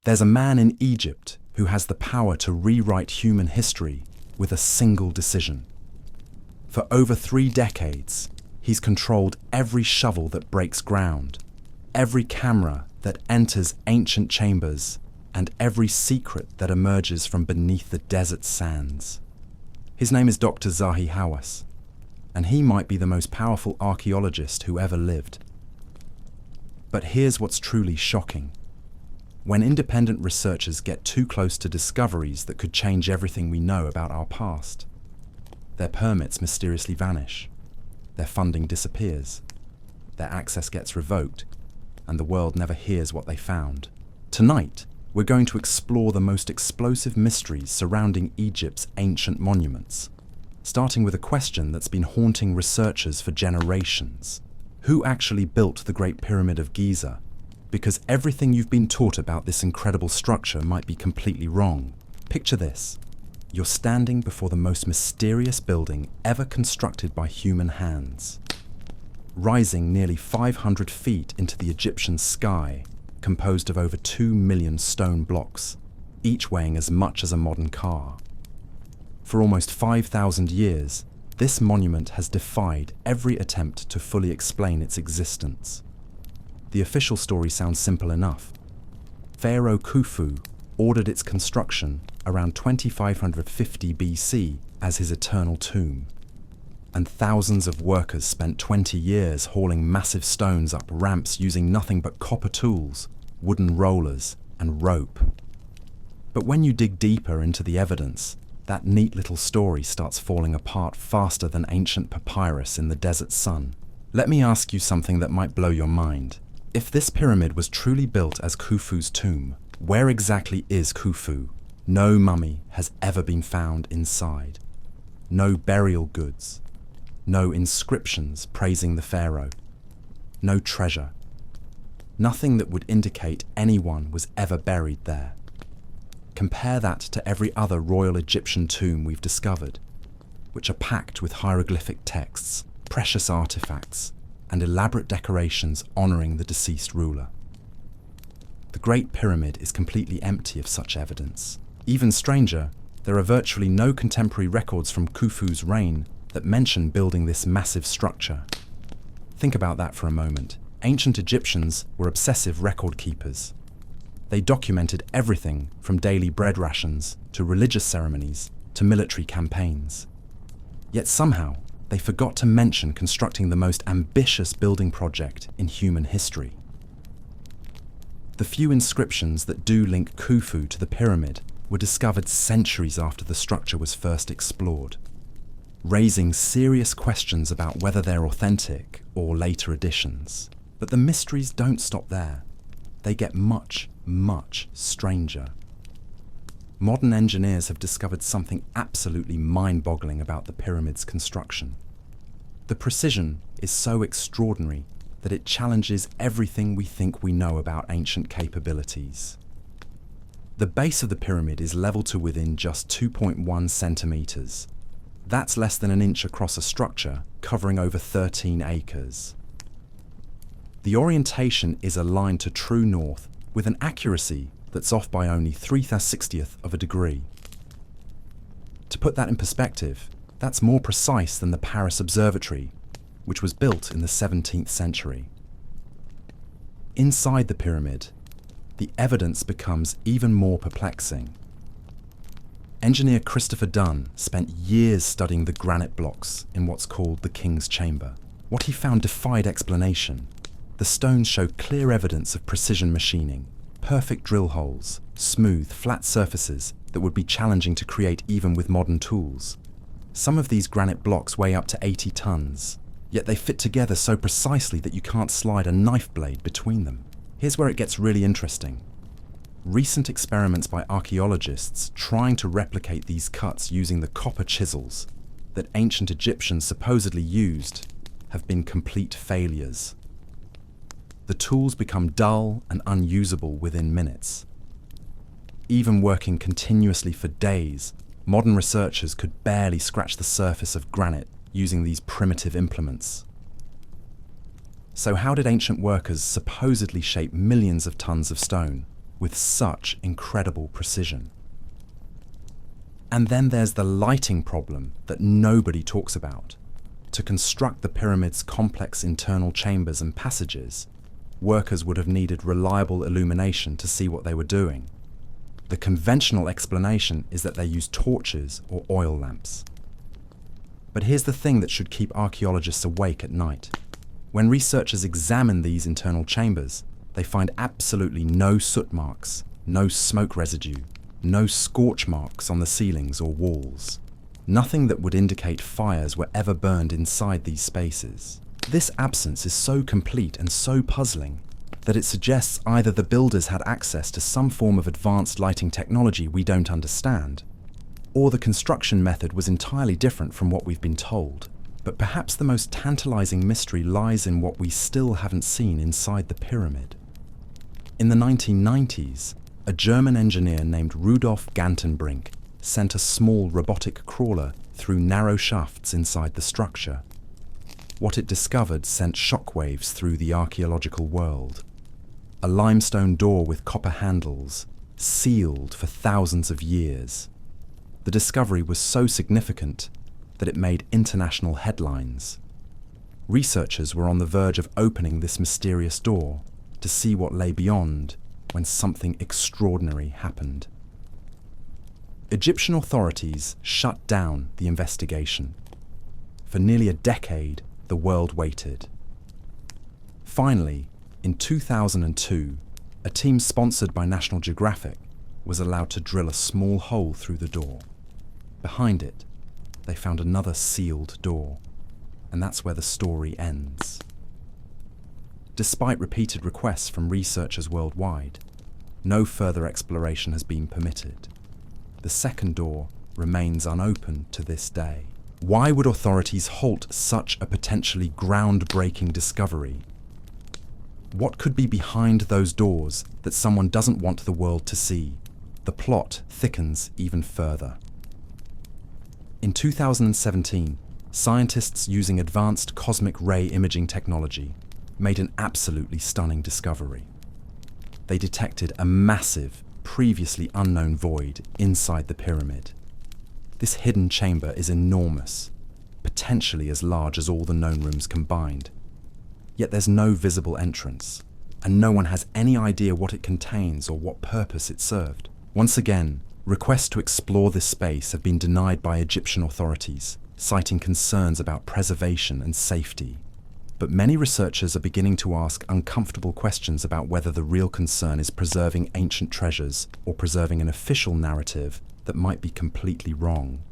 There's a man in Egypt who has the power to rewrite human history with a single decision. For over 3 decades, he's controlled every shovel that breaks ground, every camera that enters ancient chambers, and every secret that emerges from beneath the desert sands. His name is Dr. Zahi Hawass, and he might be the most powerful archaeologist who ever lived. But here's what's truly shocking. When independent researchers get too close to discoveries that could change everything we know about our past, their permits mysteriously vanish, their funding disappears, their access gets revoked, and the world never hears what they found. Tonight, we're going to explore the most explosive mysteries surrounding Egypt's ancient monuments, starting with a question that's been haunting researchers for generations. Who actually built the Great Pyramid of Giza? Because everything you've been taught about this incredible structure might be completely wrong. Picture this. You're standing before the most mysterious building ever constructed by human hands. Rising nearly 500 feet into the Egyptian sky, composed of over 2 million stone blocks, each weighing as much as a modern car. For almost 5,000 years, this monument has defied every attempt to fully explain its existence. The official story sounds simple enough. Pharaoh Khufu ordered its construction around 2550 BC as his eternal tomb, and thousands of workers spent 20 years hauling massive stones up ramps using nothing but copper tools, wooden rollers, and rope. But when you dig deeper into the evidence, that neat little story starts falling apart faster than ancient papyrus in the desert sun. Let me ask you something that might blow your mind. If this pyramid was truly built as Khufu's tomb, where exactly is Khufu? No mummy has ever been found inside. No burial goods. No inscriptions praising the pharaoh. No treasure. Nothing that would indicate anyone was ever buried there. Compare that to every other royal Egyptian tomb we've discovered, which are packed with hieroglyphic texts, precious artifacts, and elaborate decorations honoring the deceased ruler. The Great Pyramid is completely empty of such evidence. Even stranger, there are virtually no contemporary records from Khufu's reign that mention building this massive structure. Think about that for a moment. Ancient Egyptians were obsessive record keepers. They documented everything from daily bread rations to religious ceremonies to military campaigns. Yet somehow, they forgot to mention constructing the most ambitious building project in human history. The few inscriptions that do link Khufu to the pyramid were discovered centuries after the structure was first explored, raising serious questions about whether they're authentic or later additions. But the mysteries don't stop there. They get much, much stranger. Modern engineers have discovered something absolutely mind-boggling about the pyramid's construction. The precision is so extraordinary that it challenges everything we think we know about ancient capabilities. The base of the pyramid is leveled to within just 2.1 centimeters. That's less than an inch across a structure covering over 13 acres. The orientation is aligned to true north with an accuracy that's off by only 3/60th of a degree. To put that in perspective, that's more precise than the Paris Observatory, which was built in the 17th century. Inside the pyramid, the evidence becomes even more perplexing. Engineer Christopher Dunn spent years studying the granite blocks in what's called the King's Chamber. What he found defied explanation. The stones show clear evidence of precision machining, perfect drill holes, smooth, flat surfaces that would be challenging to create even with modern tools. Some of these granite blocks weigh up to 80 tons, yet they fit together so precisely that you can't slide a knife blade between them. Here's where it gets really interesting. Recent experiments by archaeologists trying to replicate these cuts using the copper chisels that ancient Egyptians supposedly used have been complete failures. The tools become dull and unusable within minutes. Even working continuously for days, modern researchers could barely scratch the surface of granite using these primitive implements. So how did ancient workers supposedly shape millions of tons of stone? with such incredible precision. And then there's the lighting problem that nobody talks about. To construct the pyramid's complex internal chambers and passages, workers would have needed reliable illumination to see what they were doing. The conventional explanation is that they used torches or oil lamps. But here's the thing that should keep archaeologists awake at night. When researchers examine these internal chambers, they find absolutely no soot marks, no smoke residue, no scorch marks on the ceilings or walls. Nothing that would indicate fires were ever burned inside these spaces. This absence is so complete and so puzzling that it suggests either the builders had access to some form of advanced lighting technology we don't understand, or the construction method was entirely different from what we've been told. But perhaps the most tantalizing mystery lies in what we still haven't seen inside the pyramid. In the 1990s, a German engineer named Rudolf Gantenbrink sent a small robotic crawler through narrow shafts inside the structure. What it discovered sent shockwaves through the archaeological world. A limestone door with copper handles, sealed for thousands of years. The discovery was so significant that it made international headlines. Researchers were on the verge of opening this mysterious door to see what lay beyond when something extraordinary happened. Egyptian authorities shut down the investigation. For nearly a decade, the world waited. Finally, in 2002, a team sponsored by National Geographic was allowed to drill a small hole through the door. Behind it, they found another sealed door, and that's where the story ends. Despite repeated requests from researchers worldwide, no further exploration has been permitted. The second door remains unopened to this day. Why would authorities halt such a potentially groundbreaking discovery? What could be behind those doors that someone doesn't want the world to see? The plot thickens even further. In 2017, scientists using advanced cosmic ray imaging technology made an absolutely stunning discovery. They detected a massive, previously unknown void inside the pyramid. This hidden chamber is enormous, potentially as large as all the known rooms combined. Yet there's no visible entrance, and no one has any idea what it contains or what purpose it served. Once again, requests to explore this space have been denied by Egyptian authorities, citing concerns about preservation and safety. But many researchers are beginning to ask uncomfortable questions about whether the real concern is preserving ancient treasures or preserving an official narrative that might be completely wrong.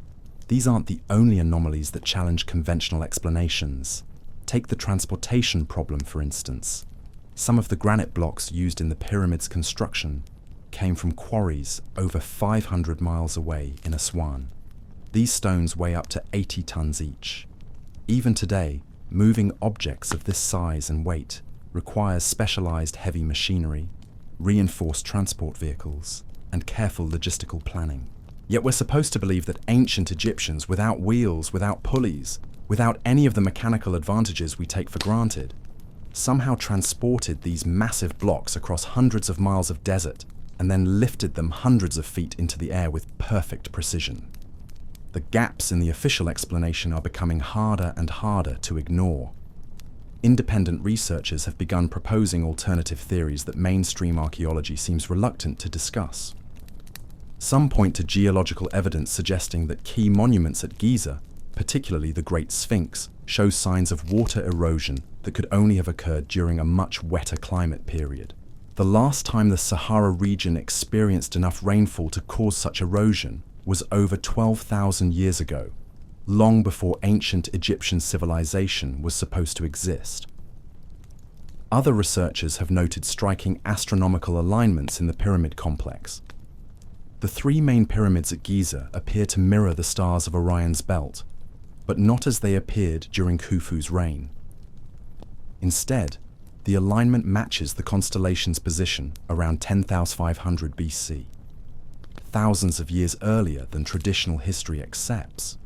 These aren't the only anomalies that challenge conventional explanations. Take the transportation problem, for instance. Some of the granite blocks used in the pyramid's construction came from quarries over 500 miles away in Aswan. These stones weigh up to 80 tons each. Even today, moving objects of this size and weight requires specialized heavy machinery, reinforced transport vehicles, and careful logistical planning. Yet we're supposed to believe that ancient Egyptians, without wheels, without pulleys, without any of the mechanical advantages we take for granted, somehow transported these massive blocks across hundreds of miles of desert and then lifted them hundreds of feet into the air with perfect precision. The gaps in the official explanation are becoming harder and harder to ignore. Independent researchers have begun proposing alternative theories that mainstream archaeology seems reluctant to discuss. Some point to geological evidence suggesting that key monuments at Giza, particularly the Great Sphinx, show signs of water erosion that could only have occurred during a much wetter climate period. The last time the Sahara region experienced enough rainfall to cause such erosion was over 12,000 years ago, long before ancient Egyptian civilization was supposed to exist. Other researchers have noted striking astronomical alignments in the pyramid complex. The three main pyramids at Giza appear to mirror the stars of Orion's belt, but not as they appeared during Khufu's reign. Instead, the alignment matches the constellation's position around 10,500 BC. Thousands of years earlier than traditional history accepts.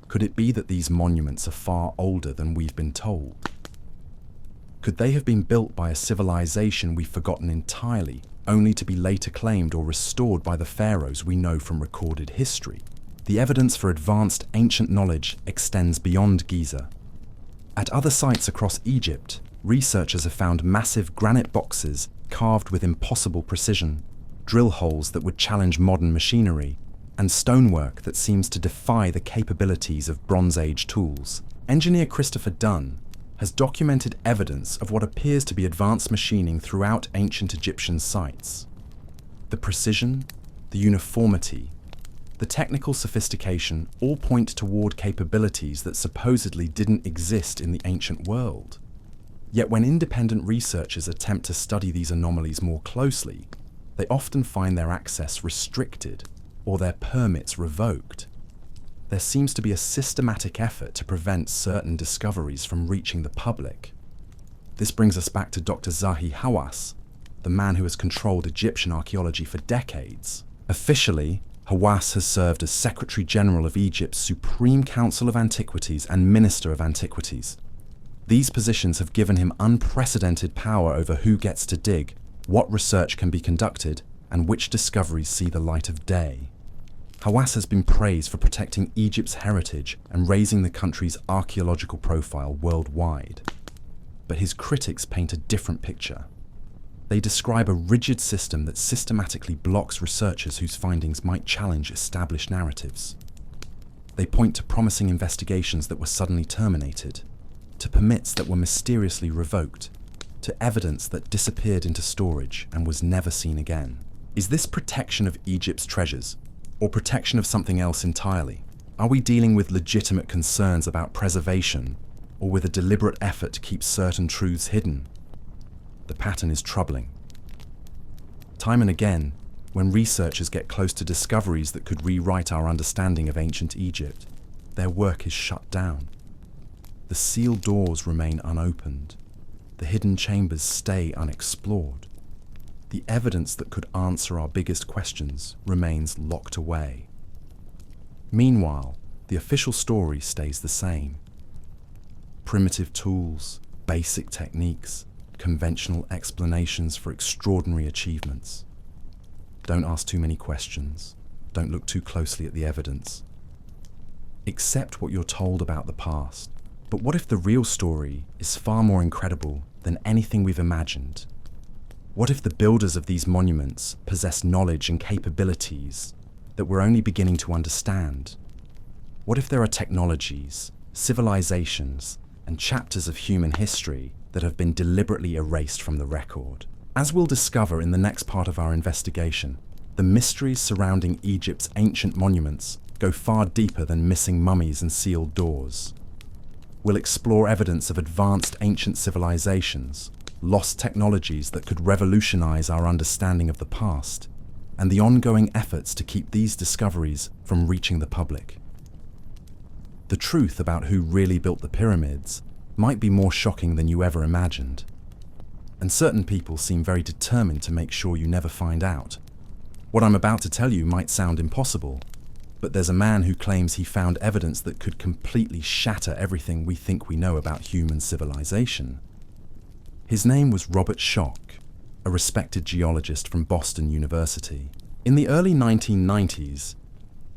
Could it be that these monuments are far older than we've been told? Could they have been built by a civilization we've forgotten entirely only to be later claimed or restored by the pharaohs we know from recorded history. The evidence for advanced ancient knowledge extends beyond Giza. At other sites across Egypt, researchers have found massive granite boxes carved with impossible precision, drill holes that would challenge modern machinery, and stonework that seems to defy the capabilities of Bronze Age tools. Engineer Christopher Dunn has documented evidence of what appears to be advanced machining throughout ancient Egyptian sites. The precision, the uniformity, the technical sophistication all point toward capabilities that supposedly didn't exist in the ancient world. Yet when independent researchers attempt to study these anomalies more closely, they often find their access restricted or their permits revoked. There seems to be a systematic effort to prevent certain discoveries from reaching the public. This brings us back to Dr. Zahi Hawass, the man who has controlled Egyptian archaeology for decades. Officially, Hawass has served as Secretary General of Egypt's Supreme Council of Antiquities and Minister of Antiquities. These positions have given him unprecedented power over who gets to dig, what research can be conducted, and which discoveries see the light of day. Hawass has been praised for protecting Egypt's heritage and raising the country's archaeological profile worldwide. But his critics paint a different picture. They describe a rigid system that systematically blocks researchers whose findings might challenge established narratives. They point to promising investigations that were suddenly terminated, to permits that were mysteriously revoked, to evidence that disappeared into storage and was never seen again. Is this protection of Egypt's treasures, or protection of something else entirely? Are we dealing with legitimate concerns about preservation, or with a deliberate effort to keep certain truths hidden? The pattern is troubling. Time and again, when researchers get close to discoveries that could rewrite our understanding of ancient Egypt, their work is shut down. The sealed doors remain unopened. The hidden chambers stay unexplored. The evidence that could answer our biggest questions remains locked away. Meanwhile, the official story stays the same. Primitive tools, basic techniques, conventional explanations for extraordinary achievements. Don't ask too many questions. Don't look too closely at the evidence. Accept what you're told about the past. But what if the real story is far more incredible than anything we've imagined? What if the builders of these monuments possess knowledge and capabilities that we're only beginning to understand? What if there are technologies, civilizations, and chapters of human history that have been deliberately erased from the record? As we'll discover in the next part of our investigation, the mysteries surrounding Egypt's ancient monuments go far deeper than missing mummies and sealed doors. We'll explore evidence of advanced ancient civilizations, lost technologies that could revolutionize our understanding of the past, and the ongoing efforts to keep these discoveries from reaching the public. The truth about who really built the pyramids might be more shocking than you ever imagined. And certain people seem very determined to make sure you never find out. What I'm about to tell you might sound impossible, but there's a man who claims he found evidence that could completely shatter everything we think we know about human civilization. His name was Robert Schoch, a respected geologist from Boston University. In the early 1990s,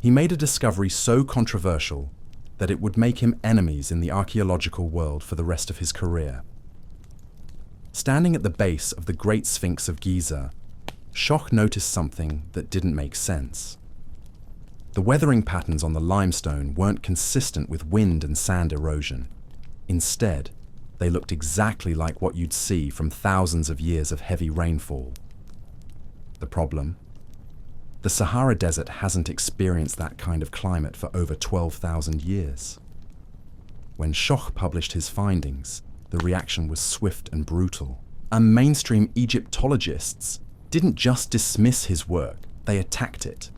he made a discovery so controversial that it would make him enemies in the archaeological world for the rest of his career. Standing at the base of the Great Sphinx of Giza, Schoch noticed something that didn't make sense. The weathering patterns on the limestone weren't consistent with wind and sand erosion. Instead, they looked exactly like what you'd see from thousands of years of heavy rainfall. The problem? The Sahara Desert hasn't experienced that kind of climate for over 12,000 years. When Schoch published his findings, the reaction was swift and brutal. And mainstream Egyptologists didn't just dismiss his work, they attacked it.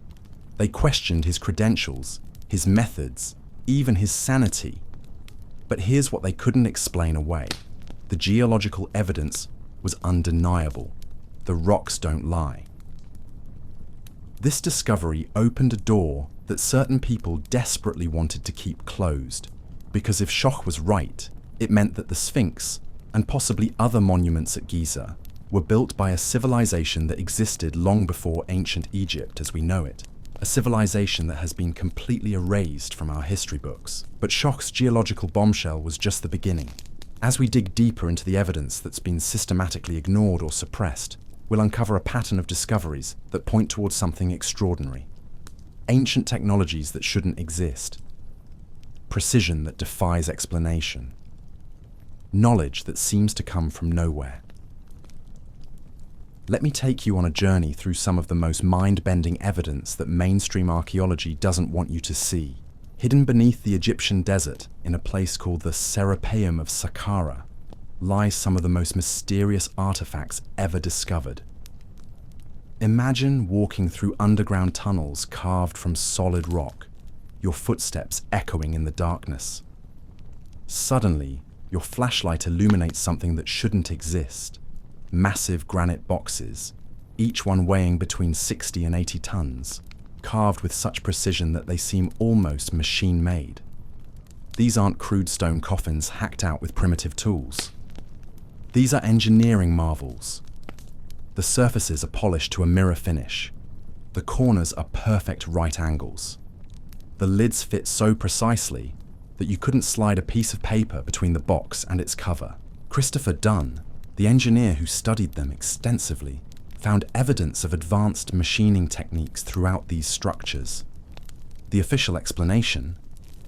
They questioned his credentials, his methods, even his sanity. But here's what they couldn't explain away. The geological evidence was undeniable. The rocks don't lie. This discovery opened a door that certain people desperately wanted to keep closed, because if Schoch was right, it meant that the Sphinx, and possibly other monuments at Giza, were built by a civilization that existed long before ancient Egypt as we know it. A civilization that has been completely erased from our history books. But Schoch's geological bombshell was just the beginning. As we dig deeper into the evidence that's been systematically ignored or suppressed, we'll uncover a pattern of discoveries that point towards something extraordinary. Ancient technologies that shouldn't exist. Precision that defies explanation. Knowledge that seems to come from nowhere. Let me take you on a journey through some of the most mind-bending evidence that mainstream archaeology doesn't want you to see. Hidden beneath the Egyptian desert, in a place called the Serapeum of Saqqara, lies some of the most mysterious artifacts ever discovered. Imagine walking through underground tunnels carved from solid rock, your footsteps echoing in the darkness. Suddenly, your flashlight illuminates something that shouldn't exist. Massive granite boxes, each one weighing between 60 and 80 tons, carved with such precision that they seem almost machine-made. These aren't crude stone coffins hacked out with primitive tools. These are engineering marvels. The surfaces are polished to a mirror finish. The corners are perfect right angles. The lids fit so precisely that you couldn't slide a piece of paper between the box and its cover. Christopher Dunn, the engineer who studied them extensively, found evidence of advanced machining techniques throughout these structures. The official explanation: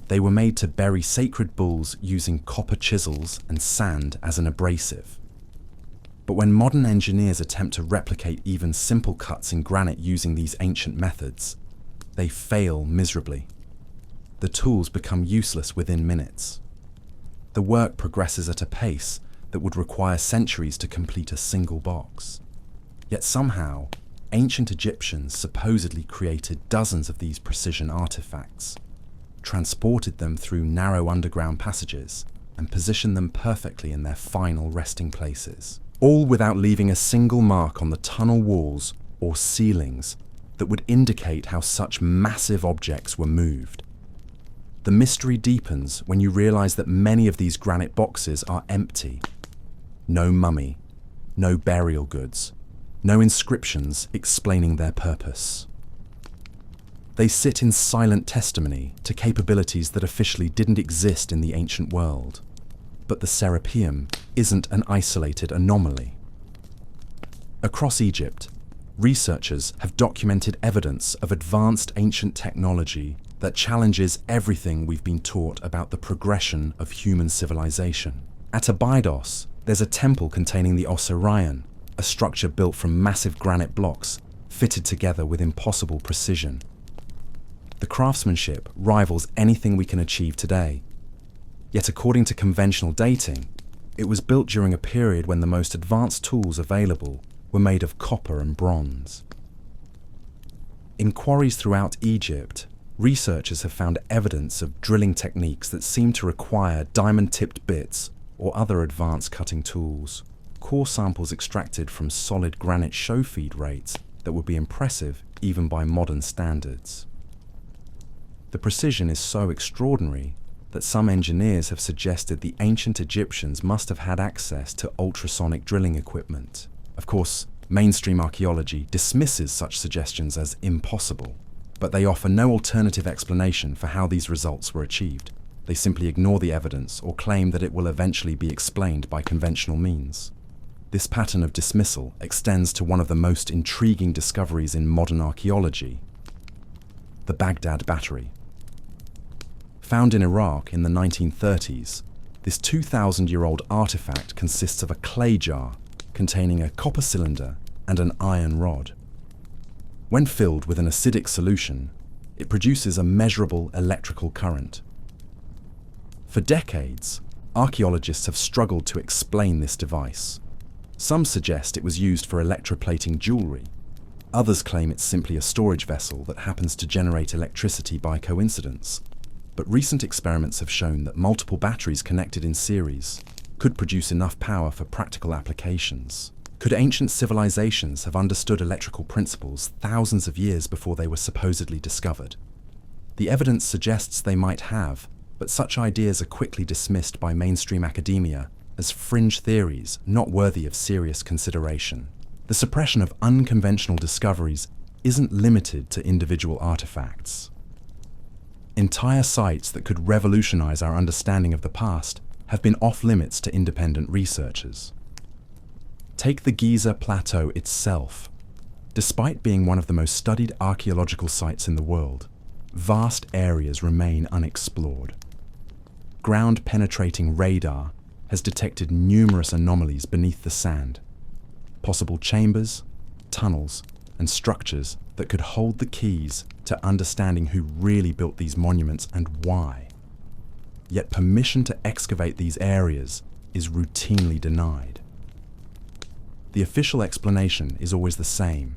they were made to bury sacred bulls using copper chisels and sand as an abrasive. But when modern engineers attempt to replicate even simple cuts in granite using these ancient methods, they fail miserably. The tools become useless within minutes. The work progresses at a pace that would require centuries to complete a single box. Yet somehow, ancient Egyptians supposedly created dozens of these precision artifacts, transported them through narrow underground passages, and positioned them perfectly in their final resting places, all without leaving a single mark on the tunnel walls or ceilings that would indicate how such massive objects were moved. The mystery deepens when you realize that many of these granite boxes are empty. No mummy, no burial goods, no inscriptions explaining their purpose. They sit in silent testimony to capabilities that officially didn't exist in the ancient world. But the Serapeum isn't an isolated anomaly. Across Egypt, researchers have documented evidence of advanced ancient technology that challenges everything we've been taught about the progression of human civilization. At Abydos, there's a temple containing the Osirion, a structure built from massive granite blocks, fitted together with impossible precision. The craftsmanship rivals anything we can achieve today. Yet according to conventional dating, it was built during a period when the most advanced tools available were made of copper and bronze. In quarries throughout Egypt, researchers have found evidence of drilling techniques that seem to require diamond-tipped bits or other advanced cutting tools. Core samples extracted from solid granite show feed rates that would be impressive even by modern standards. The precision is so extraordinary that some engineers have suggested the ancient Egyptians must have had access to ultrasonic drilling equipment. Of course, mainstream archaeology dismisses such suggestions as impossible, but they offer no alternative explanation for how these results were achieved. They simply ignore the evidence or claim that it will eventually be explained by conventional means. This pattern of dismissal extends to one of the most intriguing discoveries in modern archaeology: the Baghdad Battery. Found in Iraq in the 1930s, this 2,000-year-old artifact consists of a clay jar containing a copper cylinder and an iron rod. When filled with an acidic solution, it produces a measurable electrical current. For decades, archaeologists have struggled to explain this device. Some suggest it was used for electroplating jewelry. Others claim it's simply a storage vessel that happens to generate electricity by coincidence. But recent experiments have shown that multiple batteries connected in series could produce enough power for practical applications. Could ancient civilizations have understood electrical principles thousands of years before they were supposedly discovered? The evidence suggests they might have, but such ideas are quickly dismissed by mainstream academia as fringe theories not worthy of serious consideration. The suppression of unconventional discoveries isn't limited to individual artifacts. Entire sites that could revolutionize our understanding of the past have been off-limits to independent researchers. Take the Giza Plateau itself. Despite being one of the most studied archaeological sites in the world, vast areas remain unexplored. Ground-penetrating radar has detected numerous anomalies beneath the sand, possible chambers, tunnels, and structures that could hold the keys to understanding who really built these monuments and why. Yet permission to excavate these areas is routinely denied. The official explanation is always the same: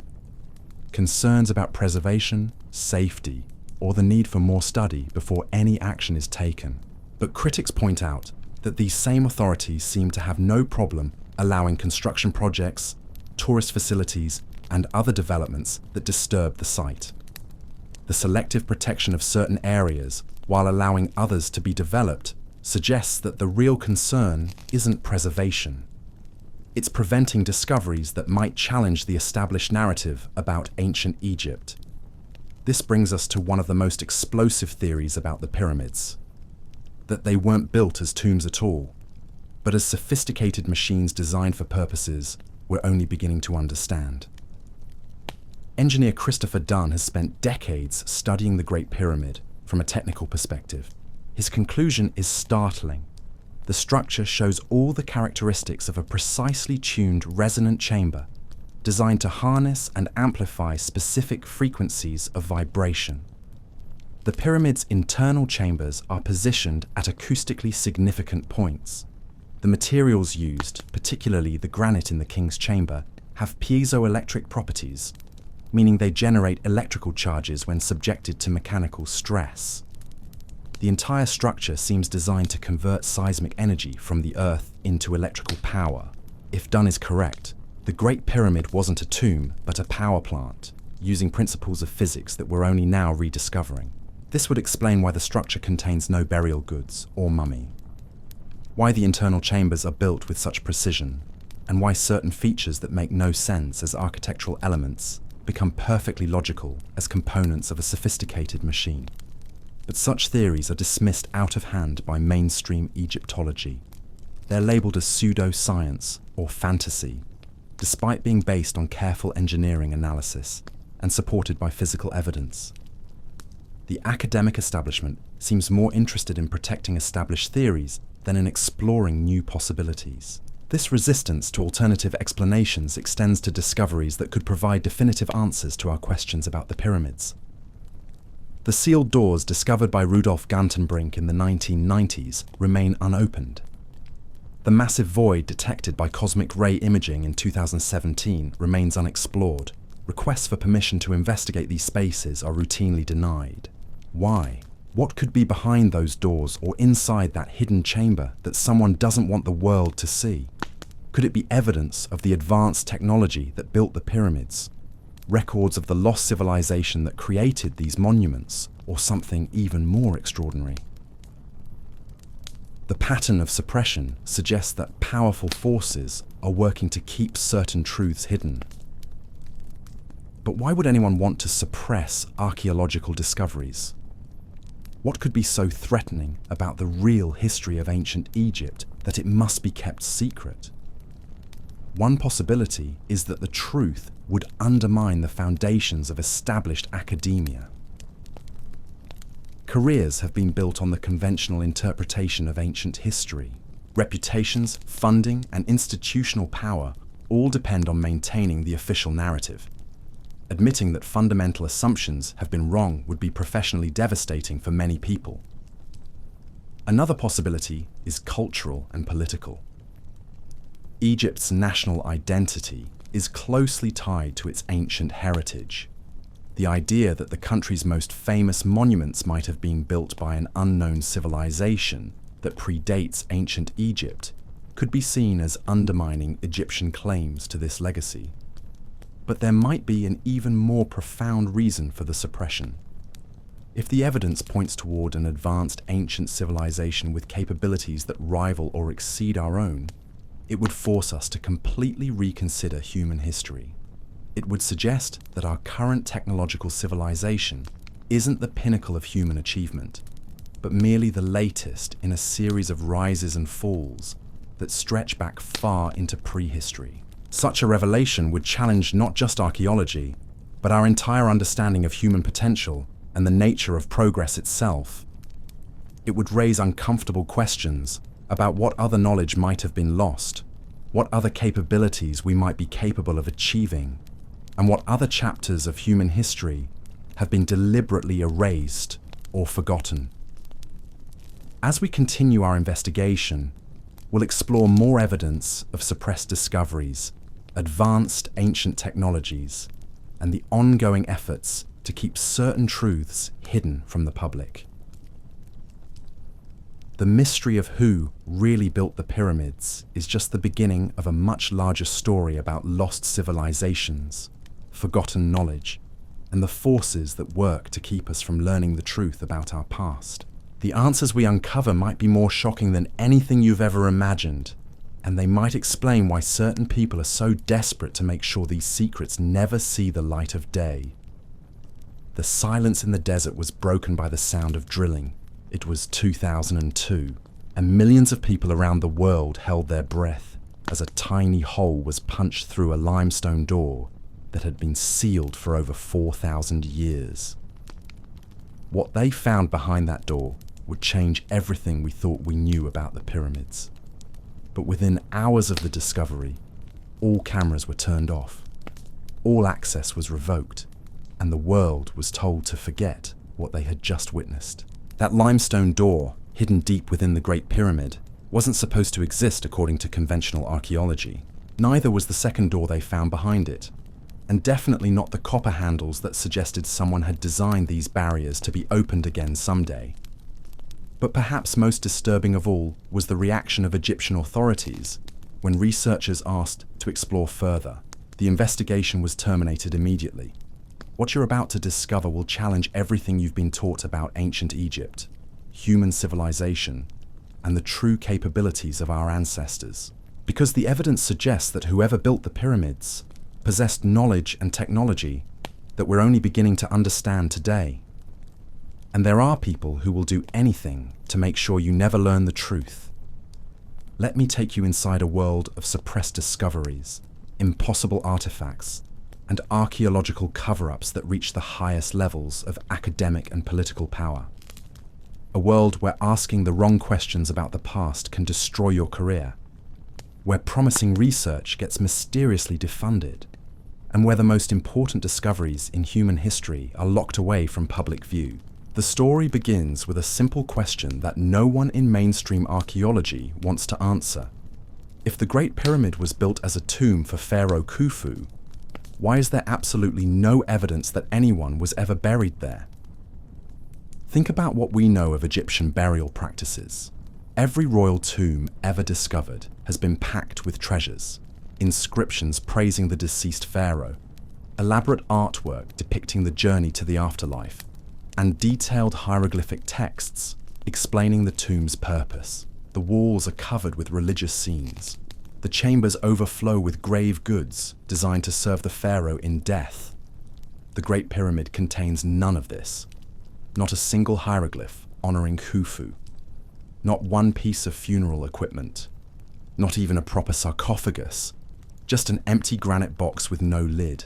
concerns about preservation, safety, or the need for more study before any action is taken. But critics point out that these same authorities seem to have no problem allowing construction projects, tourist facilities, and other developments that disturb the site. The selective protection of certain areas while allowing others to be developed suggests that the real concern isn't preservation. It's preventing discoveries that might challenge the established narrative about ancient Egypt. This brings us to one of the most explosive theories about the pyramids: that they weren't built as tombs at all, but as sophisticated machines designed for purposes we're only beginning to understand. Engineer Christopher Dunn has spent decades studying the Great Pyramid from a technical perspective. His conclusion is startling. The structure shows all the characteristics of a precisely tuned resonant chamber designed to harness and amplify specific frequencies of vibration. The pyramid's internal chambers are positioned at acoustically significant points. The materials used, particularly the granite in the king's chamber, have piezoelectric properties, meaning they generate electrical charges when subjected to mechanical stress. The entire structure seems designed to convert seismic energy from the earth into electrical power. If Dunn is correct, the Great Pyramid wasn't a tomb, but a power plant, using principles of physics that we're only now rediscovering. This would explain why the structure contains no burial goods or mummy, why the internal chambers are built with such precision, and why certain features that make no sense as architectural elements become perfectly logical as components of a sophisticated machine. But such theories are dismissed out of hand by mainstream Egyptology. They're labeled as pseudo-science or fantasy, despite being based on careful engineering analysis and supported by physical evidence. The academic establishment seems more interested in protecting established theories than in exploring new possibilities. This resistance to alternative explanations extends to discoveries that could provide definitive answers to our questions about the pyramids. The sealed doors discovered by Rudolf Gantenbrink in the 1990s remain unopened. The massive void detected by cosmic ray imaging in 2017 remains unexplored. Requests for permission to investigate these spaces are routinely denied. Why? What could be behind those doors or inside that hidden chamber that someone doesn't want the world to see? Could it be evidence of the advanced technology that built the pyramids? Records of the lost civilization that created these monuments, or something even more extraordinary? The pattern of suppression suggests that powerful forces are working to keep certain truths hidden. But why would anyone want to suppress archaeological discoveries? What could be so threatening about the real history of ancient Egypt that it must be kept secret? One possibility is that the truth would undermine the foundations of established academia. Careers have been built on the conventional interpretation of ancient history. Reputations, funding, and institutional power all depend on maintaining the official narrative. Admitting that fundamental assumptions have been wrong would be professionally devastating for many people. Another possibility is cultural and political. Egypt's national identity is closely tied to its ancient heritage. The idea that the country's most famous monuments might have been built by an unknown civilization that predates ancient Egypt could be seen as undermining Egyptian claims to this legacy. But there might be an even more profound reason for the suppression. If the evidence points toward an advanced ancient civilization with capabilities that rival or exceed our own, it would force us to completely reconsider human history. It would suggest that our current technological civilization isn't the pinnacle of human achievement, but merely the latest in a series of rises and falls that stretch back far into prehistory. Such a revelation would challenge not just archaeology, but our entire understanding of human potential and the nature of progress itself. It would raise uncomfortable questions about what other knowledge might have been lost, what other capabilities we might be capable of achieving, and what other chapters of human history have been deliberately erased or forgotten. As we continue our investigation, we'll explore more evidence of suppressed discoveries, advanced ancient technologies, and the ongoing efforts to keep certain truths hidden from the public. The mystery of who really built the pyramids is just the beginning of a much larger story about lost civilizations, forgotten knowledge, and the forces that work to keep us from learning the truth about our past. The answers we uncover might be more shocking than anything you've ever imagined, and they might explain why certain people are so desperate to make sure these secrets never see the light of day. The silence in the desert was broken by the sound of drilling. It was 2002, and millions of people around the world held their breath as a tiny hole was punched through a limestone door that had been sealed for over 4,000 years. What they found behind that door would change everything we thought we knew about the pyramids. But within hours of the discovery, all cameras were turned off, all access was revoked, and the world was told to forget what they had just witnessed. That limestone door, hidden deep within the Great Pyramid, wasn't supposed to exist according to conventional archaeology. Neither was the second door they found behind it, and definitely not the copper handles that suggested someone had designed these barriers to be opened again someday. But perhaps most disturbing of all was the reaction of Egyptian authorities when researchers asked to explore further. The investigation was terminated immediately. What you're about to discover will challenge everything you've been taught about ancient Egypt, human civilization, and the true capabilities of our ancestors. Because the evidence suggests that whoever built the pyramids possessed knowledge and technology that we're only beginning to understand today. And there are people who will do anything to make sure you never learn the truth. Let me take you inside a world of suppressed discoveries, impossible artifacts, and archaeological cover-ups that reach the highest levels of academic and political power. A world where asking the wrong questions about the past can destroy your career, where promising research gets mysteriously defunded, and where the most important discoveries in human history are locked away from public view. The story begins with a simple question that no one in mainstream archaeology wants to answer. If the Great Pyramid was built as a tomb for Pharaoh Khufu, why is there absolutely no evidence that anyone was ever buried there? Think about what we know of Egyptian burial practices. Every royal tomb ever discovered has been packed with treasures, inscriptions praising the deceased pharaoh, elaborate artwork depicting the journey to the afterlife, and detailed hieroglyphic texts explaining the tomb's purpose. The walls are covered with religious scenes. The chambers overflow with grave goods designed to serve the pharaoh in death. The Great Pyramid contains none of this. Not a single hieroglyph honoring Khufu. Not one piece of funeral equipment. Not even a proper sarcophagus. Just an empty granite box with no lid.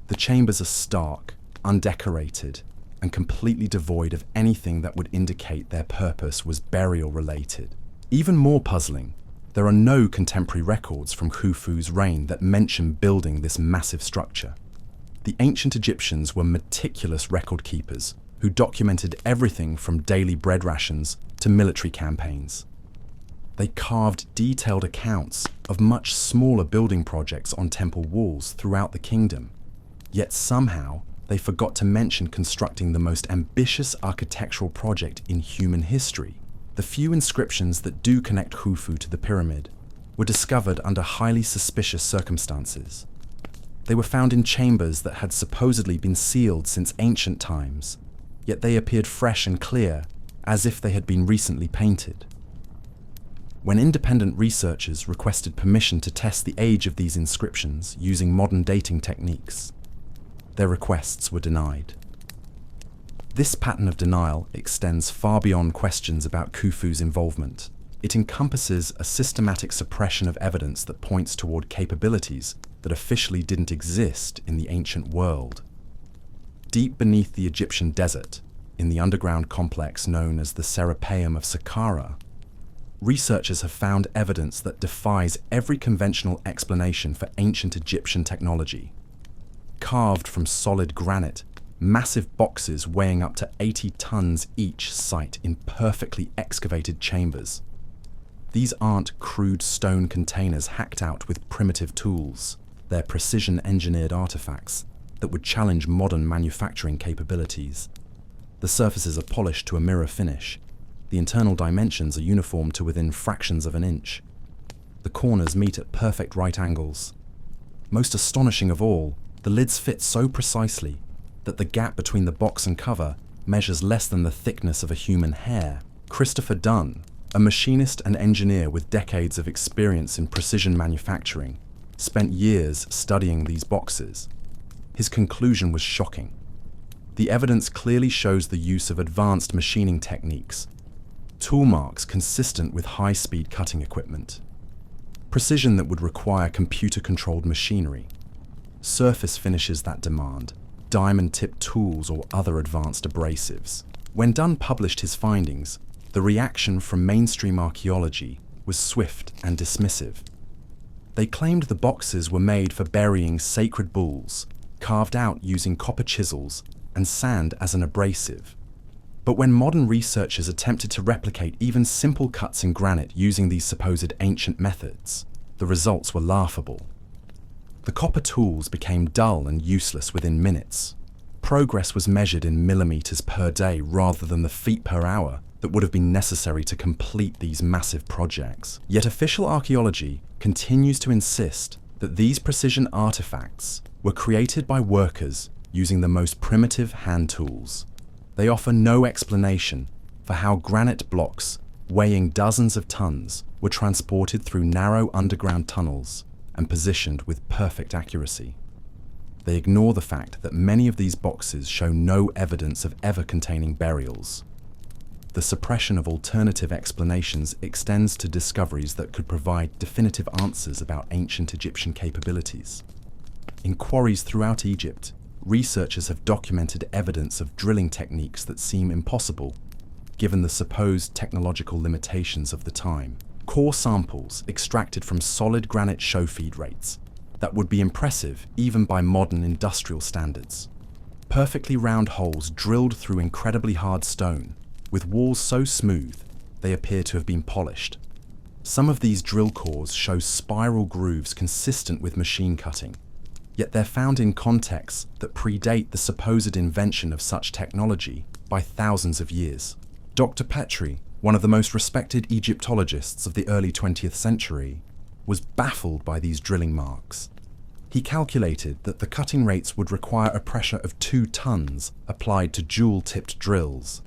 The chambers are stark, undecorated, and completely devoid of anything that would indicate their purpose was burial-related. Even more puzzling, there are no contemporary records from Khufu's reign that mention building this massive structure. The ancient Egyptians were meticulous record keepers who documented everything from daily bread rations to military campaigns. They carved detailed accounts of much smaller building projects on temple walls throughout the kingdom, yet somehow they forgot to mention constructing the most ambitious architectural project in human history. The few inscriptions that do connect Khufu to the pyramid were discovered under highly suspicious circumstances. They were found in chambers that had supposedly been sealed since ancient times, yet they appeared fresh and clear, as if they had been recently painted. When independent researchers requested permission to test the age of these inscriptions using modern dating techniques, their requests were denied. This pattern of denial extends far beyond questions about Khufu's involvement. It encompasses a systematic suppression of evidence that points toward capabilities that officially didn't exist in the ancient world. Deep beneath the Egyptian desert, in the underground complex known as the Serapeum of Saqqara, researchers have found evidence that defies every conventional explanation for ancient Egyptian technology. Carved from solid granite, massive boxes weighing up to 80 tons each site in perfectly excavated chambers. These aren't crude stone containers hacked out with primitive tools. They're precision-engineered artifacts that would challenge modern manufacturing capabilities. The surfaces are polished to a mirror finish. The internal dimensions are uniform to within fractions of an inch. The corners meet at perfect right angles. Most astonishing of all, the lids fit so precisely that the gap between the box and cover measures less than the thickness of a human hair. Christopher Dunn, a machinist and engineer with decades of experience in precision manufacturing, spent years studying these boxes. His conclusion was shocking. The evidence clearly shows the use of advanced machining techniques, tool marks consistent with high-speed cutting equipment, precision that would require computer-controlled machinery, surface finishes that demand diamond-tipped tools or other advanced abrasives. When Dunn published his findings, the reaction from mainstream archaeology was swift and dismissive. They claimed the boxes were made for burying sacred bulls, carved out using copper chisels and sand as an abrasive. But when modern researchers attempted to replicate even simple cuts in granite using these supposed ancient methods, the results were laughable. The copper tools became dull and useless within minutes. Progress was measured in millimeters per day rather than the feet per hour that would have been necessary to complete these massive projects. Yet official archaeology continues to insist that these precision artifacts were created by workers using the most primitive hand tools. They offer no explanation for how granite blocks weighing dozens of tons were transported through narrow underground tunnels and positioned with perfect accuracy. They ignore the fact that many of these boxes show no evidence of ever containing burials. The suppression of alternative explanations extends to discoveries that could provide definitive answers about ancient Egyptian capabilities. In quarries throughout Egypt, researchers have documented evidence of drilling techniques that seem impossible, given the supposed technological limitations of the time. Core samples extracted from solid granite show feed rates that would be impressive even by modern industrial standards. Perfectly round holes drilled through incredibly hard stone, with walls so smooth they appear to have been polished. Some of these drill cores show spiral grooves consistent with machine cutting, yet they're found in contexts that predate the supposed invention of such technology by thousands of years. Dr. Petrie, one of the most respected Egyptologists of the early 20th century, was baffled by these drilling marks. He calculated that the cutting rates would require a pressure of 2 tons applied to jewel-tipped drills.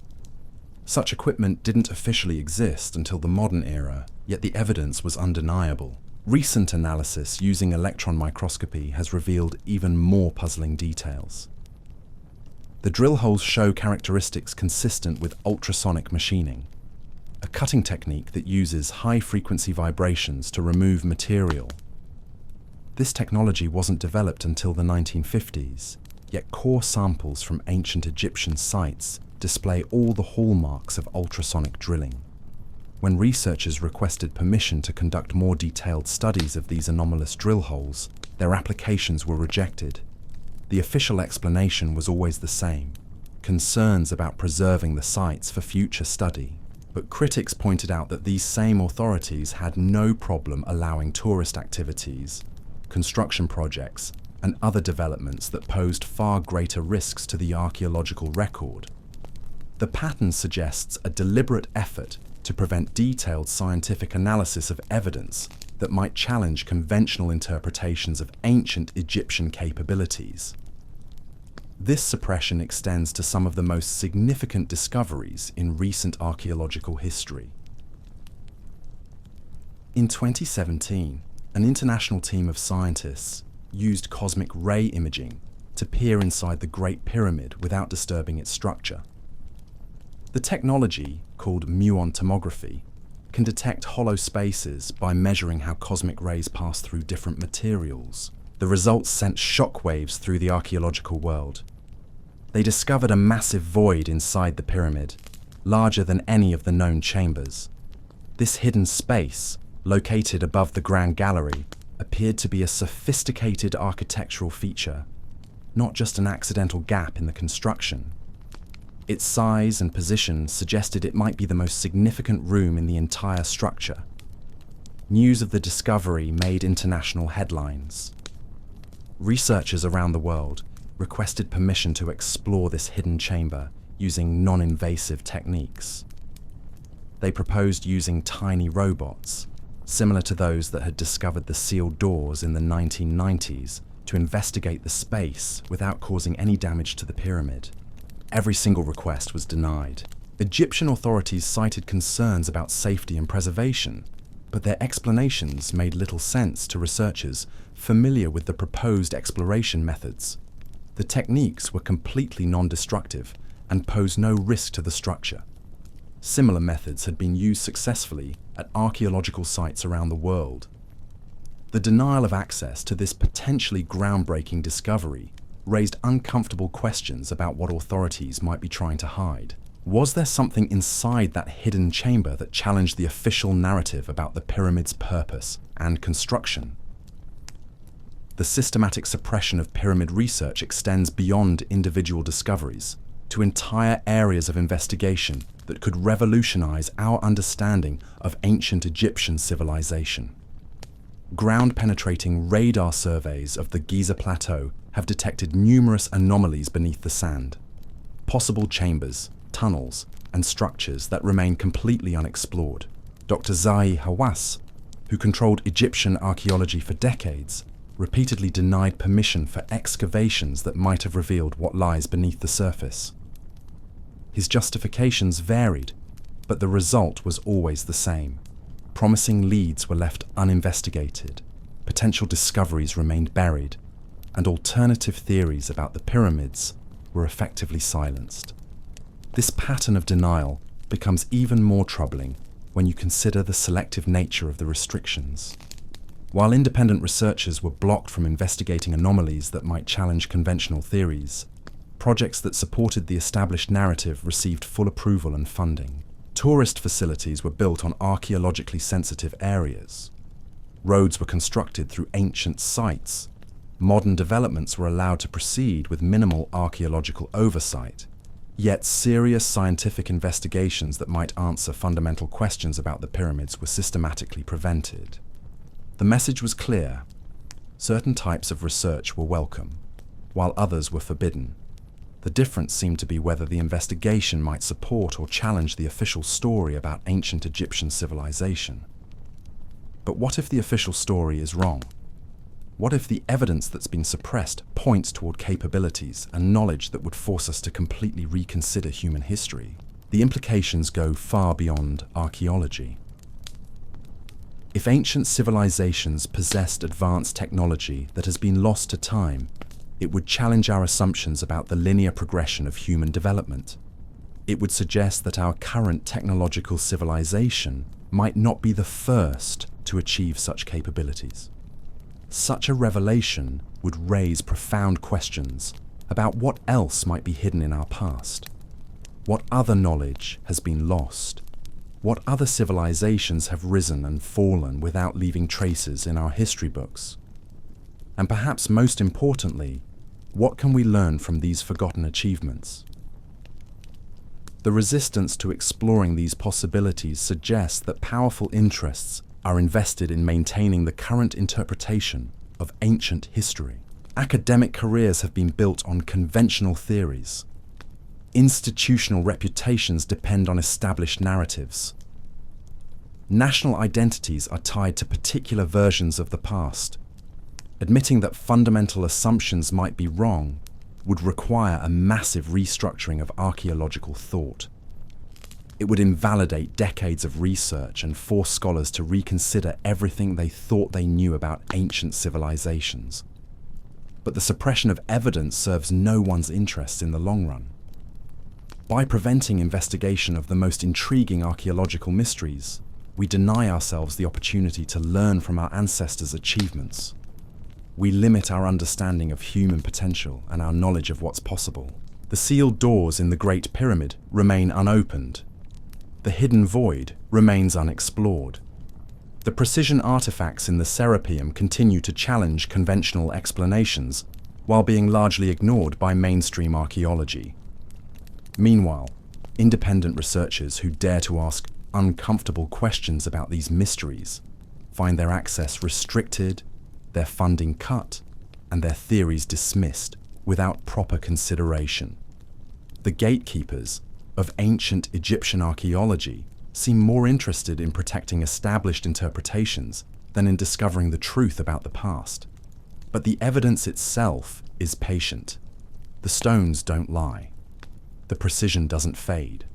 Such equipment didn't officially exist until the modern era, yet the evidence was undeniable. Recent analysis using electron microscopy has revealed even more puzzling details. The drill holes show characteristics consistent with ultrasonic machining, a cutting technique that uses high-frequency vibrations to remove material. This technology wasn't developed until the 1950s, yet core samples from ancient Egyptian sites display all the hallmarks of ultrasonic drilling. When researchers requested permission to conduct more detailed studies of these anomalous drill holes, their applications were rejected. The official explanation was always the same: concerns about preserving the sites for future study. But critics pointed out that these same authorities had no problem allowing tourist activities, construction projects, and other developments that posed far greater risks to the archaeological record. The pattern suggests a deliberate effort to prevent detailed scientific analysis of evidence that might challenge conventional interpretations of ancient Egyptian capabilities. This suppression extends to some of the most significant discoveries in recent archaeological history. In 2017, an international team of scientists used cosmic ray imaging to peer inside the Great Pyramid without disturbing its structure. The technology, called muon tomography, can detect hollow spaces by measuring how cosmic rays pass through different materials. The results sent shockwaves through the archaeological world. They discovered a massive void inside the pyramid, larger than any of the known chambers. This hidden space, located above the Grand Gallery, appeared to be a sophisticated architectural feature, not just an accidental gap in the construction. Its size and position suggested it might be the most significant room in the entire structure. News of the discovery made international headlines. Researchers around the world requested permission to explore this hidden chamber using non-invasive techniques. They proposed using tiny robots, similar to those that had discovered the sealed doors in the 1990s, to investigate the space without causing any damage to the pyramid. Every single request was denied. Egyptian authorities cited concerns about safety and preservation, but their explanations made little sense to researchers familiar with the proposed exploration methods. The techniques were completely non-destructive and posed no risk to the structure. Similar methods had been used successfully at archaeological sites around the world. The denial of access to this potentially groundbreaking discovery raised uncomfortable questions about what authorities might be trying to hide. Was there something inside that hidden chamber that challenged the official narrative about the pyramid's purpose and construction? The systematic suppression of pyramid research extends beyond individual discoveries to entire areas of investigation that could revolutionize our understanding of ancient Egyptian civilization. Ground-penetrating radar surveys of the Giza Plateau have detected numerous anomalies beneath the sand. Possible chambers, tunnels, and structures that remain completely unexplored. Dr. Zahi Hawass, who controlled Egyptian archaeology for decades, repeatedly denied permission for excavations that might have revealed what lies beneath the surface. His justifications varied, but the result was always the same. Promising leads were left uninvestigated, potential discoveries remained buried, and alternative theories about the pyramids were effectively silenced. This pattern of denial becomes even more troubling when you consider the selective nature of the restrictions. While independent researchers were blocked from investigating anomalies that might challenge conventional theories, projects that supported the established narrative received full approval and funding. Tourist facilities were built on archaeologically sensitive areas. Roads were constructed through ancient sites. Modern developments were allowed to proceed with minimal archaeological oversight. Yet serious scientific investigations that might answer fundamental questions about the pyramids were systematically prevented. The message was clear. Certain types of research were welcome, while others were forbidden. The difference seemed to be whether the investigation might support or challenge the official story about ancient Egyptian civilization. But what if the official story is wrong? What if the evidence that's been suppressed points toward capabilities and knowledge that would force us to completely reconsider human history? The implications go far beyond archaeology. If ancient civilizations possessed advanced technology that has been lost to time, it would challenge our assumptions about the linear progression of human development. It would suggest that our current technological civilization might not be the first to achieve such capabilities. Such a revelation would raise profound questions about what else might be hidden in our past. What other knowledge has been lost? What other civilizations have risen and fallen without leaving traces in our history books? And perhaps most importantly, what can we learn from these forgotten achievements? The resistance to exploring these possibilities suggests that powerful interests are invested in maintaining the current interpretation of ancient history. Academic careers have been built on conventional theories. Institutional reputations depend on established narratives. National identities are tied to particular versions of the past. Admitting that fundamental assumptions might be wrong would require a massive restructuring of archaeological thought. It would invalidate decades of research and force scholars to reconsider everything they thought they knew about ancient civilizations. But the suppression of evidence serves no one's interests in the long run. By preventing investigation of the most intriguing archaeological mysteries, we deny ourselves the opportunity to learn from our ancestors' achievements. We limit our understanding of human potential and our knowledge of what's possible. The sealed doors in the Great Pyramid remain unopened. The hidden void remains unexplored. The precision artifacts in the Serapeum continue to challenge conventional explanations while being largely ignored by mainstream archaeology. Meanwhile, independent researchers who dare to ask uncomfortable questions about these mysteries find their access restricted, their funding cut, and their theories dismissed without proper consideration. The gatekeepers of ancient Egyptian archaeology seem more interested in protecting established interpretations than in discovering the truth about the past. But the evidence itself is patient. The stones don't lie. The precision doesn't fade.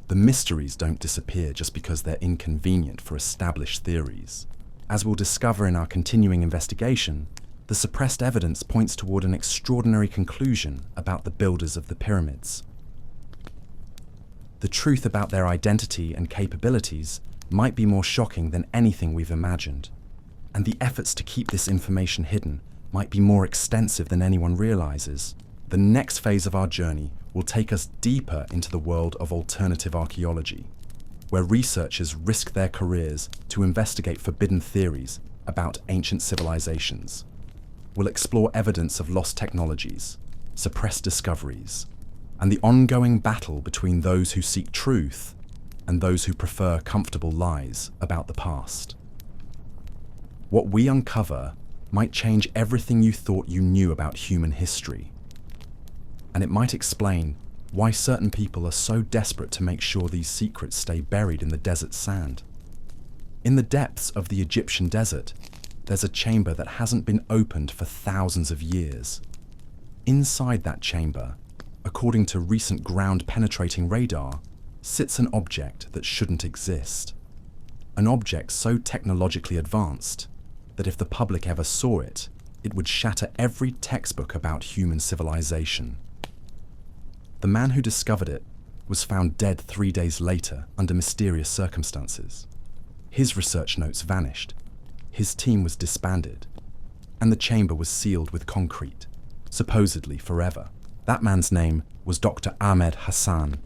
The mysteries don't disappear just because they're inconvenient for established theories. As we'll discover in our continuing investigation, the suppressed evidence points toward an extraordinary conclusion about the builders of the pyramids. The truth about their identity and capabilities might be more shocking than anything we've imagined, and the efforts to keep this information hidden might be more extensive than anyone realizes. The next phase of our journey will take us deeper into the world of alternative archaeology, where researchers risk their careers to investigate forbidden theories about ancient civilizations. We'll explore evidence of lost technologies, suppressed discoveries, and the ongoing battle between those who seek truth and those who prefer comfortable lies about the past. What we uncover might change everything you thought you knew about human history, and it might explain why certain people are so desperate to make sure these secrets stay buried in the desert sand. In the depths of the Egyptian desert, there's a chamber that hasn't been opened for thousands of years. Inside that chamber, according to recent ground-penetrating radar, sits an object that shouldn't exist. An object so technologically advanced that if the public ever saw it, it would shatter every textbook about human civilization. The man who discovered it was found dead 3 days later under mysterious circumstances. His research notes vanished, his team was disbanded, and the chamber was sealed with concrete, supposedly forever. That man's name was Dr. Ahmed Hassan.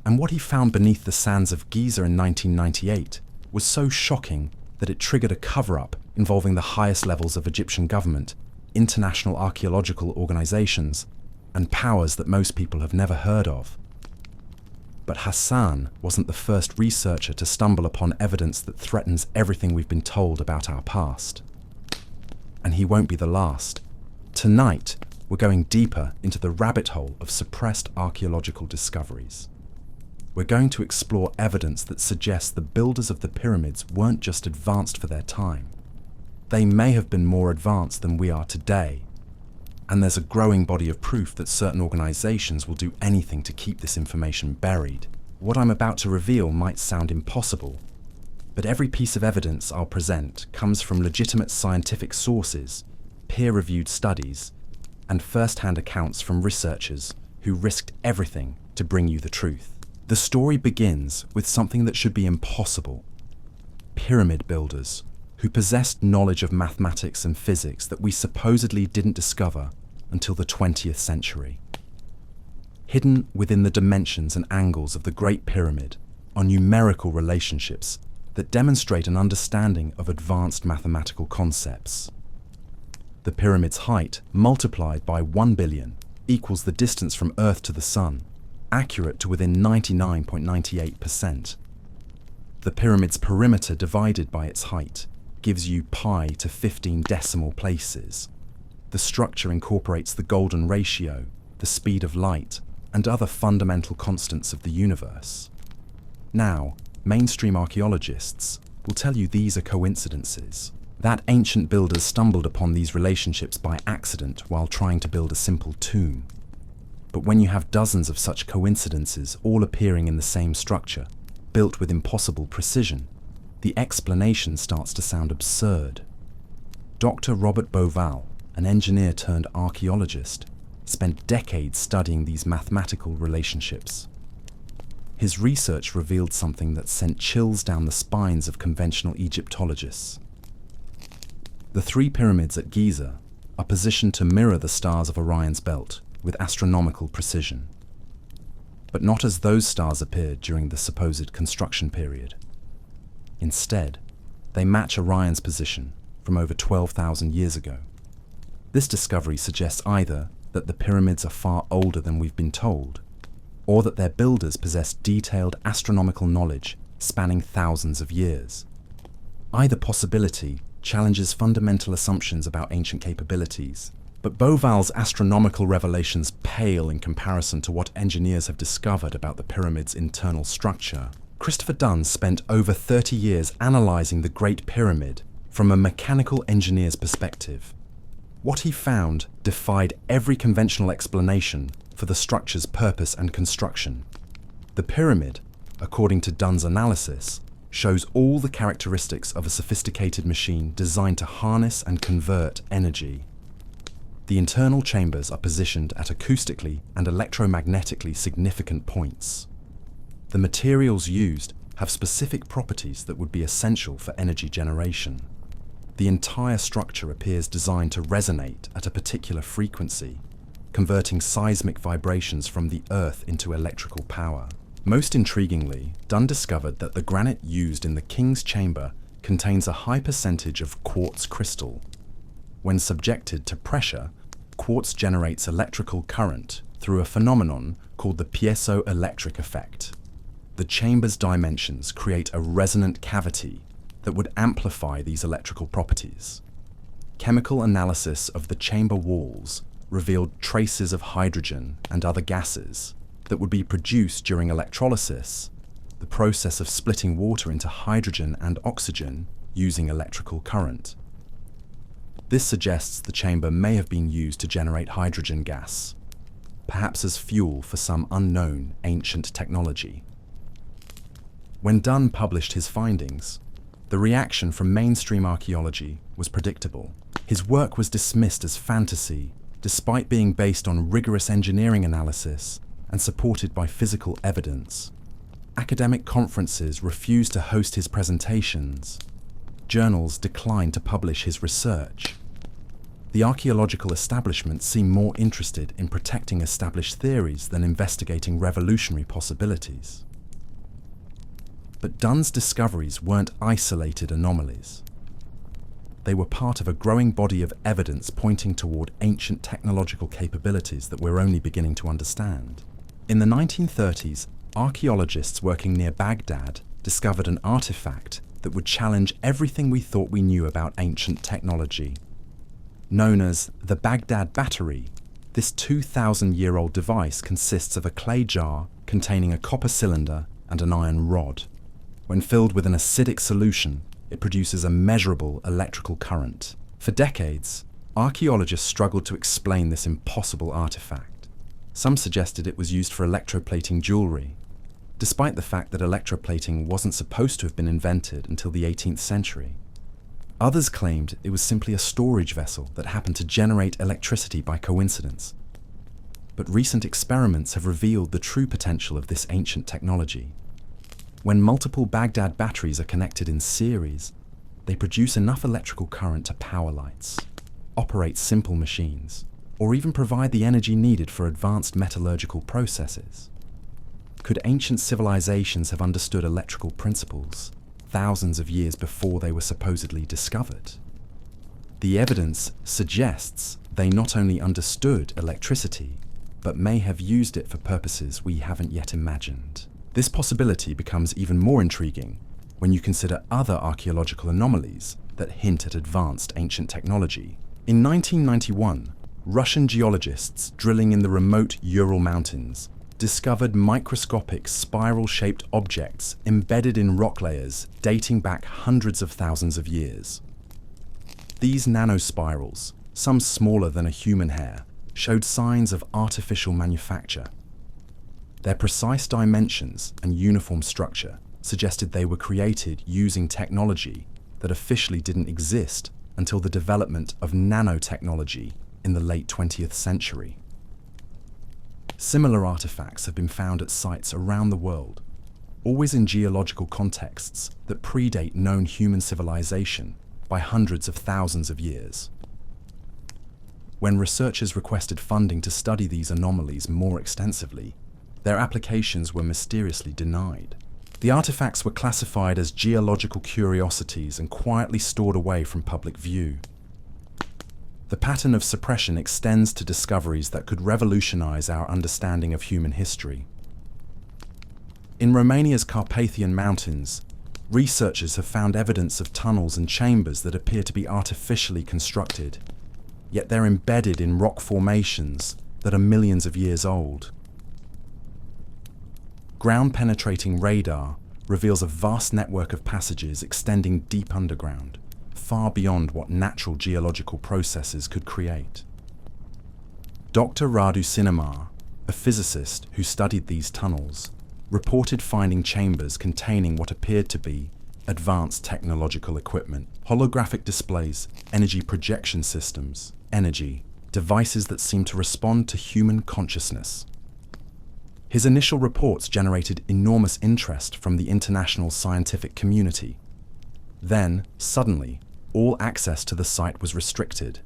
And what he found beneath the sands of Giza in 1998 was so shocking that it triggered a cover-up involving the highest levels of Egyptian government, international archaeological organizations, and powers that most people have never heard of. But Hassan wasn't the first researcher to stumble upon evidence that threatens everything we've been told about our past. And he won't be the last. Tonight, we're going deeper into the rabbit hole of suppressed archaeological discoveries. We're going to explore evidence that suggests the builders of the pyramids weren't just advanced for their time. They may have been more advanced than we are today, and there's a growing body of proof that certain organizations will do anything to keep this information buried. What I'm about to reveal might sound impossible, but every piece of evidence I'll present comes from legitimate scientific sources, peer-reviewed studies, and first-hand accounts from researchers who risked everything to bring you the truth. The story begins with something that should be impossible. Pyramid builders who possessed knowledge of mathematics and physics that we supposedly didn't discover until the 20th century. Hidden within the dimensions and angles of the Great Pyramid are numerical relationships that demonstrate an understanding of advanced mathematical concepts. The pyramid's height multiplied by 1 billion equals the distance from Earth to the Sun, accurate to within 99.98%. The pyramid's perimeter divided by its height gives you pi to 15 decimal places. The structure incorporates the golden ratio, the speed of light, and other fundamental constants of the universe. Now, mainstream archaeologists will tell you these are coincidences, that ancient builders stumbled upon these relationships by accident while trying to build a simple tomb. But when you have dozens of such coincidences all appearing in the same structure, built with impossible precision, the explanation starts to sound absurd. Dr. Robert Bauval, an engineer turned archaeologist, spent decades studying these mathematical relationships. His research revealed something that sent chills down the spines of conventional Egyptologists. The three pyramids at Giza are positioned to mirror the stars of Orion's belt with astronomical precision, but not as those stars appeared during the supposed construction period. Instead, they match Orion's position from over 12,000 years ago. This discovery suggests either that the pyramids are far older than we've been told, or that their builders possessed detailed astronomical knowledge spanning thousands of years. Either possibility challenges fundamental assumptions about ancient capabilities, but Bauval's astronomical revelations pale in comparison to what engineers have discovered about the pyramid's internal structure. Christopher Dunn spent over 30 years analyzing the Great Pyramid from a mechanical engineer's perspective. What he found defied every conventional explanation for the structure's purpose and construction. The pyramid, according to Dunn's analysis, shows all the characteristics of a sophisticated machine designed to harness and convert energy. The internal chambers are positioned at acoustically and electromagnetically significant points. The materials used have specific properties that would be essential for energy generation. The entire structure appears designed to resonate at a particular frequency, converting seismic vibrations from the Earth into electrical power. Most intriguingly, Dunn discovered that the granite used in the King's Chamber contains a high percentage of quartz crystal. When subjected to pressure, quartz generates electrical current through a phenomenon called the piezoelectric effect. The chamber's dimensions create a resonant cavity that would amplify these electrical properties. Chemical analysis of the chamber walls revealed traces of hydrogen and other gases that would be produced during electrolysis, the process of splitting water into hydrogen and oxygen using electrical current. This suggests the chamber may have been used to generate hydrogen gas, perhaps as fuel for some unknown ancient technology. When Dunn published his findings, the reaction from mainstream archaeology was predictable. His work was dismissed as fantasy, despite being based on rigorous engineering analysis and supported by physical evidence. Academic conferences refused to host his presentations. Journals declined to publish his research. The archaeological establishment seemed more interested in protecting established theories than investigating revolutionary possibilities. But Dunn's discoveries weren't isolated anomalies. They were part of a growing body of evidence pointing toward ancient technological capabilities that we're only beginning to understand. In the 1930s, archaeologists working near Baghdad discovered an artifact that would challenge everything we thought we knew about ancient technology. Known as the Baghdad Battery, this 2,000-year-old device consists of a clay jar containing a copper cylinder and an iron rod. When filled with an acidic solution, it produces a measurable electrical current. For decades, archaeologists struggled to explain this impossible artifact. Some suggested it was used for electroplating jewelry, despite the fact that electroplating wasn't supposed to have been invented until the 18th century. Others claimed it was simply a storage vessel that happened to generate electricity by coincidence. But recent experiments have revealed the true potential of this ancient technology. When multiple Baghdad batteries are connected in series, they produce enough electrical current to power lights, operate simple machines, or even provide the energy needed for advanced metallurgical processes. Could ancient civilizations have understood electrical principles thousands of years before they were supposedly discovered? The evidence suggests they not only understood electricity, but may have used it for purposes we haven't yet imagined. This possibility becomes even more intriguing when you consider other archaeological anomalies that hint at advanced ancient technology. In 1991, Russian geologists drilling in the remote Ural Mountains discovered microscopic spiral-shaped objects embedded in rock layers dating back hundreds of thousands of years. These nanospirals, some smaller than a human hair, showed signs of artificial manufacture. Their precise dimensions and uniform structure suggested they were created using technology that officially didn't exist until the development of nanotechnology in the late 20th century. Similar artifacts have been found at sites around the world, always in geological contexts that predate known human civilization by hundreds of thousands of years. When researchers requested funding to study these anomalies more extensively, their applications were mysteriously denied. The artifacts were classified as geological curiosities and quietly stored away from public view. The pattern of suppression extends to discoveries that could revolutionize our understanding of human history. In Romania's Carpathian Mountains, researchers have found evidence of tunnels and chambers that appear to be artificially constructed, yet they're embedded in rock formations that are millions of years old. Ground-penetrating radar reveals a vast network of passages extending deep underground, far beyond what natural geological processes could create. Dr. Radu Sinemar, a physicist who studied these tunnels, reported finding chambers containing what appeared to be advanced technological equipment, holographic displays, energy projection systems, devices that seem to respond to human consciousness. His initial reports generated enormous interest from the international scientific community. Then, suddenly, all access to the site was restricted.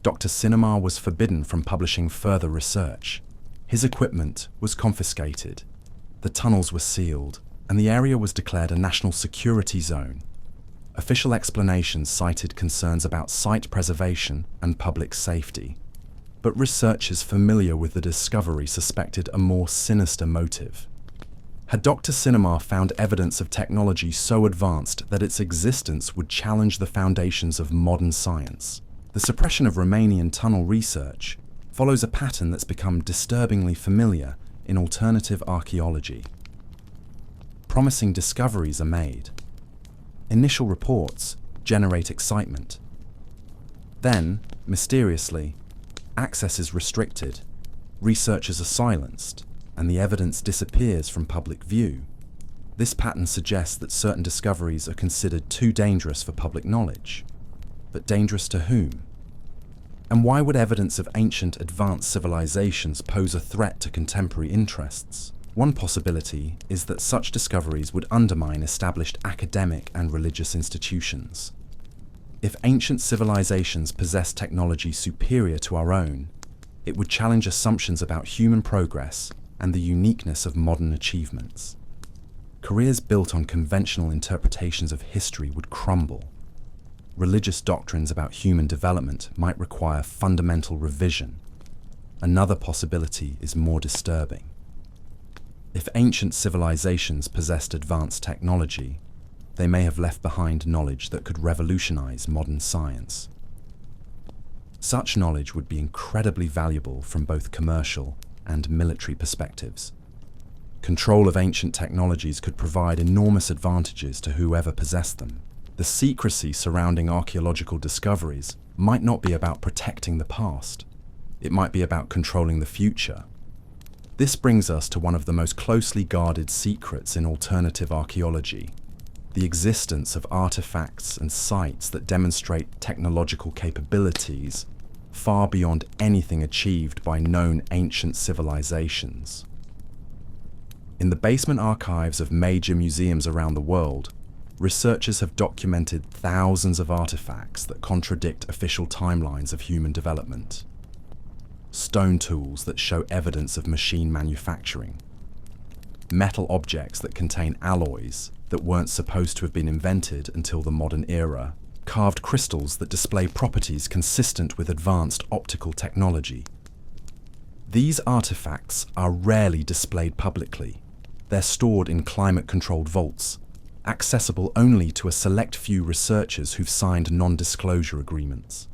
Dr. Sinemar was forbidden from publishing further research. His equipment was confiscated. The tunnels were sealed, and the area was declared a national security zone. Official explanations cited concerns about site preservation and public safety. But researchers familiar with the discovery suspected a more sinister motive. Had Dr. Sinemar found evidence of technology so advanced that its existence would challenge the foundations of modern science? The suppression of Romanian tunnel research follows a pattern that's become disturbingly familiar in alternative archaeology. Promising discoveries are made. Initial reports generate excitement. Then, mysteriously, access is restricted, researchers are silenced, and the evidence disappears from public view. This pattern suggests that certain discoveries are considered too dangerous for public knowledge. But dangerous to whom? And why would evidence of ancient advanced civilizations pose a threat to contemporary interests? One possibility is that such discoveries would undermine established academic and religious institutions. If ancient civilizations possessed technology superior to our own, it would challenge assumptions about human progress and the uniqueness of modern achievements. Careers built on conventional interpretations of history would crumble. Religious doctrines about human development might require fundamental revision. Another possibility is more disturbing. If ancient civilizations possessed advanced technology, they may have left behind knowledge that could revolutionize modern science. Such knowledge would be incredibly valuable from both commercial and military perspectives. Control of ancient technologies could provide enormous advantages to whoever possessed them. The secrecy surrounding archaeological discoveries might not be about protecting the past. It might be about controlling the future. This brings us to one of the most closely guarded secrets in alternative archaeology: the existence of artifacts and sites that demonstrate technological capabilities far beyond anything achieved by known ancient civilizations. In the basement archives of major museums around the world, researchers have documented thousands of artifacts that contradict official timelines of human development. Stone tools that show evidence of machine manufacturing. Metal objects that contain alloys that weren't supposed to have been invented until the modern era. Carved crystals that display properties consistent with advanced optical technology. These artifacts are rarely displayed publicly. They're stored in climate-controlled vaults, accessible only to a select few researchers who've signed non-disclosure agreements.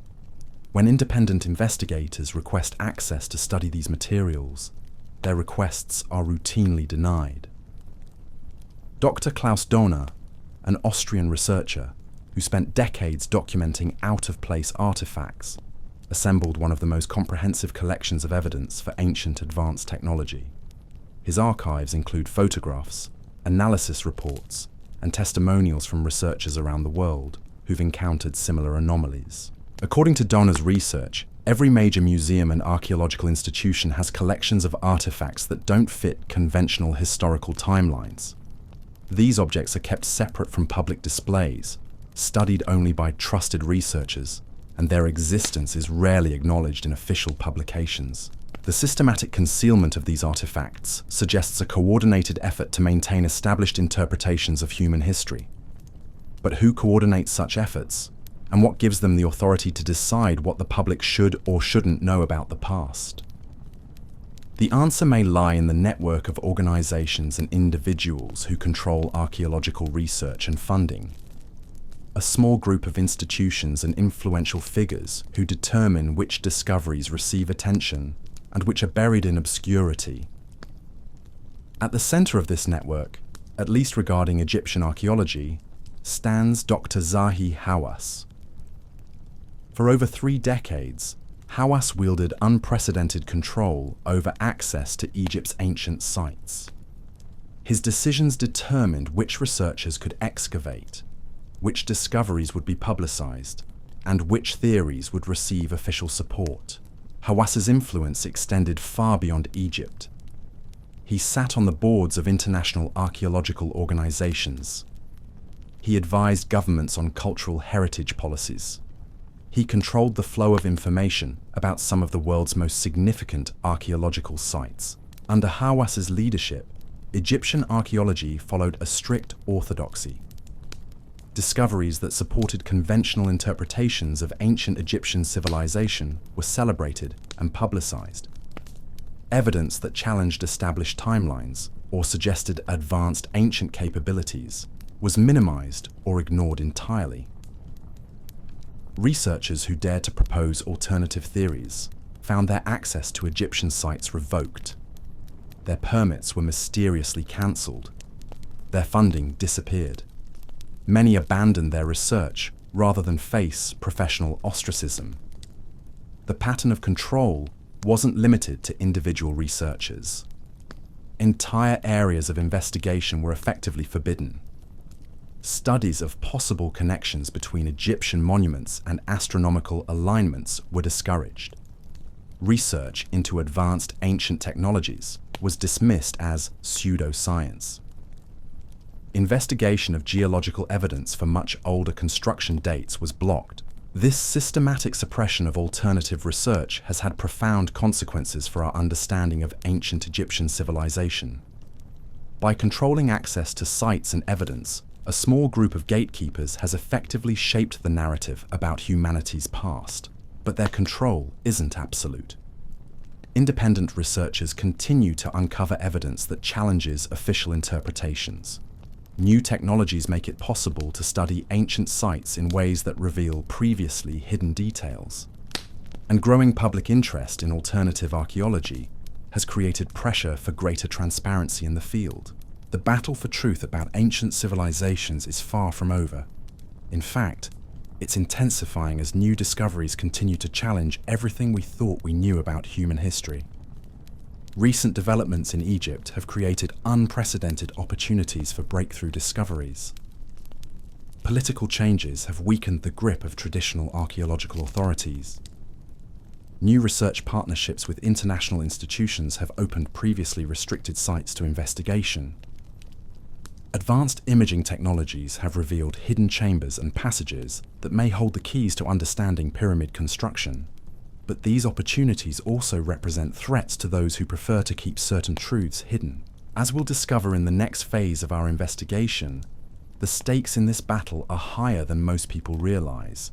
When independent investigators request access to study these materials, their requests are routinely denied. Dr. Klaus Dohner, an Austrian researcher, who spent decades documenting out-of-place artifacts, assembled one of the most comprehensive collections of evidence for ancient advanced technology. His archives include photographs, analysis reports, and testimonials from researchers around the world who've encountered similar anomalies. According to Donner's research, every major museum and archaeological institution has collections of artifacts that don't fit conventional historical timelines. These objects are kept separate from public displays, studied only by trusted researchers, and their existence is rarely acknowledged in official publications. The systematic concealment of these artifacts suggests a coordinated effort to maintain established interpretations of human history. But who coordinates such efforts, and what gives them the authority to decide what the public should or shouldn't know about the past? The answer may lie in the network of organizations and individuals who control archaeological research and funding. A small group of institutions and influential figures who determine which discoveries receive attention and which are buried in obscurity. At the center of this network, at least regarding Egyptian archaeology, stands Dr. Zahi Hawass. For over 3 decades, Hawass wielded unprecedented control over access to Egypt's ancient sites. His decisions determined which researchers could excavate, which discoveries would be publicized, and which theories would receive official support. Hawass's influence extended far beyond Egypt. He sat on the boards of international archaeological organizations. He advised governments on cultural heritage policies. He controlled the flow of information about some of the world's most significant archaeological sites. Under Hawass's leadership, Egyptian archaeology followed a strict orthodoxy. Discoveries that supported conventional interpretations of ancient Egyptian civilization were celebrated and publicized. Evidence that challenged established timelines or suggested advanced ancient capabilities was minimized or ignored entirely. Researchers who dared to propose alternative theories found their access to Egyptian sites revoked. Their permits were mysteriously cancelled. Their funding disappeared. Many abandoned their research rather than face professional ostracism. The pattern of control wasn't limited to individual researchers. Entire areas of investigation were effectively forbidden. Studies of possible connections between Egyptian monuments and astronomical alignments were discouraged. Research into advanced ancient technologies was dismissed as pseudoscience. Investigation of geological evidence for much older construction dates was blocked. This systematic suppression of alternative research has had profound consequences for our understanding of ancient Egyptian civilization. By controlling access to sites and evidence, a small group of gatekeepers has effectively shaped the narrative about humanity's past, but their control isn't absolute. Independent researchers continue to uncover evidence that challenges official interpretations. New technologies make it possible to study ancient sites in ways that reveal previously hidden details. And growing public interest in alternative archaeology has created pressure for greater transparency in the field. The battle for truth about ancient civilizations is far from over. In fact, it's intensifying as new discoveries continue to challenge everything we thought we knew about human history. Recent developments in Egypt have created unprecedented opportunities for breakthrough discoveries. Political changes have weakened the grip of traditional archaeological authorities. New research partnerships with international institutions have opened previously restricted sites to investigation. Advanced imaging technologies have revealed hidden chambers and passages that may hold the keys to understanding pyramid construction. But these opportunities also represent threats to those who prefer to keep certain truths hidden. As we'll discover in the next phase of our investigation, the stakes in this battle are higher than most people realize.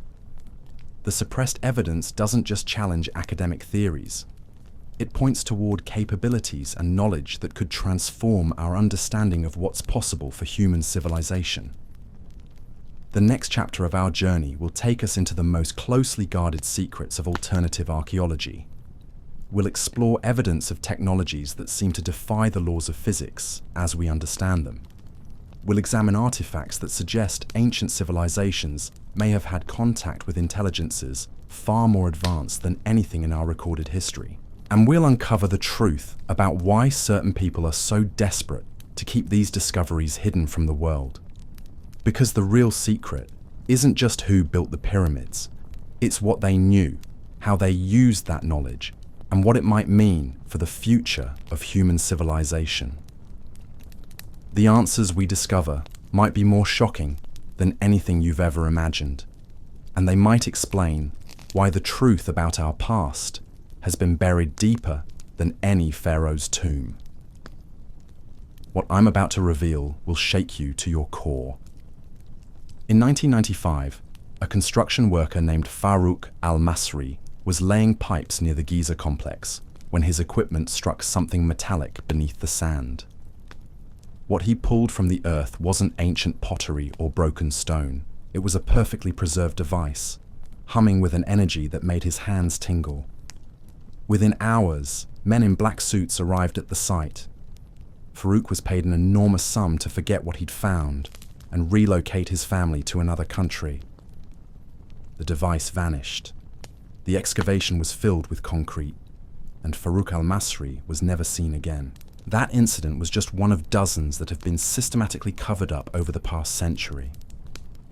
The suppressed evidence doesn't just challenge academic theories. It points toward capabilities and knowledge that could transform our understanding of what's possible for human civilization. The next chapter of our journey will take us into the most closely guarded secrets of alternative archaeology. We'll explore evidence of technologies that seem to defy the laws of physics as we understand them. we'll examine artifacts that suggest ancient civilizations may have had contact with intelligences far more advanced than anything in our recorded history. And we'll uncover the truth about why certain people are so desperate to keep these discoveries hidden from the world. Because the real secret isn't just who built the pyramids, it's what they knew, how they used that knowledge, and what it might mean for the future of human civilization. The answers we discover might be more shocking than anything you've ever imagined, and they might explain why the truth about our past has been buried deeper than any pharaoh's tomb. What I'm about to reveal will shake you to your core. In 1995, a construction worker named Farouk al-Masri was laying pipes near the Giza complex when his equipment struck something metallic beneath the sand. What he pulled from the earth wasn't ancient pottery or broken stone. It was a perfectly preserved device, humming with an energy that made his hands tingle. Within hours, men in black suits arrived at the site. Farouk was paid an enormous sum to forget what he'd found and relocate his family to another country. The device vanished. The excavation was filled with concrete, and Farouk al-Masri was never seen again. That incident was just one of dozens that have been systematically covered up over the past century.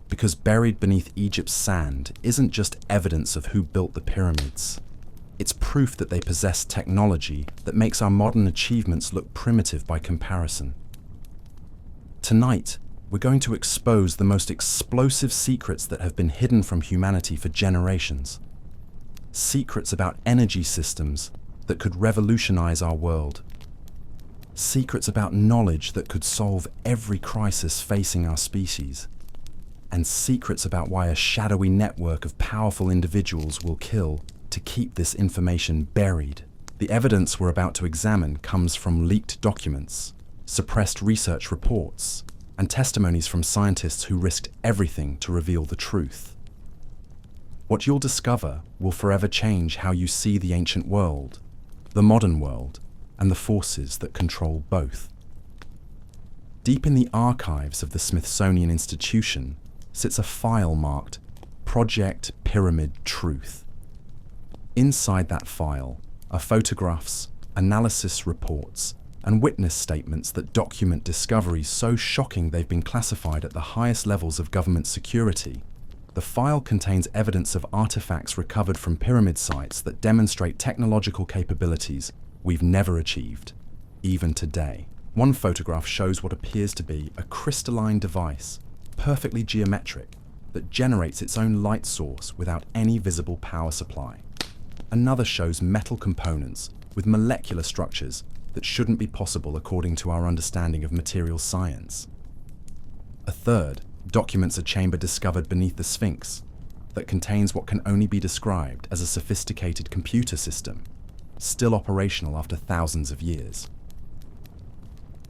Because buried beneath Egypt's sand isn't just evidence of who built the pyramids. It's proof that they possess technology that makes our modern achievements look primitive by comparison. Tonight, we're going to expose the most explosive secrets that have been hidden from humanity for generations. Secrets about energy systems that could revolutionize our world. Secrets about knowledge that could solve every crisis facing our species. And secrets about why a shadowy network of powerful individuals will kill to keep this information buried. The evidence we're about to examine comes from leaked documents, suppressed research reports, and testimonies from scientists who risked everything to reveal the truth. What you'll discover will forever change how you see the ancient world, the modern world, and the forces that control both. Deep in the archives of the Smithsonian Institution sits a file marked Project Pyramid Truth. Inside that file are photographs, analysis reports, and witness statements that document discoveries so shocking they've been classified at the highest levels of government security. The file contains evidence of artifacts recovered from pyramid sites that demonstrate technological capabilities we've never achieved, even today. One photograph shows what appears to be a crystalline device, perfectly geometric, that generates its own light source without any visible power supply. Another shows metal components with molecular structures that shouldn't be possible according to our understanding of material science. A third documents a chamber discovered beneath the Sphinx that contains what can only be described as a sophisticated computer system, still operational after thousands of years.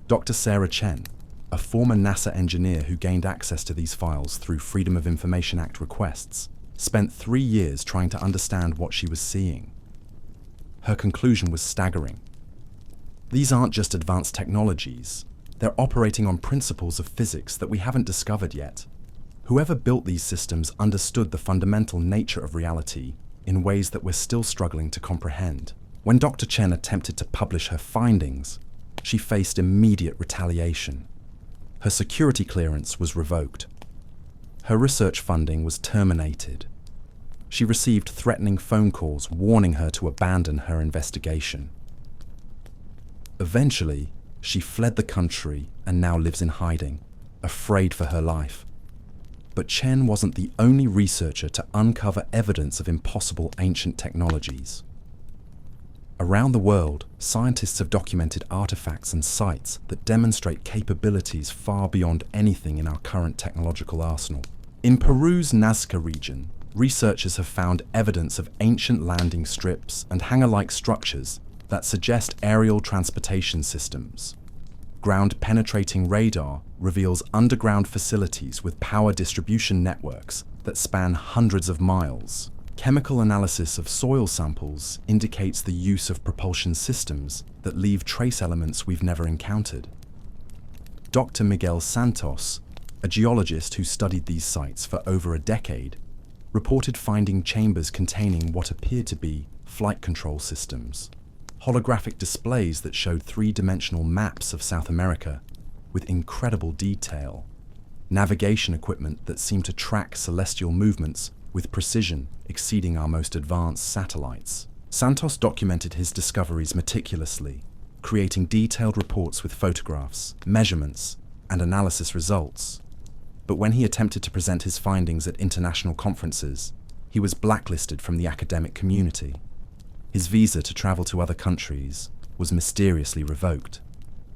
Dr. Sarah Chen, a former NASA engineer who gained access to these files through Freedom of Information Act requests, spent 3 years trying to understand what she was seeing. Her conclusion was staggering. These aren't just advanced technologies, they're operating on principles of physics that we haven't discovered yet. Whoever built these systems understood the fundamental nature of reality in ways that we're still struggling to comprehend. When Dr. Chen attempted to publish her findings, she faced immediate retaliation. Her security clearance was revoked. Her research funding was terminated. She received threatening phone calls warning her to abandon her investigation. Eventually, she fled the country and now lives in hiding, afraid for her life. But Chen wasn't the only researcher to uncover evidence of impossible ancient technologies. Around the world, scientists have documented artifacts and sites that demonstrate capabilities far beyond anything in our current technological arsenal. In Peru's Nazca region, researchers have found evidence of ancient landing strips and hangar-like structures that suggest aerial transportation systems. Ground-penetrating radar reveals underground facilities with power distribution networks that span hundreds of miles. Chemical analysis of soil samples indicates the use of propulsion systems that leave trace elements we've never encountered. Dr. Miguel Santos, a geologist who studied these sites for over a decade, reported finding chambers containing what appeared to be flight control systems, holographic displays that showed three-dimensional maps of South America with incredible detail, navigation equipment that seemed to track celestial movements with precision exceeding our most advanced satellites. Santos documented his discoveries meticulously, creating detailed reports with photographs, measurements, and analysis results. But when he attempted to present his findings at international conferences, he was blacklisted from the academic community. His visa to travel to other countries was mysteriously revoked.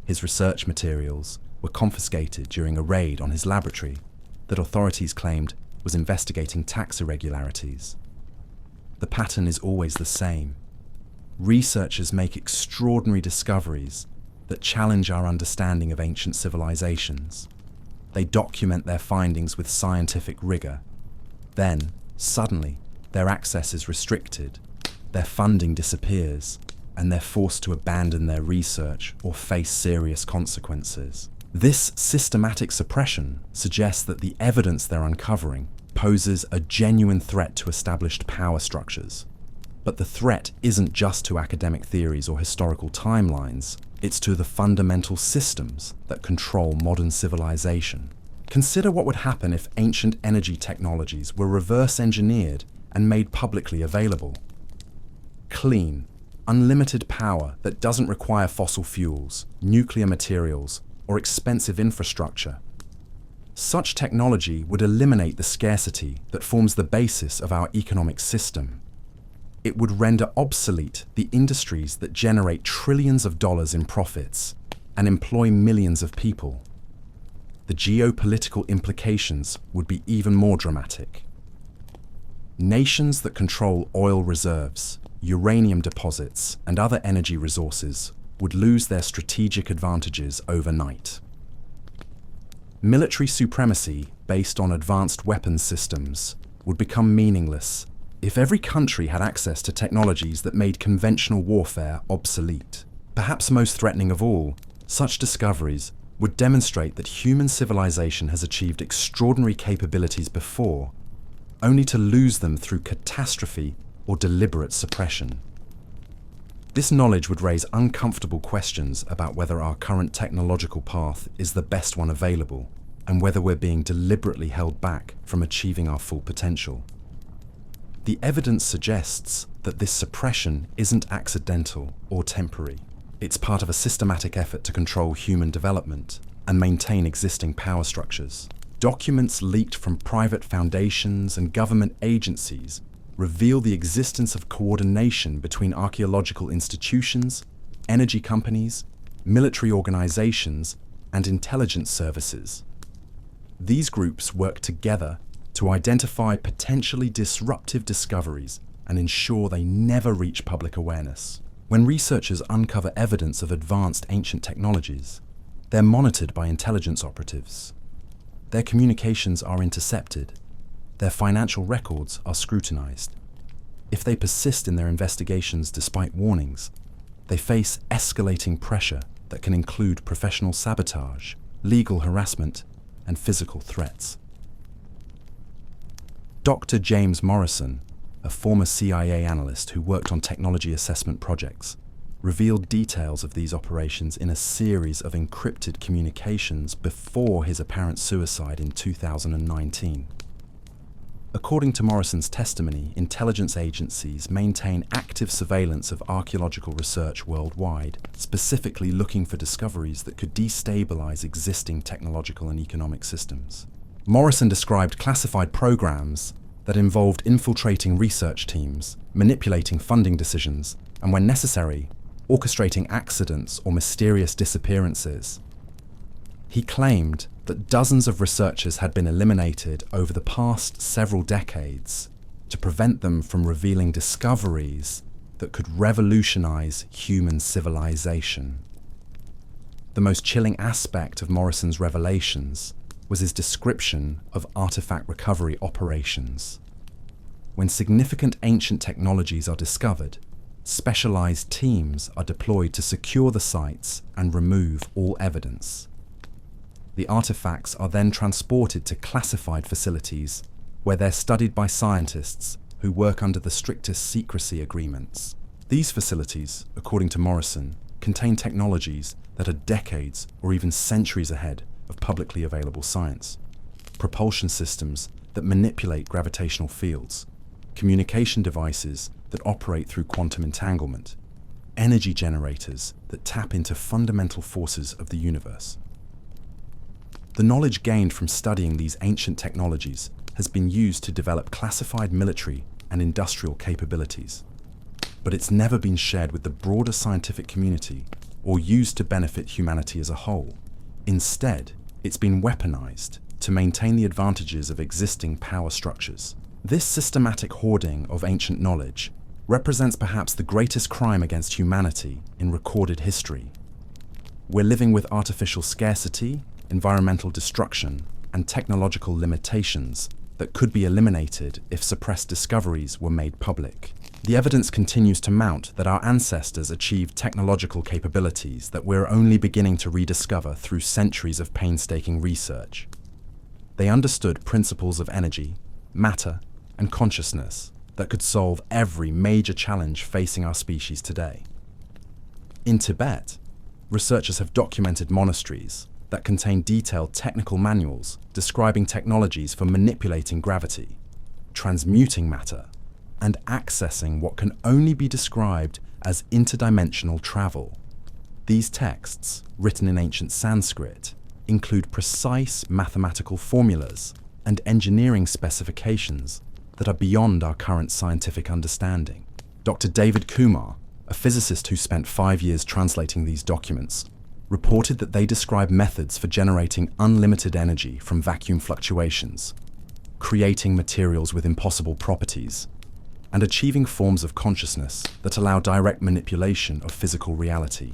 His research materials were confiscated during a raid on his laboratory that authorities claimed was investigating tax irregularities. The pattern is always the same. Researchers make extraordinary discoveries that challenge our understanding of ancient civilizations. They document their findings with scientific rigor. Then, suddenly, their access is restricted, their funding disappears, and they're forced to abandon their research or face serious consequences. This systematic suppression suggests that the evidence they're uncovering poses a genuine threat to established power structures. But the threat isn't just to academic theories or historical timelines, it's to the fundamental systems that control modern civilization. Consider what would happen if ancient energy technologies were reverse engineered and made publicly available. Clean, unlimited power that doesn't require fossil fuels, nuclear materials, or expensive infrastructure. Such technology would eliminate the scarcity that forms the basis of our economic system. It would render obsolete the industries that generate trillions of dollars in profits and employ millions of people. The geopolitical implications would be even more dramatic. Nations that control oil reserves, uranium deposits, and other energy resources would lose their strategic advantages overnight. Military supremacy based on advanced weapons systems would become meaningless if every country had access to technologies that made conventional warfare obsolete. Perhaps most threatening of all, such discoveries would demonstrate that human civilization has achieved extraordinary capabilities before, only to lose them through catastrophe or deliberate suppression. This knowledge would raise uncomfortable questions about whether our current technological path is the best one available, and whether we're being deliberately held back from achieving our full potential. The evidence suggests that this suppression isn't accidental or temporary. It's part of a systematic effort to control human development and maintain existing power structures. Documents leaked from private foundations and government agencies reveal the existence of coordination between archaeological institutions, energy companies, military organizations, and intelligence services. These groups work together to identify potentially disruptive discoveries and ensure they never reach public awareness. When researchers uncover evidence of advanced ancient technologies, they're monitored by intelligence operatives. Their communications are intercepted. Their financial records are scrutinized. If they persist in their investigations despite warnings, they face escalating pressure that can include professional sabotage, legal harassment, and physical threats. Dr. James Morrison, a former CIA analyst who worked on technology assessment projects, revealed details of these operations in a series of encrypted communications before his apparent suicide in 2019. According to Morrison's testimony, intelligence agencies maintain active surveillance of archaeological research worldwide, specifically looking for discoveries that could destabilize existing technological and economic systems. Morrison described classified programs that involved infiltrating research teams, manipulating funding decisions, and when necessary, orchestrating accidents or mysterious disappearances. He claimed that dozens of researchers had been eliminated over the past several decades to prevent them from revealing discoveries that could revolutionize human civilization. The most chilling aspect of Morrison's revelations was his description of artifact recovery operations. When significant ancient technologies are discovered, specialized teams are deployed to secure the sites and remove all evidence. The artifacts are then transported to classified facilities, where they're studied by scientists who work under the strictest secrecy agreements. These facilities, according to Morrison, contain technologies that are decades or even centuries ahead of publicly available science. Propulsion systems that manipulate gravitational fields, communication devices that operate through quantum entanglement, energy generators that tap into fundamental forces of the universe. The knowledge gained from studying these ancient technologies has been used to develop classified military and industrial capabilities, but it's never been shared with the broader scientific community or used to benefit humanity as a whole. Instead, it's been weaponized to maintain the advantages of existing power structures. This systematic hoarding of ancient knowledge represents perhaps the greatest crime against humanity in recorded history. We're living with artificial scarcity, environmental destruction, and technological limitations that could be eliminated if suppressed discoveries were made public. The evidence continues to mount that our ancestors achieved technological capabilities that we're only beginning to rediscover through centuries of painstaking research. They understood principles of energy, matter, and consciousness that could solve every major challenge facing our species today. In Tibet, researchers have documented monasteries that contain detailed technical manuals describing technologies for manipulating gravity, transmuting matter, and accessing what can only be described as interdimensional travel. These texts, written in ancient Sanskrit, include precise mathematical formulas and engineering specifications that are beyond our current scientific understanding. Dr. David Kumar, a physicist who spent 5 years translating these documents, reported that they describe methods for generating unlimited energy from vacuum fluctuations, creating materials with impossible properties, and achieving forms of consciousness that allow direct manipulation of physical reality.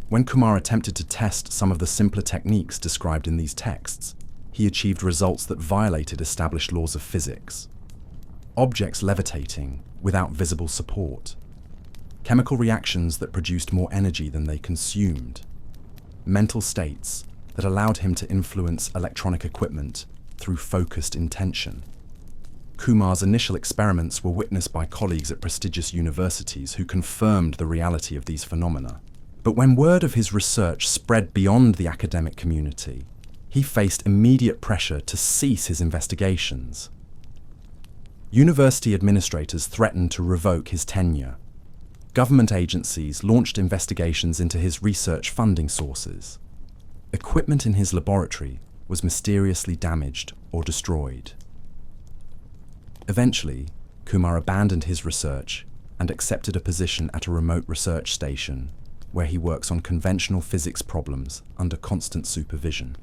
When Kumar attempted to test some of the simpler techniques described in these texts, he achieved results that violated established laws of physics. Objects levitating without visible support, chemical reactions that produced more energy than they consumed, mental states that allowed him to influence electronic equipment through focused intention. Kumar's initial experiments were witnessed by colleagues at prestigious universities who confirmed the reality of these phenomena. But when word of his research spread beyond the academic community, he faced immediate pressure to cease his investigations. University administrators threatened to revoke his tenure. Government agencies launched investigations into his research funding sources. Equipment in his laboratory was mysteriously damaged or destroyed. Eventually, Kumar abandoned his research and accepted a position at a remote research station where he works on conventional physics problems under constant supervision.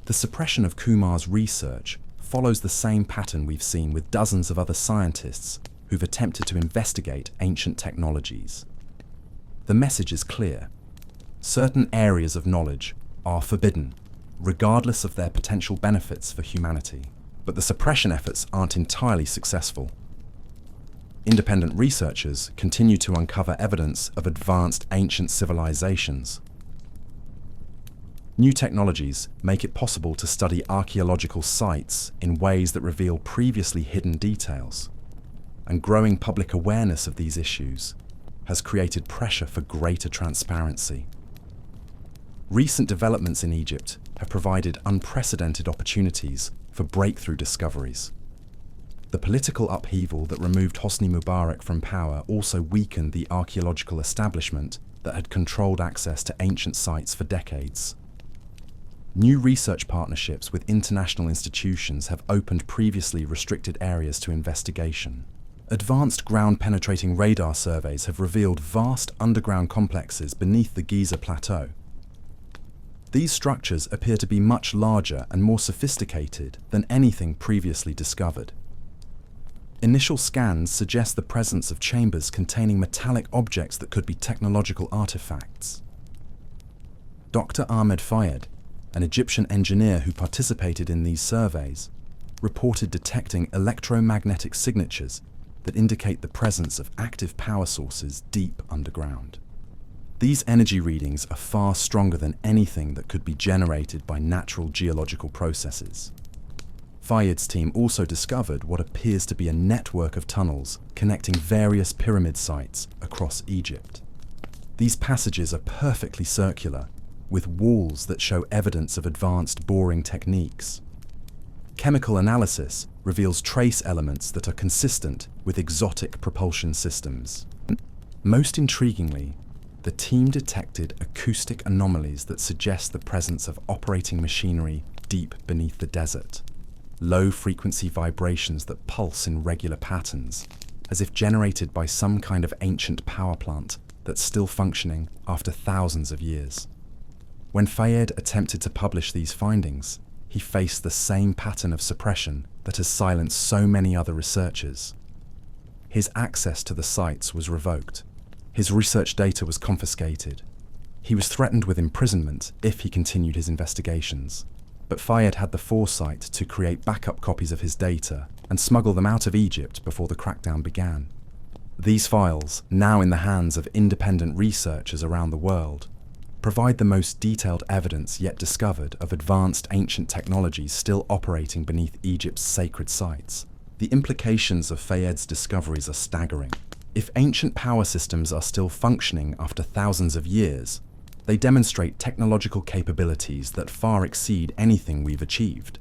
The suppression of Kumar's research follows the same pattern we've seen with dozens of other scientists who've attempted to investigate ancient technologies. The message is clear. Certain areas of knowledge are forbidden, regardless of their potential benefits for humanity. But the suppression efforts aren't entirely successful. Independent researchers continue to uncover evidence of advanced ancient civilizations. New technologies make it possible to study archaeological sites in ways that reveal previously hidden details. And growing public awareness of these issues has created pressure for greater transparency. Recent developments in Egypt have provided unprecedented opportunities for breakthrough discoveries. The political upheaval that removed Hosni Mubarak from power also weakened the archaeological establishment that had controlled access to ancient sites for decades. New research partnerships with international institutions have opened previously restricted areas to investigation. Advanced ground-penetrating radar surveys have revealed vast underground complexes beneath the Giza Plateau. These structures appear to be much larger and more sophisticated than anything previously discovered. Initial scans suggest the presence of chambers containing metallic objects that could be technological artifacts. Dr. Ahmed Fayed, an Egyptian engineer who participated in these surveys, reported detecting electromagnetic signatures that indicate the presence of active power sources deep underground. These energy readings are far stronger than anything that could be generated by natural geological processes. Fayed's team also discovered what appears to be a network of tunnels connecting various pyramid sites across Egypt. These passages are perfectly circular, with walls that show evidence of advanced boring techniques. Chemical analysis reveals trace elements that are consistent with exotic propulsion systems. Most intriguingly, the team detected acoustic anomalies that suggest the presence of operating machinery deep beneath the desert. Low-frequency vibrations that pulse in regular patterns, as if generated by some kind of ancient power plant that's still functioning after thousands of years. When Fayed attempted to publish these findings, he faced the same pattern of suppression that has silenced so many other researchers. His access to the sites was revoked. His research data was confiscated. He was threatened with imprisonment if he continued his investigations. But Fayed had the foresight to create backup copies of his data and smuggle them out of Egypt before the crackdown began. These files, now in the hands of independent researchers around the world, provide the most detailed evidence yet discovered of advanced ancient technologies still operating beneath Egypt's sacred sites. The implications of Fayed's discoveries are staggering. If ancient power systems are still functioning after thousands of years, they demonstrate technological capabilities that far exceed anything we've achieved.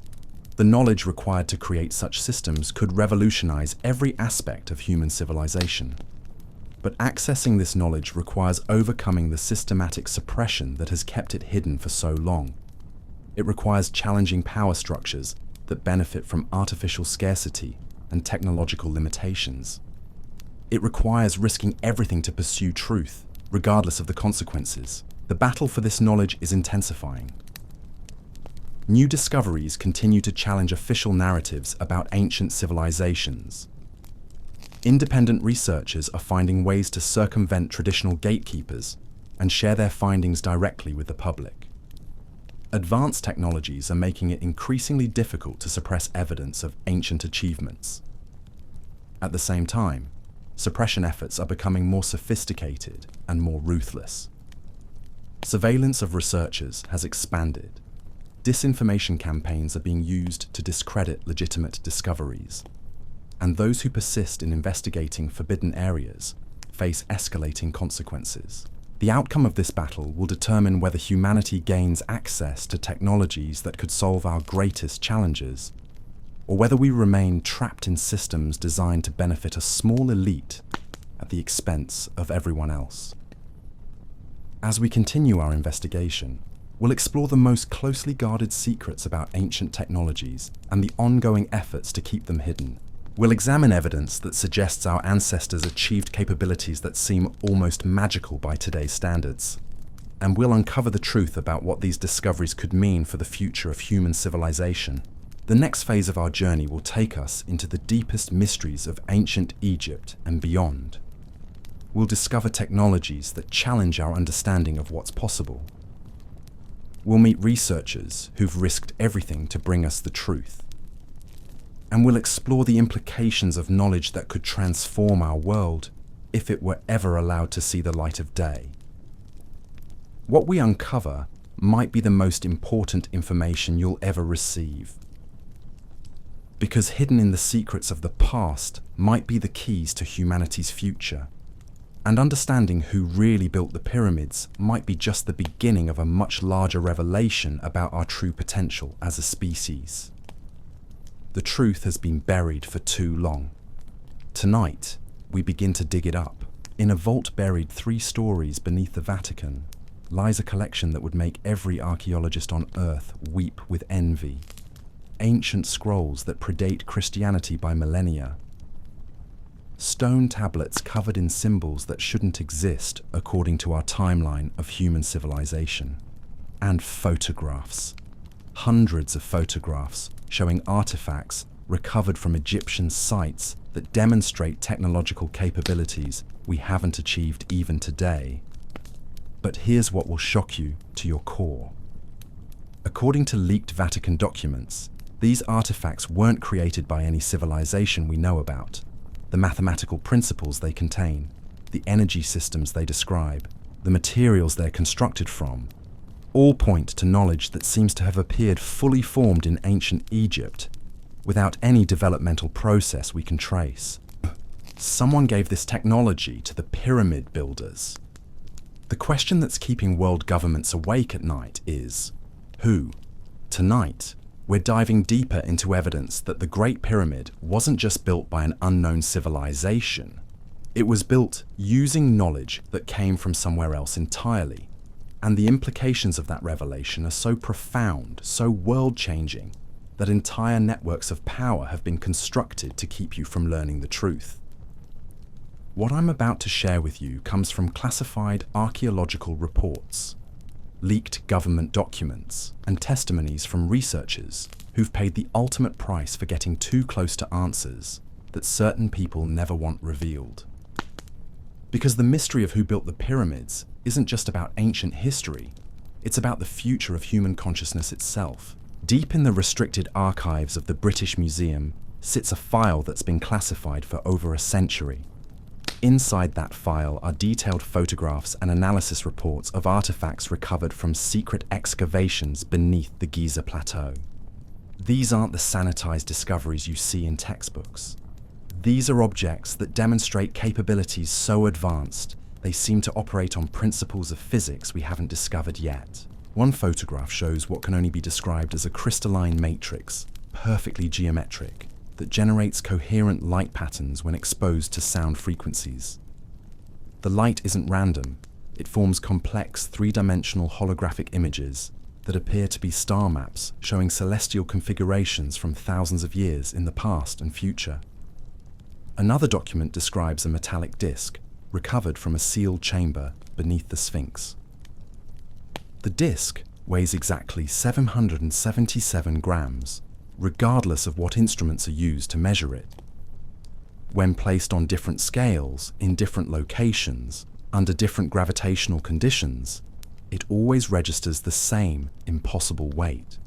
The knowledge required to create such systems could revolutionize every aspect of human civilization. But accessing this knowledge requires overcoming the systematic suppression that has kept it hidden for so long. It requires challenging power structures that benefit from artificial scarcity and technological limitations. It requires risking everything to pursue truth, regardless of the consequences. The battle for this knowledge is intensifying. New discoveries continue to challenge official narratives about ancient civilizations. Independent researchers are finding ways to circumvent traditional gatekeepers and share their findings directly with the public. Advanced technologies are making it increasingly difficult to suppress evidence of ancient achievements. At the same time, suppression efforts are becoming more sophisticated and more ruthless. Surveillance of researchers has expanded. Disinformation campaigns are being used to discredit legitimate discoveries. And those who persist in investigating forbidden areas face escalating consequences. The outcome of this battle will determine whether humanity gains access to technologies that could solve our greatest challenges, or whether we remain trapped in systems designed to benefit a small elite at the expense of everyone else. As we continue our investigation, we'll explore the most closely guarded secrets about ancient technologies and the ongoing efforts to keep them hidden. We'll examine evidence that suggests our ancestors achieved capabilities that seem almost magical by today's standards. And we'll uncover the truth about what these discoveries could mean for the future of human civilization. The next phase of our journey will take us into the deepest mysteries of ancient Egypt and beyond. We'll discover technologies that challenge our understanding of what's possible. We'll meet researchers who've risked everything to bring us the truth. And we'll explore the implications of knowledge that could transform our world if it were ever allowed to see the light of day. What we uncover might be the most important information you'll ever receive. Because hidden in the secrets of the past might be the keys to humanity's future. And understanding who really built the pyramids might be just the beginning of a much larger revelation about our true potential as a species. The truth has been buried for too long. Tonight, we begin to dig it up. In a vault buried 3 stories beneath the Vatican lies a collection that would make every archaeologist on Earth weep with envy. Ancient scrolls that predate Christianity by millennia. Stone tablets covered in symbols that shouldn't exist according to our timeline of human civilization. And photographs. Hundreds of photographs showing artifacts recovered from Egyptian sites that demonstrate technological capabilities we haven't achieved even today. But here's what will shock you to your core. According to leaked Vatican documents, these artifacts weren't created by any civilization we know about. The mathematical principles they contain, the energy systems they describe, the materials they're constructed from, all point to knowledge that seems to have appeared fully formed in ancient Egypt without any developmental process we can trace. Someone gave this technology to the pyramid builders. The question that's keeping world governments awake at night is, who? Tonight, we're diving deeper into evidence that the Great Pyramid wasn't just built by an unknown civilization. It was built using knowledge that came from somewhere else entirely. And the implications of that revelation are so profound, so world-changing, that entire networks of power have been constructed to keep you from learning the truth. What I'm about to share with you comes from classified archaeological reports, leaked government documents, and testimonies from researchers who've paid the ultimate price for getting too close to answers that certain people never want revealed. Because the mystery of who built the pyramids isn't just about ancient history, it's about the future of human consciousness itself. Deep in the restricted archives of the British Museum sits a file that's been classified for over a century. Inside that file are detailed photographs and analysis reports of artifacts recovered from secret excavations beneath the Giza Plateau. These aren't the sanitized discoveries you see in textbooks. These are objects that demonstrate capabilities so advanced they seem to operate on principles of physics we haven't discovered yet. One photograph shows what can only be described as a crystalline matrix, perfectly geometric, that generates coherent light patterns when exposed to sound frequencies. The light isn't random. It forms complex three-dimensional holographic images that appear to be star maps showing celestial configurations from thousands of years in the past and future. Another document describes a metallic disc recovered from a sealed chamber beneath the Sphinx. The disc weighs exactly 777 grams, regardless of what instruments are used to measure it. When placed on different scales, in different locations, under different gravitational conditions, it always registers the same impossible weight.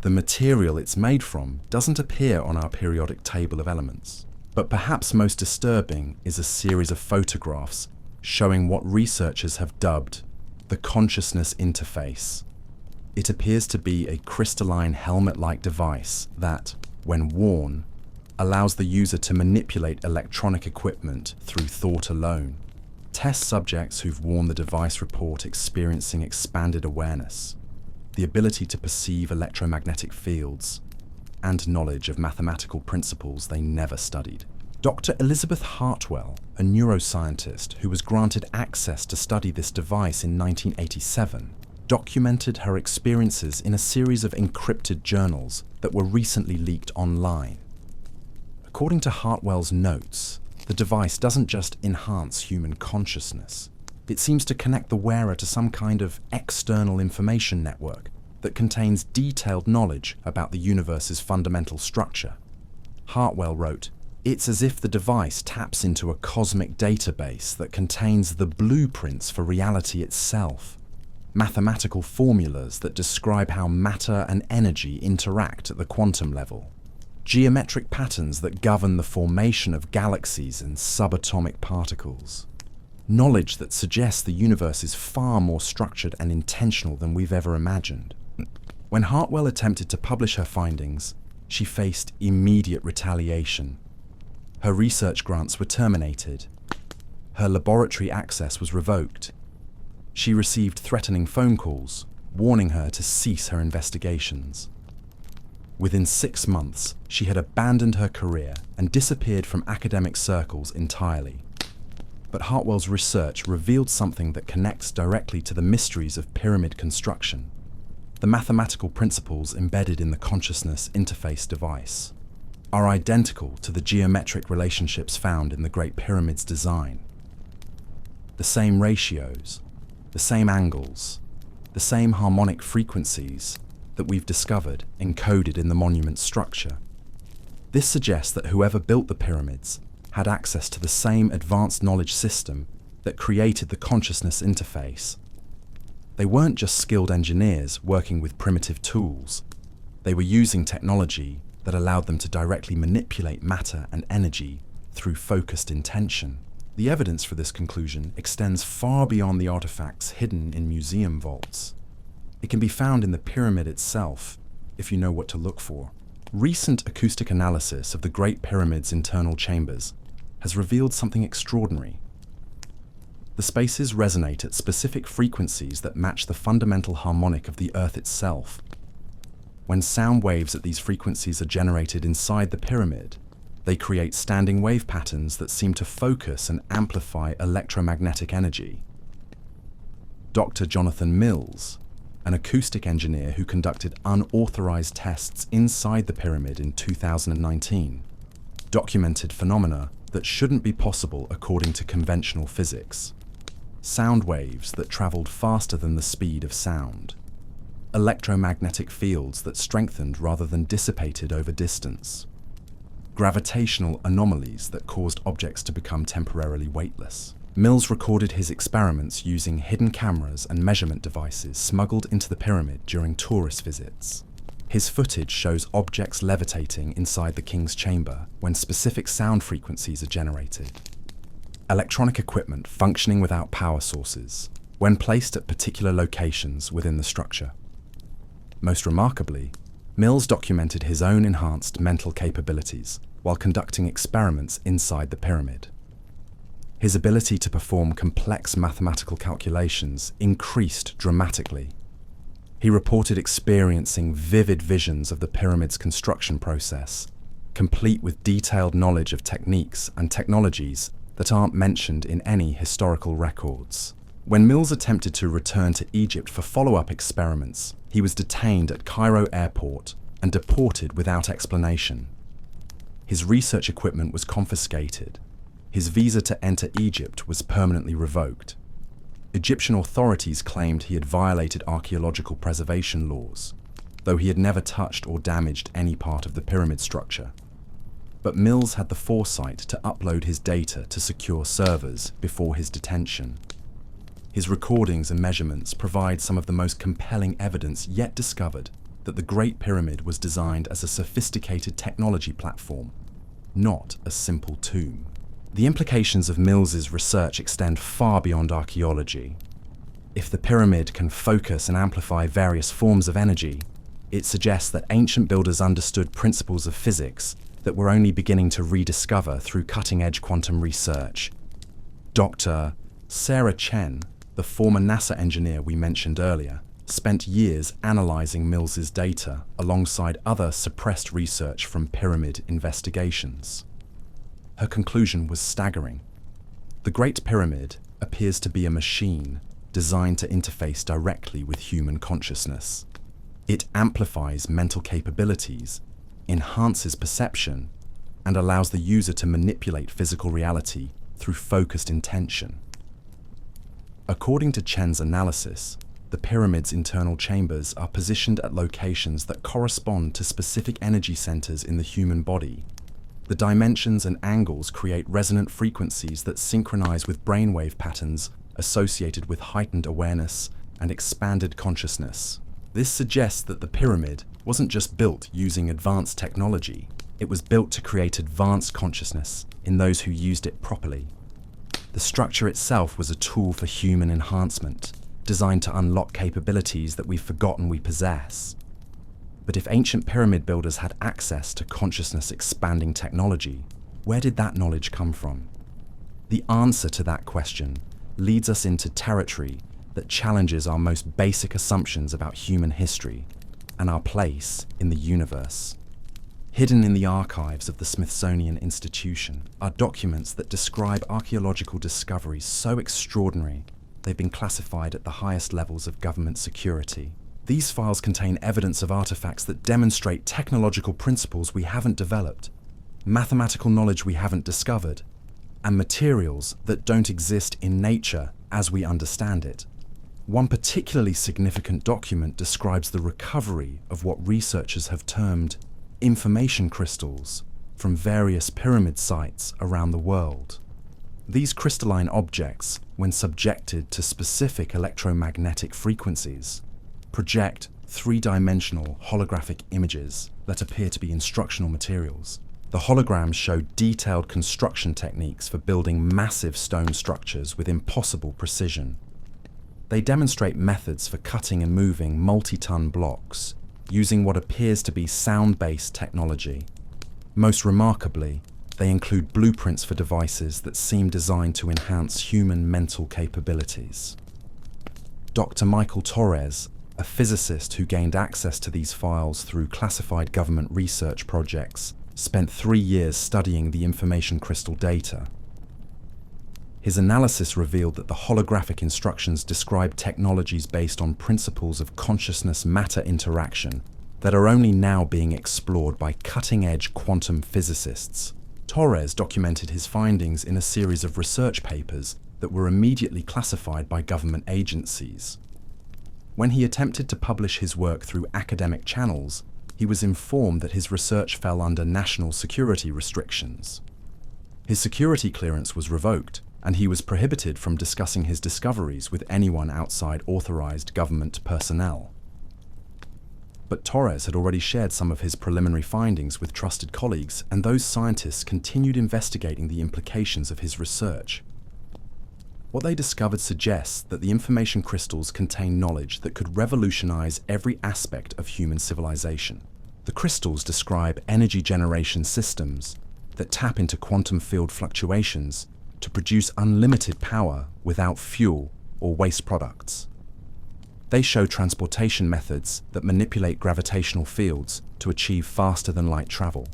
The material it's made from doesn't appear on our periodic table of elements. But perhaps most disturbing is a series of photographs showing what researchers have dubbed the consciousness interface. It appears to be a crystalline helmet-like device that, when worn, allows the user to manipulate electronic equipment through thought alone. Test subjects who've worn the device report experiencing expanded awareness, the ability to perceive electromagnetic fields, and knowledge of mathematical principles they never studied. Dr. Elizabeth Hartwell, a neuroscientist who was granted access to study this device in 1987, documented her experiences in a series of encrypted journals that were recently leaked online. According to Hartwell's notes, the device doesn't just enhance human consciousness. It seems to connect the wearer to some kind of external information network that contains detailed knowledge about the universe's fundamental structure. Hartwell wrote, "It's as if the device taps into a cosmic database that contains the blueprints for reality itself, mathematical formulas that describe how matter and energy interact at the quantum level, geometric patterns that govern the formation of galaxies and subatomic particles, knowledge that suggests the universe is far more structured and intentional than we've ever imagined." When Hartwell attempted to publish her findings, she faced immediate retaliation. Her research grants were terminated. Her laboratory access was revoked. She received threatening phone calls, warning her to cease her investigations. Within 6 months, she had abandoned her career and disappeared from academic circles entirely. But Hartwell's research revealed something that connects directly to the mysteries of pyramid construction. The mathematical principles embedded in the consciousness interface device are identical to the geometric relationships found in the Great Pyramid's design. The same ratios, the same angles, the same harmonic frequencies that we've discovered encoded in the monument's structure. This suggests that whoever built the pyramids had access to the same advanced knowledge system that created the consciousness interface. They weren't just skilled engineers working with primitive tools. They were using technology that allowed them to directly manipulate matter and energy through focused intention. The evidence for this conclusion extends far beyond the artifacts hidden in museum vaults. It can be found in the pyramid itself, if you know what to look for. Recent acoustic analysis of the Great Pyramid's internal chambers has revealed something extraordinary. The spaces resonate at specific frequencies that match the fundamental harmonic of the Earth itself. When sound waves at these frequencies are generated inside the pyramid, they create standing wave patterns that seem to focus and amplify electromagnetic energy. Dr. Jonathan Mills, an acoustic engineer who conducted unauthorized tests inside the pyramid in 2019, documented phenomena that shouldn't be possible according to conventional physics. Sound waves that traveled faster than the speed of sound. Electromagnetic fields that strengthened rather than dissipated over distance. Gravitational anomalies that caused objects to become temporarily weightless. Mills recorded his experiments using hidden cameras and measurement devices smuggled into the pyramid during tourist visits. His footage shows objects levitating inside the king's chamber when specific sound frequencies are generated. Electronic equipment functioning without power sources when placed at particular locations within the structure. Most remarkably, Mills documented his own enhanced mental capabilities while conducting experiments inside the pyramid. His ability to perform complex mathematical calculations increased dramatically. He reported experiencing vivid visions of the pyramid's construction process, complete with detailed knowledge of techniques and technologies that aren't mentioned in any historical records. When Mills attempted to return to Egypt for follow-up experiments, he was detained at Cairo airport and deported without explanation. His research equipment was confiscated. His visa to enter Egypt was permanently revoked. Egyptian authorities claimed he had violated archaeological preservation laws, though he had never touched or damaged any part of the pyramid structure. But Mills had the foresight to upload his data to secure servers before his detention. His recordings and measurements provide some of the most compelling evidence yet discovered that the Great Pyramid was designed as a sophisticated technology platform, not a simple tomb. The implications of Mills's research extend far beyond archaeology. If the pyramid can focus and amplify various forms of energy, it suggests that ancient builders understood principles of physics that we're only beginning to rediscover through cutting-edge quantum research. Dr. Sarah Chen, the former NASA engineer we mentioned earlier, spent years analyzing Mills's data alongside other suppressed research from pyramid investigations. Her conclusion was staggering. The Great Pyramid appears to be a machine designed to interface directly with human consciousness. It amplifies mental capabilities, enhances perception, and allows the user to manipulate physical reality through focused intention. According to Chen's analysis, the pyramid's internal chambers are positioned at locations that correspond to specific energy centers in the human body. The dimensions and angles create resonant frequencies that synchronize with brainwave patterns associated with heightened awareness and expanded consciousness. This suggests that the pyramid wasn't just built using advanced technology, it was built to create advanced consciousness in those who used it properly. The structure itself was a tool for human enhancement, designed to unlock capabilities that we've forgotten we possess. But if ancient pyramid builders had access to consciousness-expanding technology, where did that knowledge come from? The answer to that question leads us into territory that challenges our most basic assumptions about human history and our place in the universe. Hidden in the archives of the Smithsonian Institution are documents that describe archaeological discoveries so extraordinary they've been classified at the highest levels of government security. These files contain evidence of artifacts that demonstrate technological principles we haven't developed, mathematical knowledge we haven't discovered, and materials that don't exist in nature as we understand it. One particularly significant document describes the recovery of what researchers have termed information crystals from various pyramid sites around the world. These crystalline objects, when subjected to specific electromagnetic frequencies, project three-dimensional holographic images that appear to be instructional materials. The holograms show detailed construction techniques for building massive stone structures with impossible precision. They demonstrate methods for cutting and moving multi-ton blocks, using what appears to be sound-based technology. Most remarkably, they include blueprints for devices that seem designed to enhance human mental capabilities. Dr. Michael Torres, a physicist who gained access to these files through classified government research projects, spent 3 years studying the information crystal data. His analysis revealed that the holographic instructions describe technologies based on principles of consciousness-matter interaction that are only now being explored by cutting-edge quantum physicists. Torres documented his findings in a series of research papers that were immediately classified by government agencies. When he attempted to publish his work through academic channels, he was informed that his research fell under national security restrictions. His security clearance was revoked, and he was prohibited from discussing his discoveries with anyone outside authorized government personnel. But Torres had already shared some of his preliminary findings with trusted colleagues, and those scientists continued investigating the implications of his research. What they discovered suggests that the information crystals contain knowledge that could revolutionize every aspect of human civilization. The crystals describe energy generation systems that tap into quantum field fluctuations to produce unlimited power without fuel or waste products. They show transportation methods that manipulate gravitational fields to achieve faster-than-light travel.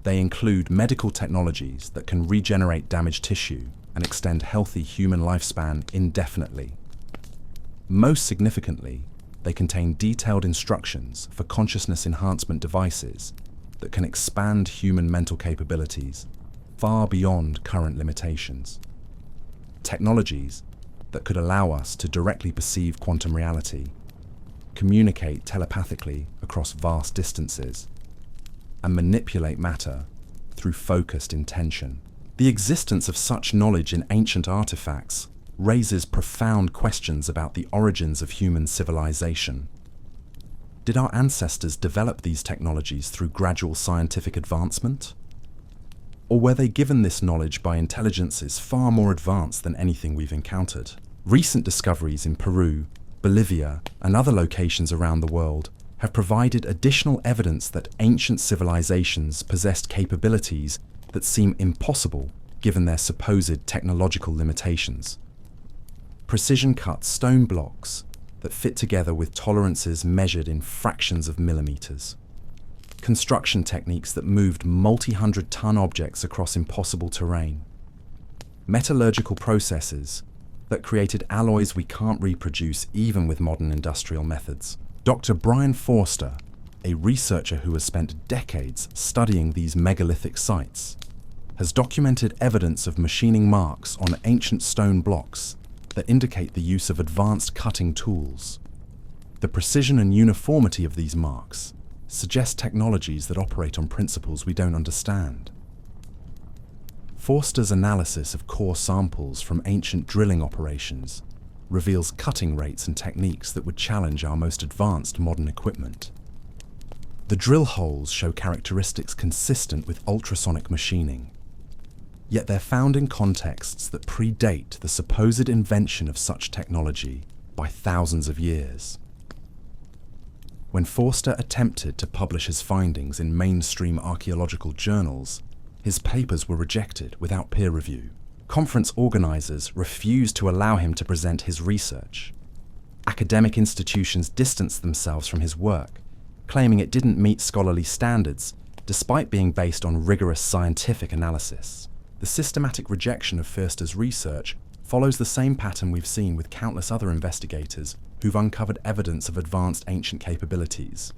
They include medical technologies that can regenerate damaged tissue and extend healthy human lifespan indefinitely. Most significantly, they contain detailed instructions for consciousness enhancement devices that can expand human mental capabilities far beyond current limitations. Technologies that could allow us to directly perceive quantum reality, communicate telepathically across vast distances, and manipulate matter through focused intention. The existence of such knowledge in ancient artifacts raises profound questions about the origins of human civilization. Did our ancestors develop these technologies through gradual scientific advancement? Or were they given this knowledge by intelligences far more advanced than anything we've encountered? Recent discoveries in Peru, Bolivia, and other locations around the world have provided additional evidence that ancient civilizations possessed capabilities that seem impossible given their supposed technological limitations. Precision-cut stone blocks that fit together with tolerances measured in fractions of millimeters. Construction techniques that moved multi-hundred-ton objects across impossible terrain. Metallurgical processes that created alloys we can't reproduce even with modern industrial methods. Dr. Brian Forster, a researcher who has spent decades studying these megalithic sites, has documented evidence of machining marks on ancient stone blocks that indicate the use of advanced cutting tools. The precision and uniformity of these marks suggest technologies that operate on principles we don't understand. Forster's analysis of core samples from ancient drilling operations reveals cutting rates and techniques that would challenge our most advanced modern equipment. The drill holes show characteristics consistent with ultrasonic machining, yet they're found in contexts that predate the supposed invention of such technology by thousands of years. When Forster attempted to publish his findings in mainstream archaeological journals, his papers were rejected without peer review. Conference organizers refused to allow him to present his research. Academic institutions distanced themselves from his work, claiming it didn't meet scholarly standards, despite being based on rigorous scientific analysis. The systematic rejection of Forster's research follows the same pattern we've seen with countless other investigators who've uncovered evidence of advanced ancient capabilities.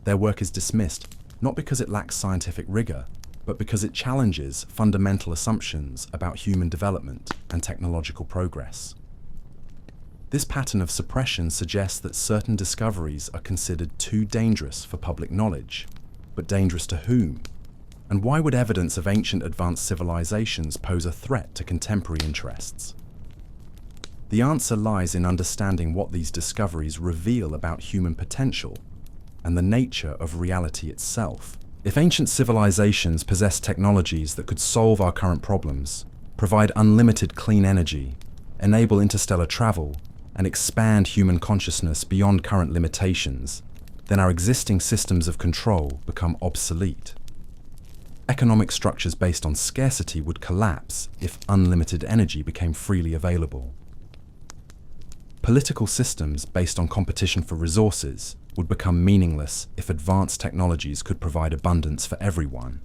Their work is dismissed not because it lacks scientific rigor, but because it challenges fundamental assumptions about human development and technological progress. This pattern of suppression suggests that certain discoveries are considered too dangerous for public knowledge. But dangerous to whom? And why would evidence of ancient advanced civilizations pose a threat to contemporary interests? The answer lies in understanding what these discoveries reveal about human potential and the nature of reality itself. If ancient civilizations possessed technologies that could solve our current problems, provide unlimited clean energy, enable interstellar travel, and expand human consciousness beyond current limitations, then our existing systems of control become obsolete. Economic structures based on scarcity would collapse if unlimited energy became freely available. Political systems based on competition for resources would become meaningless if advanced technologies could provide abundance for everyone.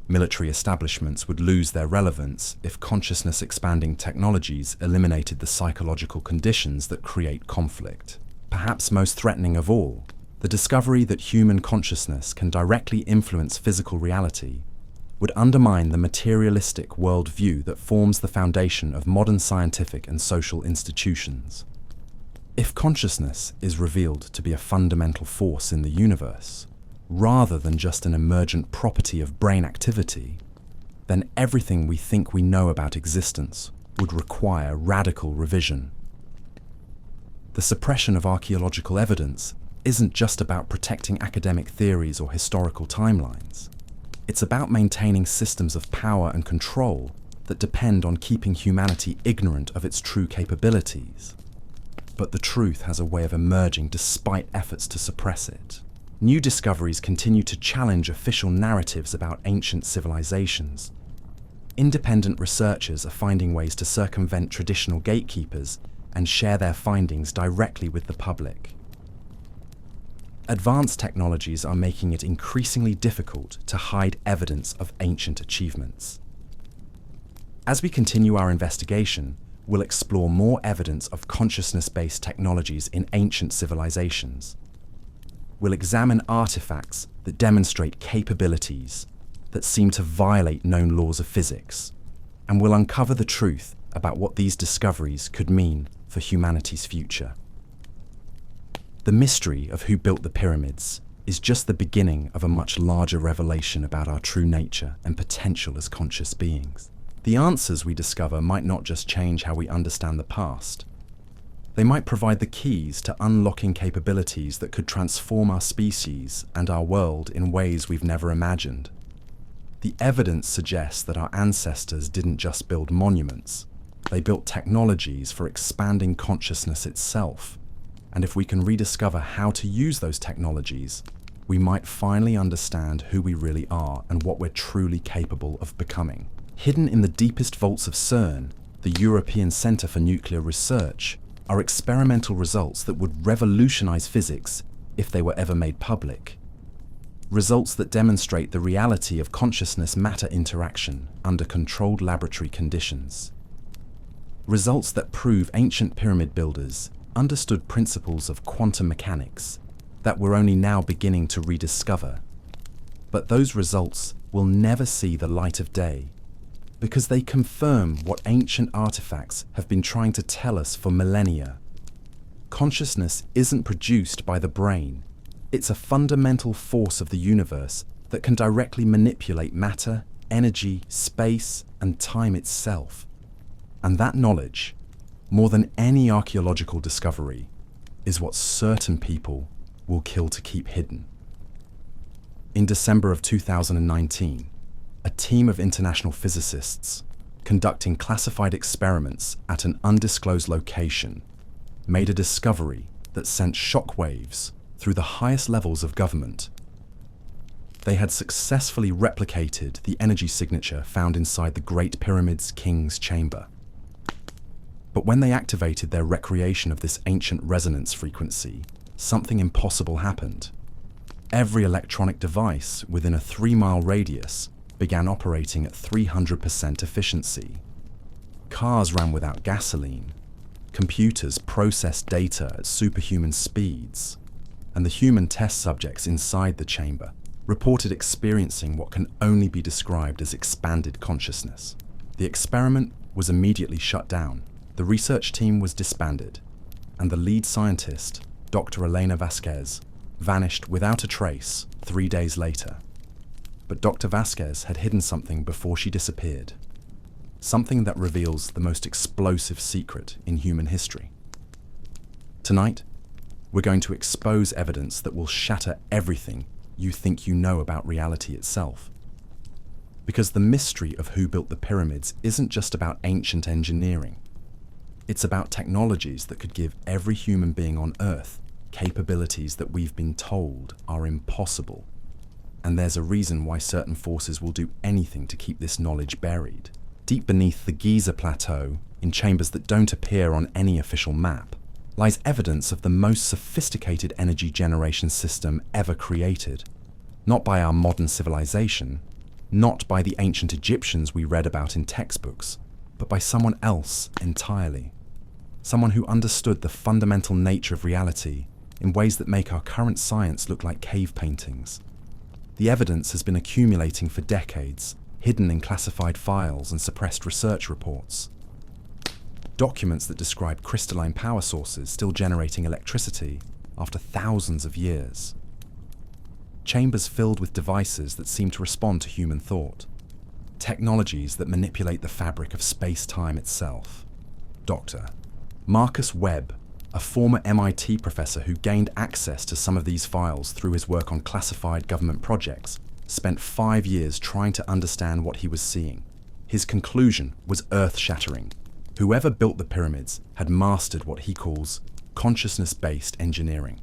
Military establishments would lose their relevance if consciousness-expanding technologies eliminated the psychological conditions that create conflict. Perhaps most threatening of all, the discovery that human consciousness can directly influence physical reality would undermine the materialistic worldview that forms the foundation of modern scientific and social institutions. If consciousness is revealed to be a fundamental force in the universe, rather than just an emergent property of brain activity, then everything we think we know about existence would require radical revision. The suppression of archaeological evidence isn't just about protecting academic theories or historical timelines. It's about maintaining systems of power and control that depend on keeping humanity ignorant of its true capabilities. But the truth has a way of emerging despite efforts to suppress it. New discoveries continue to challenge official narratives about ancient civilizations. Independent researchers are finding ways to circumvent traditional gatekeepers and share their findings directly with the public. Advanced technologies are making it increasingly difficult to hide evidence of ancient achievements. As we continue our investigation, we'll explore more evidence of consciousness-based technologies in ancient civilizations. We'll examine artifacts that demonstrate capabilities that seem to violate known laws of physics, and we'll uncover the truth about what these discoveries could mean for humanity's future. The mystery of who built the pyramids is just the beginning of a much larger revelation about our true nature and potential as conscious beings. The answers we discover might not just change how we understand the past. They might provide the keys to unlocking capabilities that could transform our species and our world in ways we've never imagined. The evidence suggests that our ancestors didn't just build monuments, they built technologies for expanding consciousness itself. And if we can rediscover how to use those technologies, we might finally understand who we really are and what we're truly capable of becoming. Hidden in the deepest vaults of CERN, the European Centre for Nuclear Research, are experimental results that would revolutionize physics if they were ever made public. Results that demonstrate the reality of consciousness-matter interaction under controlled laboratory conditions. Results that prove ancient pyramid builders understood principles of quantum mechanics that we're only now beginning to rediscover. But those results will never see the light of day because they confirm what ancient artifacts have been trying to tell us for millennia. Consciousness isn't produced by the brain. It's a fundamental force of the universe that can directly manipulate matter, energy, space, and time itself. And that knowledge, more than any archaeological discovery, is what certain people will kill to keep hidden. In December of 2019, a team of international physicists conducting classified experiments at an undisclosed location made a discovery that sent shockwaves through the highest levels of government. They had successfully replicated the energy signature found inside the Great Pyramid's King's Chamber. But when they activated their recreation of this ancient resonance frequency, something impossible happened. Every electronic device within a 3-mile radius began operating at 300% efficiency. Cars ran without gasoline, computers processed data at superhuman speeds, and the human test subjects inside the chamber reported experiencing what can only be described as expanded consciousness. The experiment was immediately shut down. The research team was disbanded, and the lead scientist, Dr. Elena Vasquez, vanished without a trace 3 days later. But Dr. Vasquez had hidden something before she disappeared. Something that reveals the most explosive secret in human history. Tonight, we're going to expose evidence that will shatter everything you think you know about reality itself. Because the mystery of who built the pyramids isn't just about ancient engineering. It's about technologies that could give every human being on Earth capabilities that we've been told are impossible. And there's a reason why certain forces will do anything to keep this knowledge buried. Deep beneath the Giza Plateau, in chambers that don't appear on any official map, lies evidence of the most sophisticated energy generation system ever created. Not by our modern civilization, not by the ancient Egyptians we read about in textbooks, but by someone else entirely. Someone who understood the fundamental nature of reality in ways that make our current science look like cave paintings. The evidence has been accumulating for decades, hidden in classified files and suppressed research reports. Documents that describe crystalline power sources still generating electricity after thousands of years. Chambers filled with devices that seem to respond to human thought. Technologies that manipulate the fabric of space-time itself. Dr. Marcus Webb, a former MIT professor who gained access to some of these files through his work on classified government projects, spent 5 years trying to understand what he was seeing. His conclusion was earth-shattering. Whoever built the pyramids had mastered what he calls consciousness-based engineering.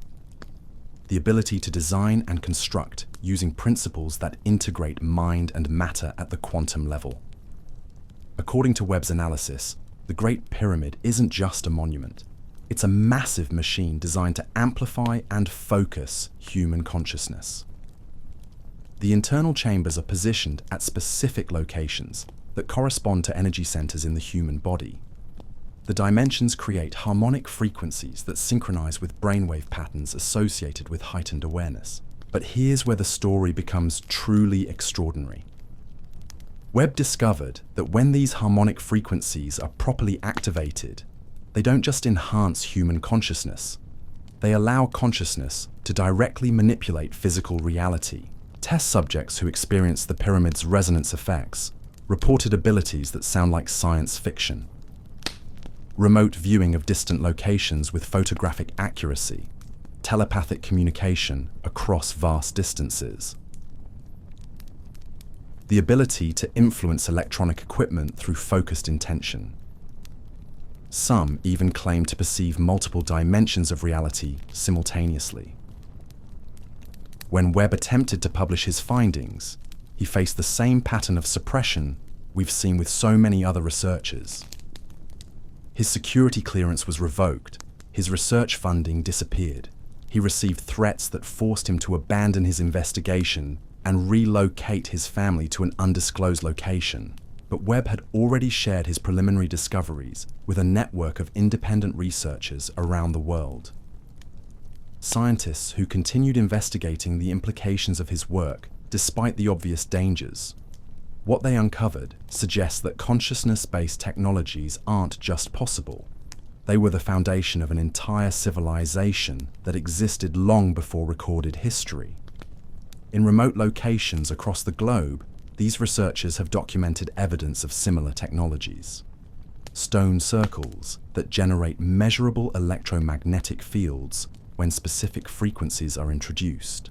The ability to design and construct using principles that integrate mind and matter at the quantum level. According to Webb's analysis, the Great Pyramid isn't just a monument. It's a massive machine designed to amplify and focus human consciousness. The internal chambers are positioned at specific locations that correspond to energy centers in the human body. The dimensions create harmonic frequencies that synchronize with brainwave patterns associated with heightened awareness. But here's where the story becomes truly extraordinary. Webb discovered that when these harmonic frequencies are properly activated, they don't just enhance human consciousness, they allow consciousness to directly manipulate physical reality. Test subjects who experienced the pyramid's resonance effects reported abilities that sound like science fiction. Remote viewing of distant locations with photographic accuracy, telepathic communication across vast distances. The ability to influence electronic equipment through focused intention. Some even claim to perceive multiple dimensions of reality simultaneously. When Webb attempted to publish his findings, he faced the same pattern of suppression we've seen with so many other researchers. His security clearance was revoked, his research funding disappeared. He received threats that forced him to abandon his investigation and relocate his family to an undisclosed location. But Webb had already shared his preliminary discoveries with a network of independent researchers around the world. Scientists who continued investigating the implications of his work despite the obvious dangers. What they uncovered suggests that consciousness-based technologies aren't just possible. They were the foundation of an entire civilization that existed long before recorded history. In remote locations across the globe, these researchers have documented evidence of similar technologies. Stone circles that generate measurable electromagnetic fields when specific frequencies are introduced.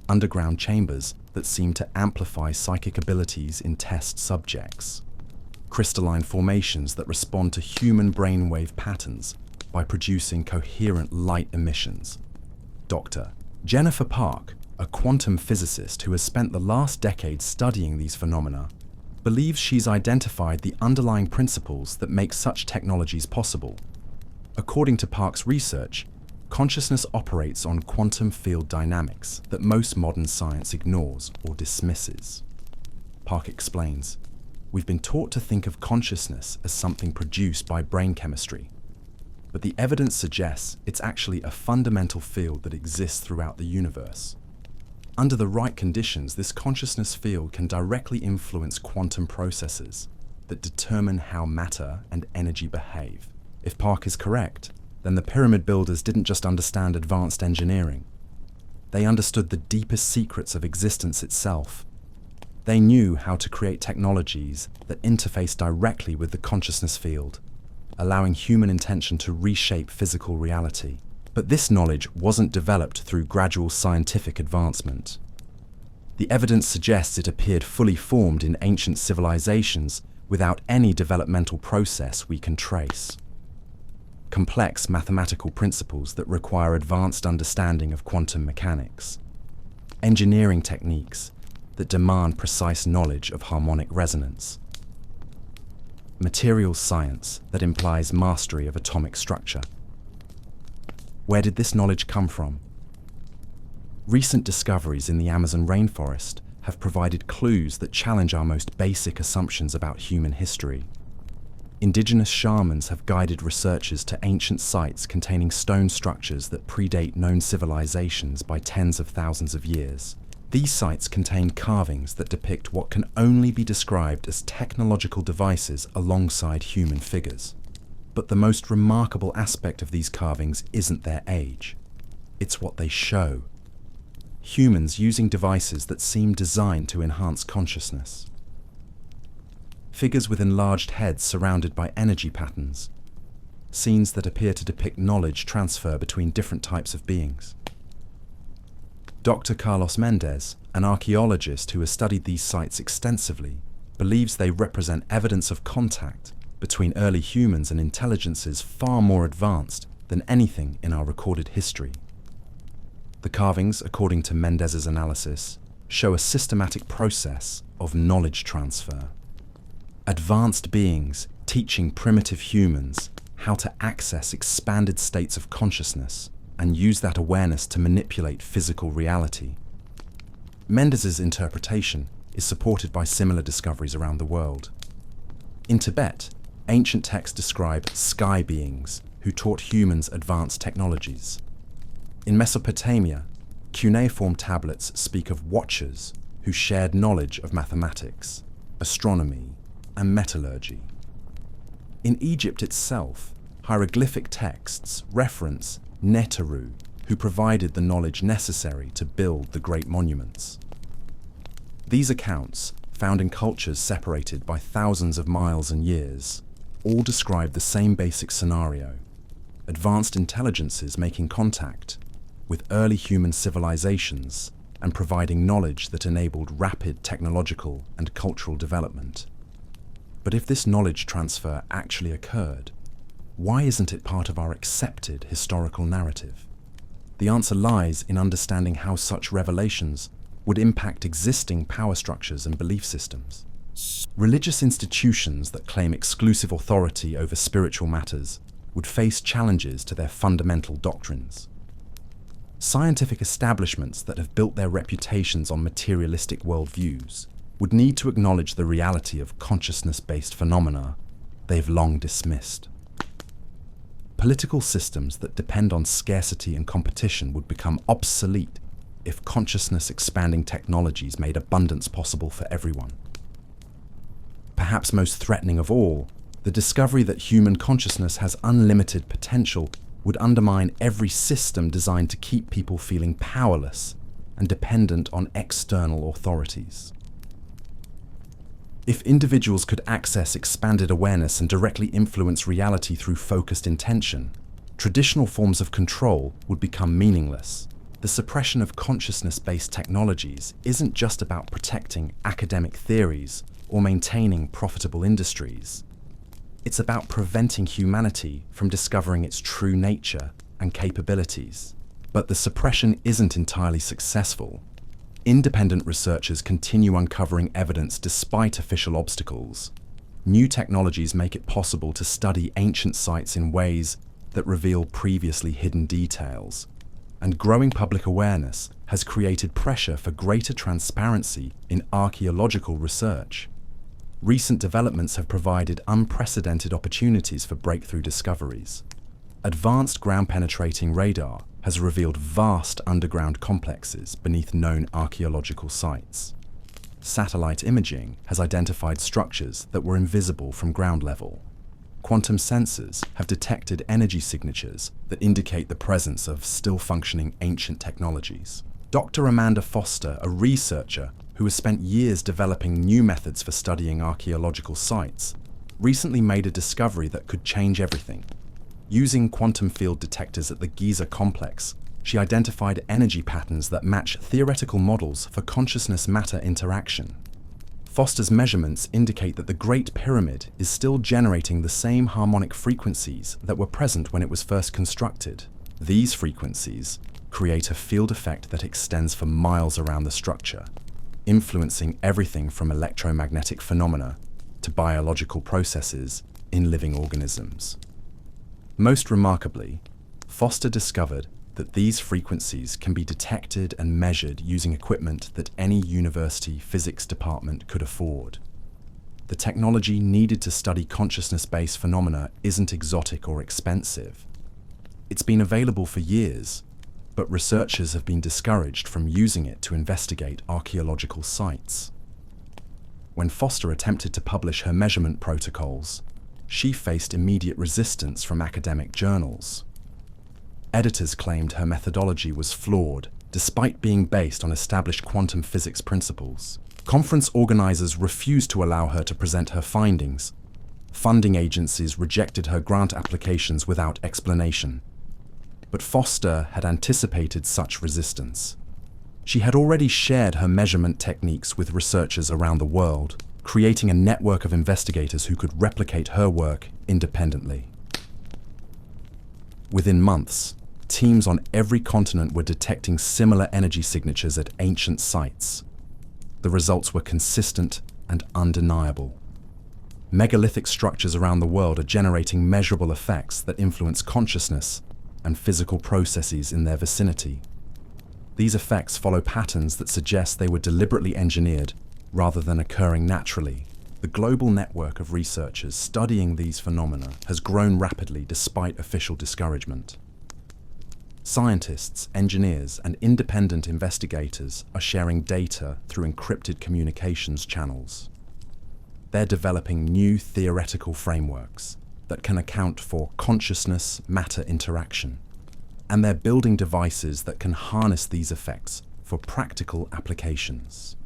Underground chambers that seem to amplify psychic abilities in test subjects. Crystalline formations that respond to human brainwave patterns by producing coherent light emissions. Dr. Jennifer Park, a quantum physicist who has spent the last decade studying these phenomena, believes she's identified the underlying principles that make such technologies possible. According to Park's research, consciousness operates on quantum field dynamics that most modern science ignores or dismisses. Park explains, "We've been taught to think of consciousness as something produced by brain chemistry, but the evidence suggests it's actually a fundamental field that exists throughout the universe. Under the right conditions, this consciousness field can directly influence quantum processes that determine how matter and energy behave." If Park is correct, then the pyramid builders didn't just understand advanced engineering. They understood the deepest secrets of existence itself. They knew how to create technologies that interface directly with the consciousness field, allowing human intention to reshape physical reality. But this knowledge wasn't developed through gradual scientific advancement. The evidence suggests it appeared fully formed in ancient civilizations without any developmental process we can trace. Complex mathematical principles that require advanced understanding of quantum mechanics. Engineering techniques that demand precise knowledge of harmonic resonance. Materials science that implies mastery of atomic structure. Where did this knowledge come from? Recent discoveries in the Amazon rainforest have provided clues that challenge our most basic assumptions about human history. Indigenous shamans have guided researchers to ancient sites containing stone structures that predate known civilizations by tens of thousands of years. These sites contain carvings that depict what can only be described as technological devices alongside human figures. But the most remarkable aspect of these carvings isn't their age. It's what they show. Humans using devices that seem designed to enhance consciousness. Figures with enlarged heads surrounded by energy patterns. Scenes that appear to depict knowledge transfer between different types of beings. Dr. Carlos Mendez, an archaeologist who has studied these sites extensively, believes they represent evidence of contact between early humans and intelligences far more advanced than anything in our recorded history. The carvings, according to Mendez's analysis, show a systematic process of knowledge transfer. Advanced beings teaching primitive humans how to access expanded states of consciousness and use that awareness to manipulate physical reality. Mendez's interpretation is supported by similar discoveries around the world. In Tibet, ancient texts describe sky beings who taught humans advanced technologies. In Mesopotamia, cuneiform tablets speak of watchers who shared knowledge of mathematics, astronomy, and metallurgy. In Egypt itself, hieroglyphic texts reference Neteru, who provided the knowledge necessary to build the great monuments. These accounts, found in cultures separated by thousands of miles and years, all describe the same basic scenario: advanced intelligences making contact with early human civilizations and providing knowledge that enabled rapid technological and cultural development. But if this knowledge transfer actually occurred, why isn't it part of our accepted historical narrative? The answer lies in understanding how such revelations would impact existing power structures and belief systems. Religious institutions that claim exclusive authority over spiritual matters would face challenges to their fundamental doctrines. Scientific establishments that have built their reputations on materialistic worldviews would need to acknowledge the reality of consciousness-based phenomena they've long dismissed. Political systems that depend on scarcity and competition would become obsolete if consciousness-expanding technologies made abundance possible for everyone. Perhaps most threatening of all, the discovery that human consciousness has unlimited potential would undermine every system designed to keep people feeling powerless and dependent on external authorities. If individuals could access expanded awareness and directly influence reality through focused intention, traditional forms of control would become meaningless. The suppression of consciousness-based technologies isn't just about protecting academic theories or maintaining profitable industries. It's about preventing humanity from discovering its true nature and capabilities. But the suppression isn't entirely successful. Independent researchers continue uncovering evidence despite official obstacles. New technologies make it possible to study ancient sites in ways that reveal previously hidden details. And growing public awareness has created pressure for greater transparency in archaeological research. Recent developments have provided unprecedented opportunities for breakthrough discoveries. Advanced ground-penetrating radar has revealed vast underground complexes beneath known archaeological sites. Satellite imaging has identified structures that were invisible from ground level. Quantum sensors have detected energy signatures that indicate the presence of still-functioning ancient technologies. Dr. Amanda Foster, a researcher who has spent years developing new methods for studying archaeological sites, recently made a discovery that could change everything. Using quantum field detectors at the Giza complex, she identified energy patterns that match theoretical models for consciousness-matter interaction. Foster's measurements indicate that the Great Pyramid is still generating the same harmonic frequencies that were present when it was first constructed. These frequencies create a field effect that extends for miles around the structure, influencing everything from electromagnetic phenomena to biological processes in living organisms. Most remarkably, Foster discovered that these frequencies can be detected and measured using equipment that any university physics department could afford. The technology needed to study consciousness-based phenomena isn't exotic or expensive. It's been available for years, but researchers have been discouraged from using it to investigate archaeological sites. When Foster attempted to publish her measurement protocols, she faced immediate resistance from academic journals. Editors claimed her methodology was flawed, despite being based on established quantum physics principles. Conference organizers refused to allow her to present her findings. Funding agencies rejected her grant applications without explanation. But Foster had anticipated such resistance. She had already shared her measurement techniques with researchers around the world, creating a network of investigators who could replicate her work independently. Within months, teams on every continent were detecting similar energy signatures at ancient sites. The results were consistent and undeniable. Megalithic structures around the world are generating measurable effects that influence consciousness and physical processes in their vicinity. These effects follow patterns that suggest they were deliberately engineered rather than occurring naturally. The global network of researchers studying these phenomena has grown rapidly despite official discouragement. Scientists, engineers, and independent investigators are sharing data through encrypted communications channels. They're developing new theoretical frameworks that can account for consciousness-matter interaction, and they're building devices that can harness these effects for practical applications.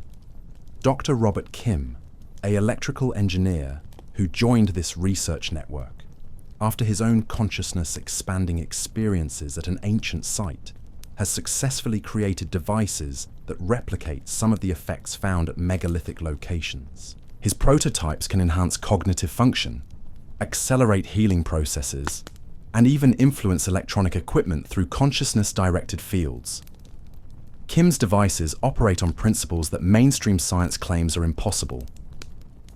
Dr. Robert Kim, an electrical engineer who joined this research network after his own consciousness-expanding experiences at an ancient site, has successfully created devices that replicate some of the effects found at megalithic locations. His prototypes can enhance cognitive function, accelerate healing processes, and even influence electronic equipment through consciousness-directed fields. Kim's devices operate on principles that mainstream science claims are impossible,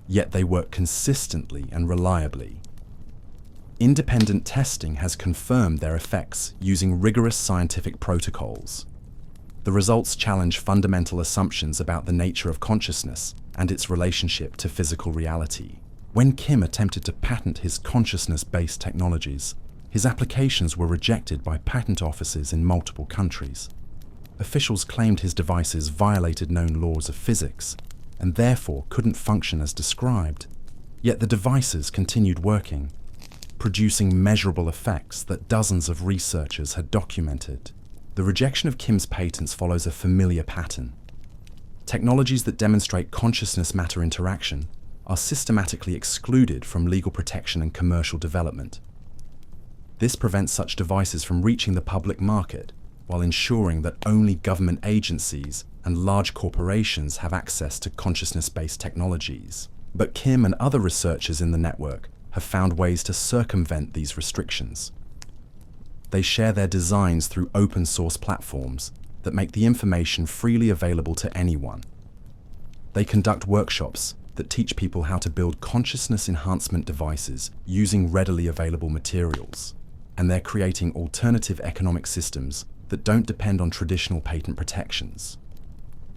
yet they work consistently and reliably. Independent testing has confirmed their effects using rigorous scientific protocols. The results challenge fundamental assumptions about the nature of consciousness and its relationship to physical reality. When Kim attempted to patent his consciousness-based technologies, his applications were rejected by patent offices in multiple countries. Officials claimed his devices violated known laws of physics and therefore couldn't function as described. Yet the devices continued working, producing measurable effects that dozens of researchers had documented. The rejection of Kim's patents follows a familiar pattern. Technologies that demonstrate consciousness-matter interaction are systematically excluded from legal protection and commercial development. This prevents such devices from reaching the public market, while ensuring that only government agencies and large corporations have access to consciousness-based technologies. But Kim and other researchers in the network have found ways to circumvent these restrictions. They share their designs through open-source platforms that make the information freely available to anyone. They conduct workshops that teach people how to build consciousness enhancement devices using readily available materials, and they're creating alternative economic systems that don't depend on traditional patent protections.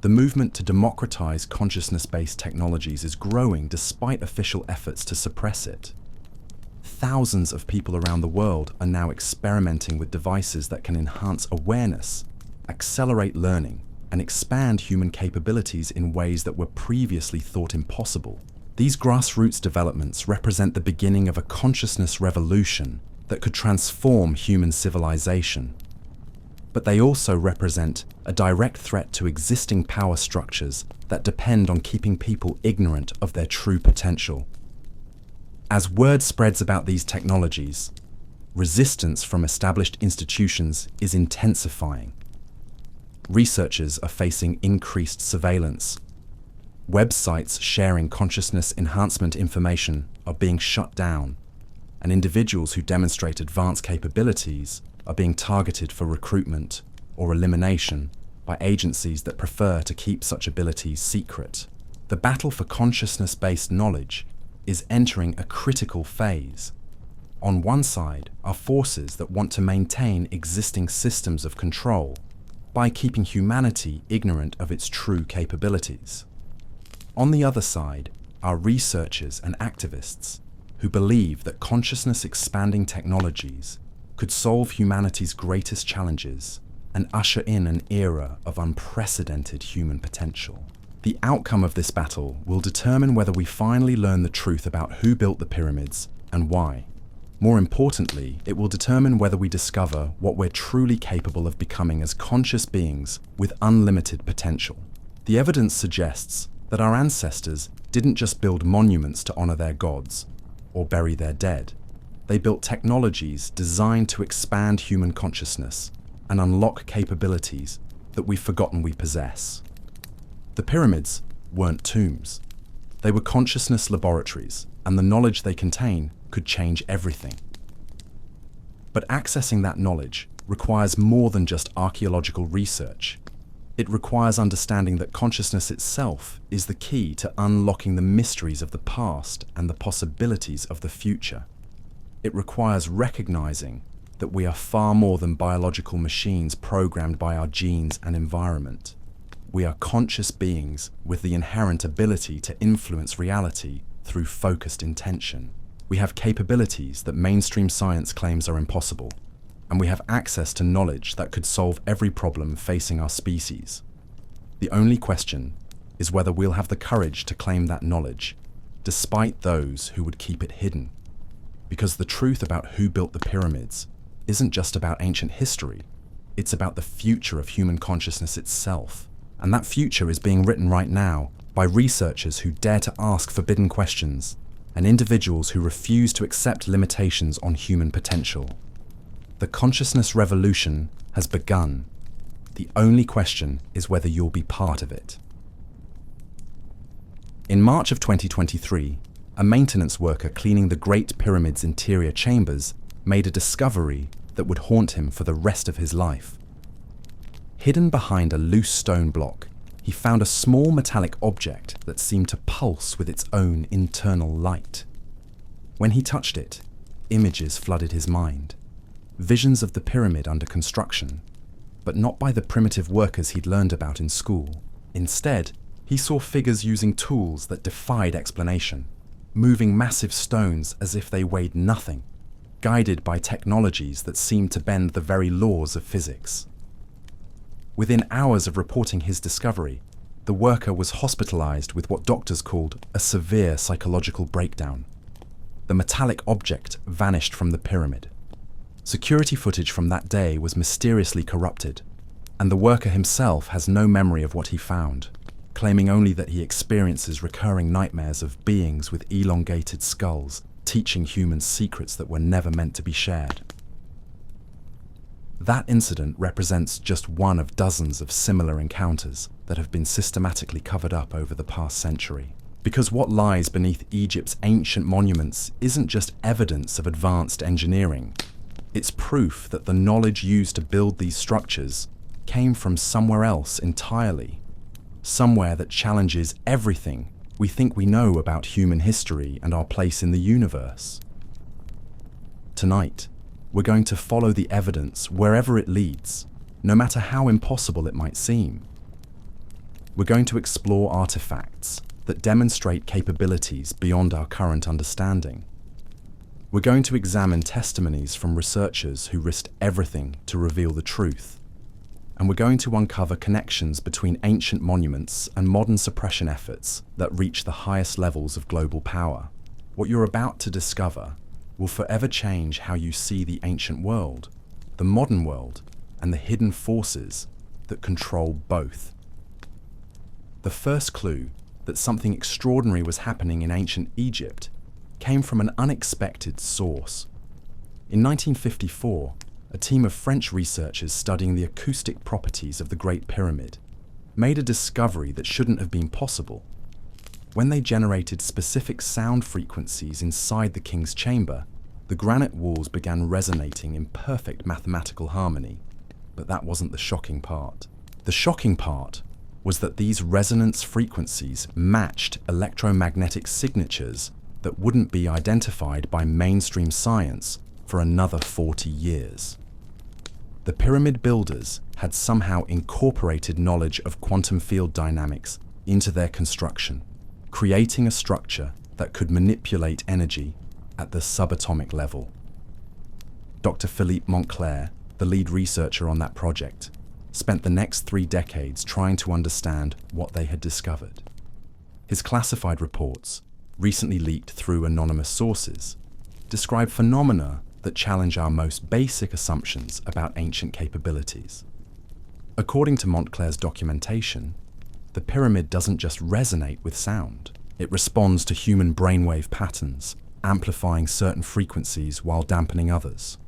The movement to democratize consciousness-based technologies is growing despite official efforts to suppress it. Thousands of people around the world are now experimenting with devices that can enhance awareness, accelerate learning, and expand human capabilities in ways that were previously thought impossible. These grassroots developments represent the beginning of a consciousness revolution that could transform human civilization. But they also represent a direct threat to existing power structures that depend on keeping people ignorant of their true potential. As word spreads about these technologies, resistance from established institutions is intensifying. Researchers are facing increased surveillance. Websites sharing consciousness enhancement information are being shut down, and individuals who demonstrate advanced capabilities are being targeted for recruitment or elimination by agencies that prefer to keep such abilities secret. The battle for consciousness-based knowledge is entering a critical phase. On one side are forces that want to maintain existing systems of control by keeping humanity ignorant of its true capabilities. On the other side are researchers and activists who believe that consciousness-expanding technologies could solve humanity's greatest challenges and usher in an era of unprecedented human potential. The outcome of this battle will determine whether we finally learn the truth about who built the pyramids and why. More importantly, it will determine whether we discover what we're truly capable of becoming as conscious beings with unlimited potential. The evidence suggests that our ancestors didn't just build monuments to honor their gods or bury their dead. They built technologies designed to expand human consciousness and unlock capabilities that we've forgotten we possess. The pyramids weren't tombs. They were consciousness laboratories, and the knowledge they contain could change everything. But accessing that knowledge requires more than just archaeological research. It requires understanding that consciousness itself is the key to unlocking the mysteries of the past and the possibilities of the future. It requires recognizing that we are far more than biological machines programmed by our genes and environment. We are conscious beings with the inherent ability to influence reality through focused intention. We have capabilities that mainstream science claims are impossible, and we have access to knowledge that could solve every problem facing our species. The only question is whether we'll have the courage to claim that knowledge, despite those who would keep it hidden. Because the truth about who built the pyramids isn't just about ancient history, it's about the future of human consciousness itself. And that future is being written right now by researchers who dare to ask forbidden questions and individuals who refuse to accept limitations on human potential. The consciousness revolution has begun. The only question is whether you'll be part of it. In March of 2023, a maintenance worker cleaning the Great Pyramid's interior chambers made a discovery that would haunt him for the rest of his life. Hidden behind a loose stone block, he found a small metallic object that seemed to pulse with its own internal light. When he touched it, images flooded his mind. Visions of the pyramid under construction, but not by the primitive workers he'd learned about in school. Instead, he saw figures using tools that defied explanation, moving massive stones as if they weighed nothing, guided by technologies that seemed to bend the very laws of physics. Within hours of reporting his discovery, the worker was hospitalized with what doctors called a severe psychological breakdown. The metallic object vanished from the pyramid. Security footage from that day was mysteriously corrupted, and the worker himself has no memory of what he found, claiming only that he experiences recurring nightmares of beings with elongated skulls, teaching humans secrets that were never meant to be shared. That incident represents just one of dozens of similar encounters that have been systematically covered up over the past century. Because what lies beneath Egypt's ancient monuments isn't just evidence of advanced engineering. It's proof that the knowledge used to build these structures came from somewhere else entirely. Somewhere that challenges everything we think we know about human history and our place in the universe. Tonight, we're going to follow the evidence wherever it leads, no matter how impossible it might seem. We're going to explore artifacts that demonstrate capabilities beyond our current understanding. We're going to examine testimonies from researchers who risked everything to reveal the truth. And we're going to uncover connections between ancient monuments and modern suppression efforts that reach the highest levels of global power. What you're about to discover will forever change how you see the ancient world, the modern world, and the hidden forces that control both. The first clue that something extraordinary was happening in ancient Egypt came from an unexpected source. In 1954, a team of French researchers studying the acoustic properties of the Great Pyramid made a discovery that shouldn't have been possible. When they generated specific sound frequencies inside the king's chamber, the granite walls began resonating in perfect mathematical harmony. But that wasn't the shocking part. The shocking part was that these resonance frequencies matched electromagnetic signatures that wouldn't be identified by mainstream science for another 40 years. The pyramid builders had somehow incorporated knowledge of quantum field dynamics into their construction, creating a structure that could manipulate energy at the subatomic level. Dr. Philippe Montclair, the lead researcher on that project, spent the next 3 decades trying to understand what they had discovered. His classified reports, recently leaked through anonymous sources, describe phenomena that challenge our most basic assumptions about ancient capabilities. According to Montclair's documentation, the pyramid doesn't just resonate with sound. It responds to human brainwave patterns, amplifying certain frequencies while dampening others.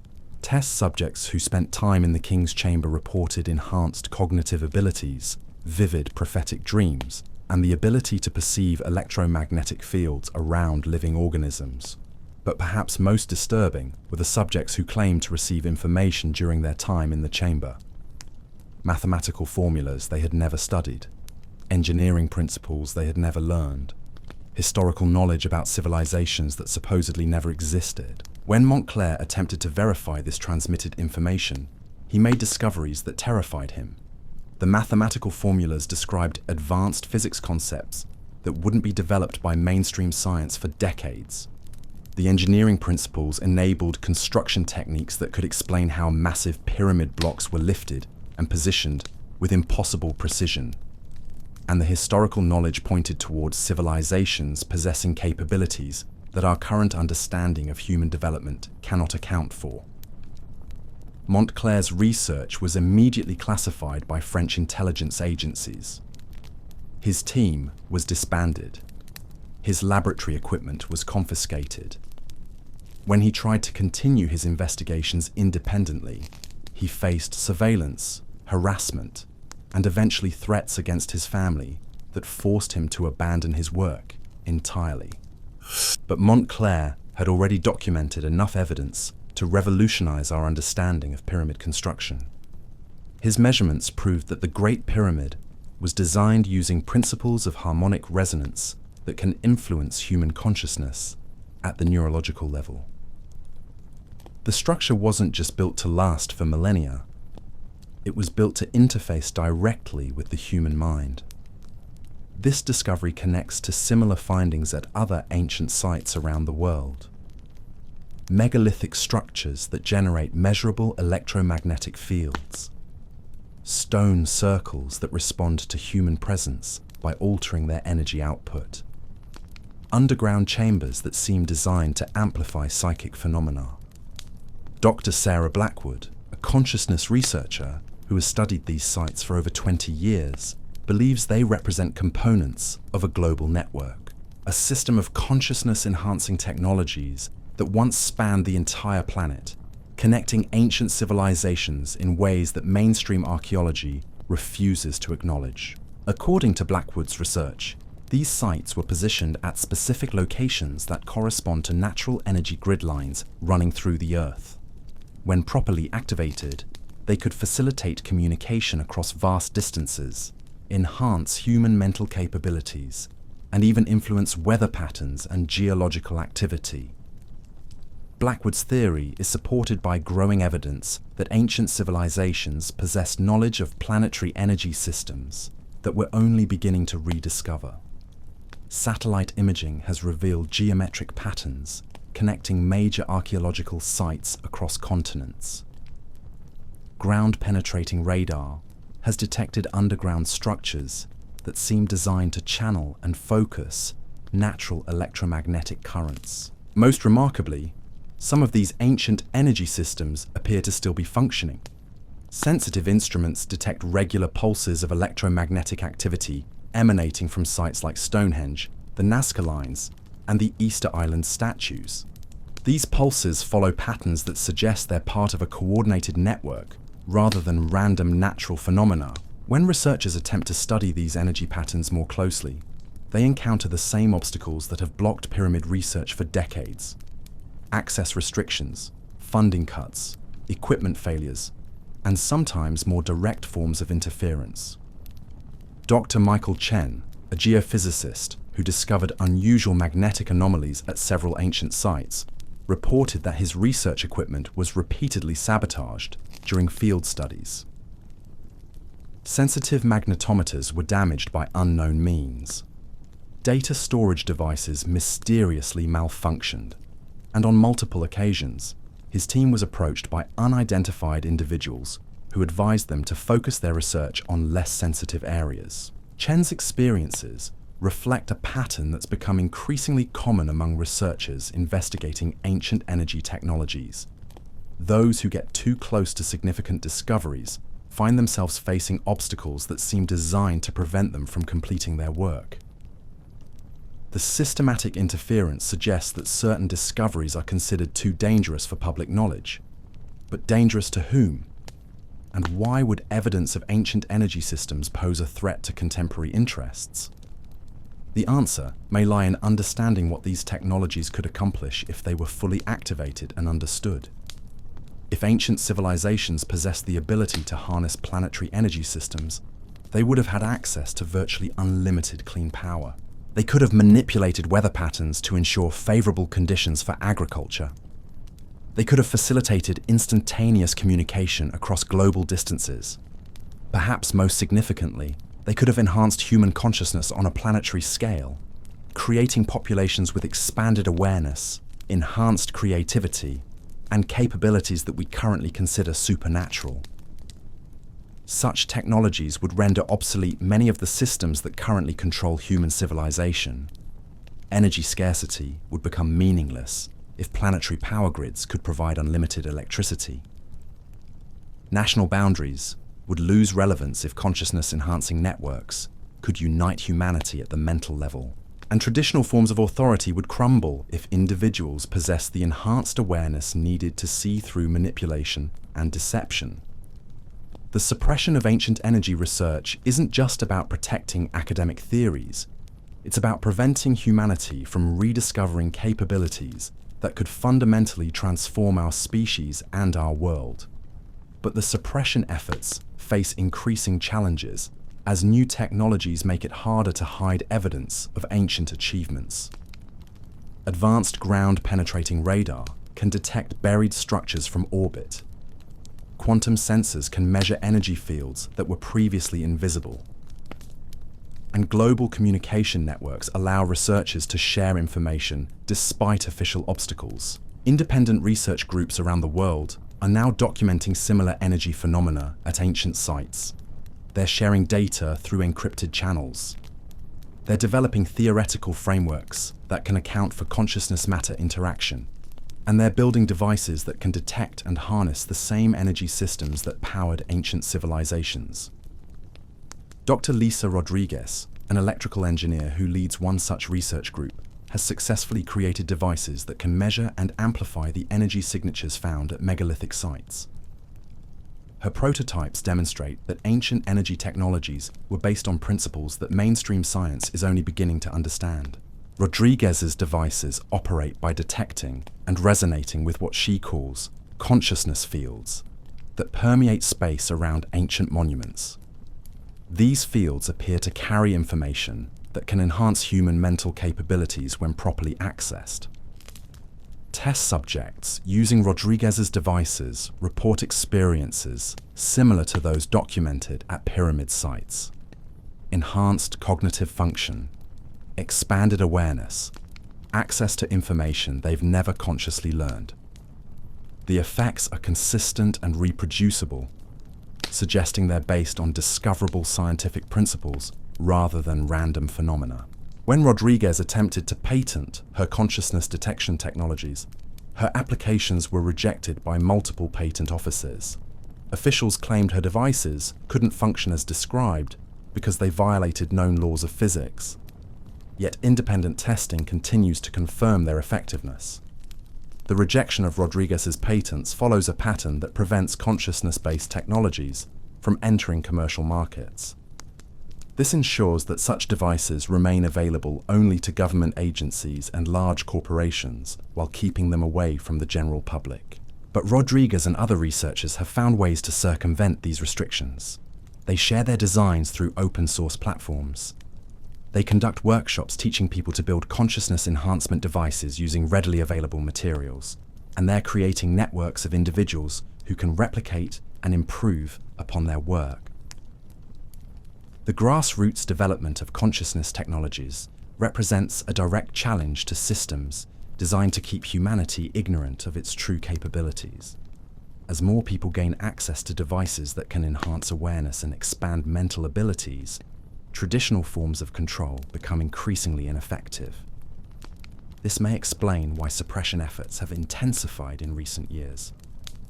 Test subjects who spent time in the king's chamber reported enhanced cognitive abilities, vivid prophetic dreams, and the ability to perceive electromagnetic fields around living organisms. But perhaps most disturbing were the subjects who claimed to receive information during their time in the chamber. Mathematical formulas they had never studied, engineering principles they had never learned, historical knowledge about civilizations that supposedly never existed. When Montclair attempted to verify this transmitted information, he made discoveries that terrified him. The mathematical formulas described advanced physics concepts that wouldn't be developed by mainstream science for decades. The engineering principles enabled construction techniques that could explain how massive pyramid blocks were lifted and positioned with impossible precision. And the historical knowledge pointed towards civilizations possessing capabilities that our current understanding of human development cannot account for. Montclair's research was immediately classified by French intelligence agencies. His team was disbanded. His laboratory equipment was confiscated. When he tried to continue his investigations independently, he faced surveillance, harassment, and eventually threats against his family that forced him to abandon his work entirely. But Montclair had already documented enough evidence to revolutionize our understanding of pyramid construction. His measurements proved that the Great Pyramid was designed using principles of harmonic resonance that can influence human consciousness at the neurological level. The structure wasn't just built to last for millennia. It was built to interface directly with the human mind. This discovery connects to similar findings at other ancient sites around the world. Megalithic structures that generate measurable electromagnetic fields. Stone circles that respond to human presence by altering their energy output. Underground chambers that seem designed to amplify psychic phenomena. Dr. Sarah Blackwood, a consciousness researcher who has studied these sites for over 20 years, believes they represent components of a global network, a system of consciousness-enhancing technologies that once spanned the entire planet, connecting ancient civilizations in ways that mainstream archaeology refuses to acknowledge. According to Blackwood's research, these sites were positioned at specific locations that correspond to natural energy grid lines running through the Earth. When properly activated, they could facilitate communication across vast distances, enhance human mental capabilities, and even influence weather patterns and geological activity. Blackwood's theory is supported by growing evidence that ancient civilizations possessed knowledge of planetary energy systems that we're only beginning to rediscover. Satellite imaging has revealed geometric patterns connecting major archaeological sites across continents. Ground-penetrating radar has detected underground structures that seem designed to channel and focus natural electromagnetic currents. Most remarkably, some of these ancient energy systems appear to still be functioning. Sensitive instruments detect regular pulses of electromagnetic activity emanating from sites like Stonehenge, the Nazca Lines, and the Easter Island statues. These pulses follow patterns that suggest they're part of a coordinated network rather than random natural phenomena. When researchers attempt to study these energy patterns more closely, they encounter the same obstacles that have blocked pyramid research for decades: access restrictions, funding cuts, equipment failures, and sometimes more direct forms of interference. Dr. Michael Chen, a geophysicist who discovered unusual magnetic anomalies at several ancient sites, reported that his research equipment was repeatedly sabotaged during field studies. Sensitive magnetometers were damaged by unknown means. Data storage devices mysteriously malfunctioned, and on multiple occasions, his team was approached by unidentified individuals who advised them to focus their research on less sensitive areas. Chen's experiences reflect a pattern that's become increasingly common among researchers investigating ancient energy technologies. Those who get too close to significant discoveries find themselves facing obstacles that seem designed to prevent them from completing their work. The systematic interference suggests that certain discoveries are considered too dangerous for public knowledge. But dangerous to whom? And why would evidence of ancient energy systems pose a threat to contemporary interests? The answer may lie in understanding what these technologies could accomplish if they were fully activated and understood. If ancient civilizations possessed the ability to harness planetary energy systems, they would have had access to virtually unlimited clean power. They could have manipulated weather patterns to ensure favorable conditions for agriculture. They could have facilitated instantaneous communication across global distances. Perhaps most significantly, they could have enhanced human consciousness on a planetary scale, creating populations with expanded awareness, enhanced creativity, and capabilities that we currently consider supernatural. Such technologies would render obsolete many of the systems that currently control human civilization. Energy scarcity would become meaningless if planetary power grids could provide unlimited electricity. National boundaries would lose relevance if consciousness-enhancing networks could unite humanity at the mental level. And traditional forms of authority would crumble if individuals possessed the enhanced awareness needed to see through manipulation and deception. The suppression of ancient energy research isn't just about protecting academic theories. It's about preventing humanity from rediscovering capabilities that could fundamentally transform our species and our world. But the suppression efforts face increasing challenges as new technologies make it harder to hide evidence of ancient achievements. Advanced ground-penetrating radar can detect buried structures from orbit. Quantum sensors can measure energy fields that were previously invisible. And global communication networks allow researchers to share information despite official obstacles. Independent research groups around the world are now documenting similar energy phenomena at ancient sites. They're sharing data through encrypted channels. They're developing theoretical frameworks that can account for consciousness-matter interaction. And they're building devices that can detect and harness the same energy systems that powered ancient civilizations. Dr. Lisa Rodriguez, an electrical engineer who leads one such research group, has successfully created devices that can measure and amplify the energy signatures found at megalithic sites. Her prototypes demonstrate that ancient energy technologies were based on principles that mainstream science is only beginning to understand. Rodriguez's devices operate by detecting and resonating with what she calls consciousness fields that permeate space around ancient monuments. These fields appear to carry information that can enhance human mental capabilities when properly accessed. Test subjects using Rodriguez's devices report experiences similar to those documented at pyramid sites: enhanced cognitive function, expanded awareness, access to information they've never consciously learned. The effects are consistent and reproducible, suggesting they're based on discoverable scientific principles rather than random phenomena. When Rodriguez attempted to patent her consciousness detection technologies, her applications were rejected by multiple patent offices. Officials claimed her devices couldn't function as described because they violated known laws of physics. Yet independent testing continues to confirm their effectiveness. The rejection of Rodriguez's patents follows a pattern that prevents consciousness-based technologies from entering commercial markets. This ensures that such devices remain available only to government agencies and large corporations while keeping them away from the general public. But Rodriguez and other researchers have found ways to circumvent these restrictions. They share their designs through open-source platforms. They conduct workshops teaching people to build consciousness enhancement devices using readily available materials, and they're creating networks of individuals who can replicate and improve upon their work. The grassroots development of consciousness technologies represents a direct challenge to systems designed to keep humanity ignorant of its true capabilities. As more people gain access to devices that can enhance awareness and expand mental abilities, traditional forms of control become increasingly ineffective. This may explain why suppression efforts have intensified in recent years.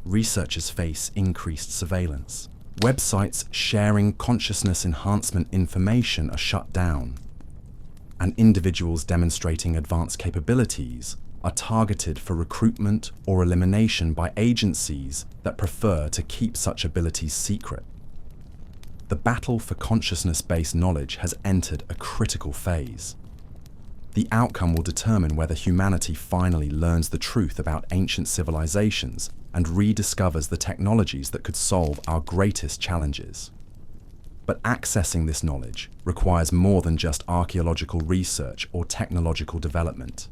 Researchers face increased surveillance. Websites sharing consciousness enhancement information are shut down, and individuals demonstrating advanced capabilities are targeted for recruitment or elimination by agencies that prefer to keep such abilities secret. The battle for consciousness-based knowledge has entered a critical phase. The outcome will determine whether humanity finally learns the truth about ancient civilizations and rediscovers the technologies that could solve our greatest challenges. But accessing this knowledge requires more than just archaeological research or technological development.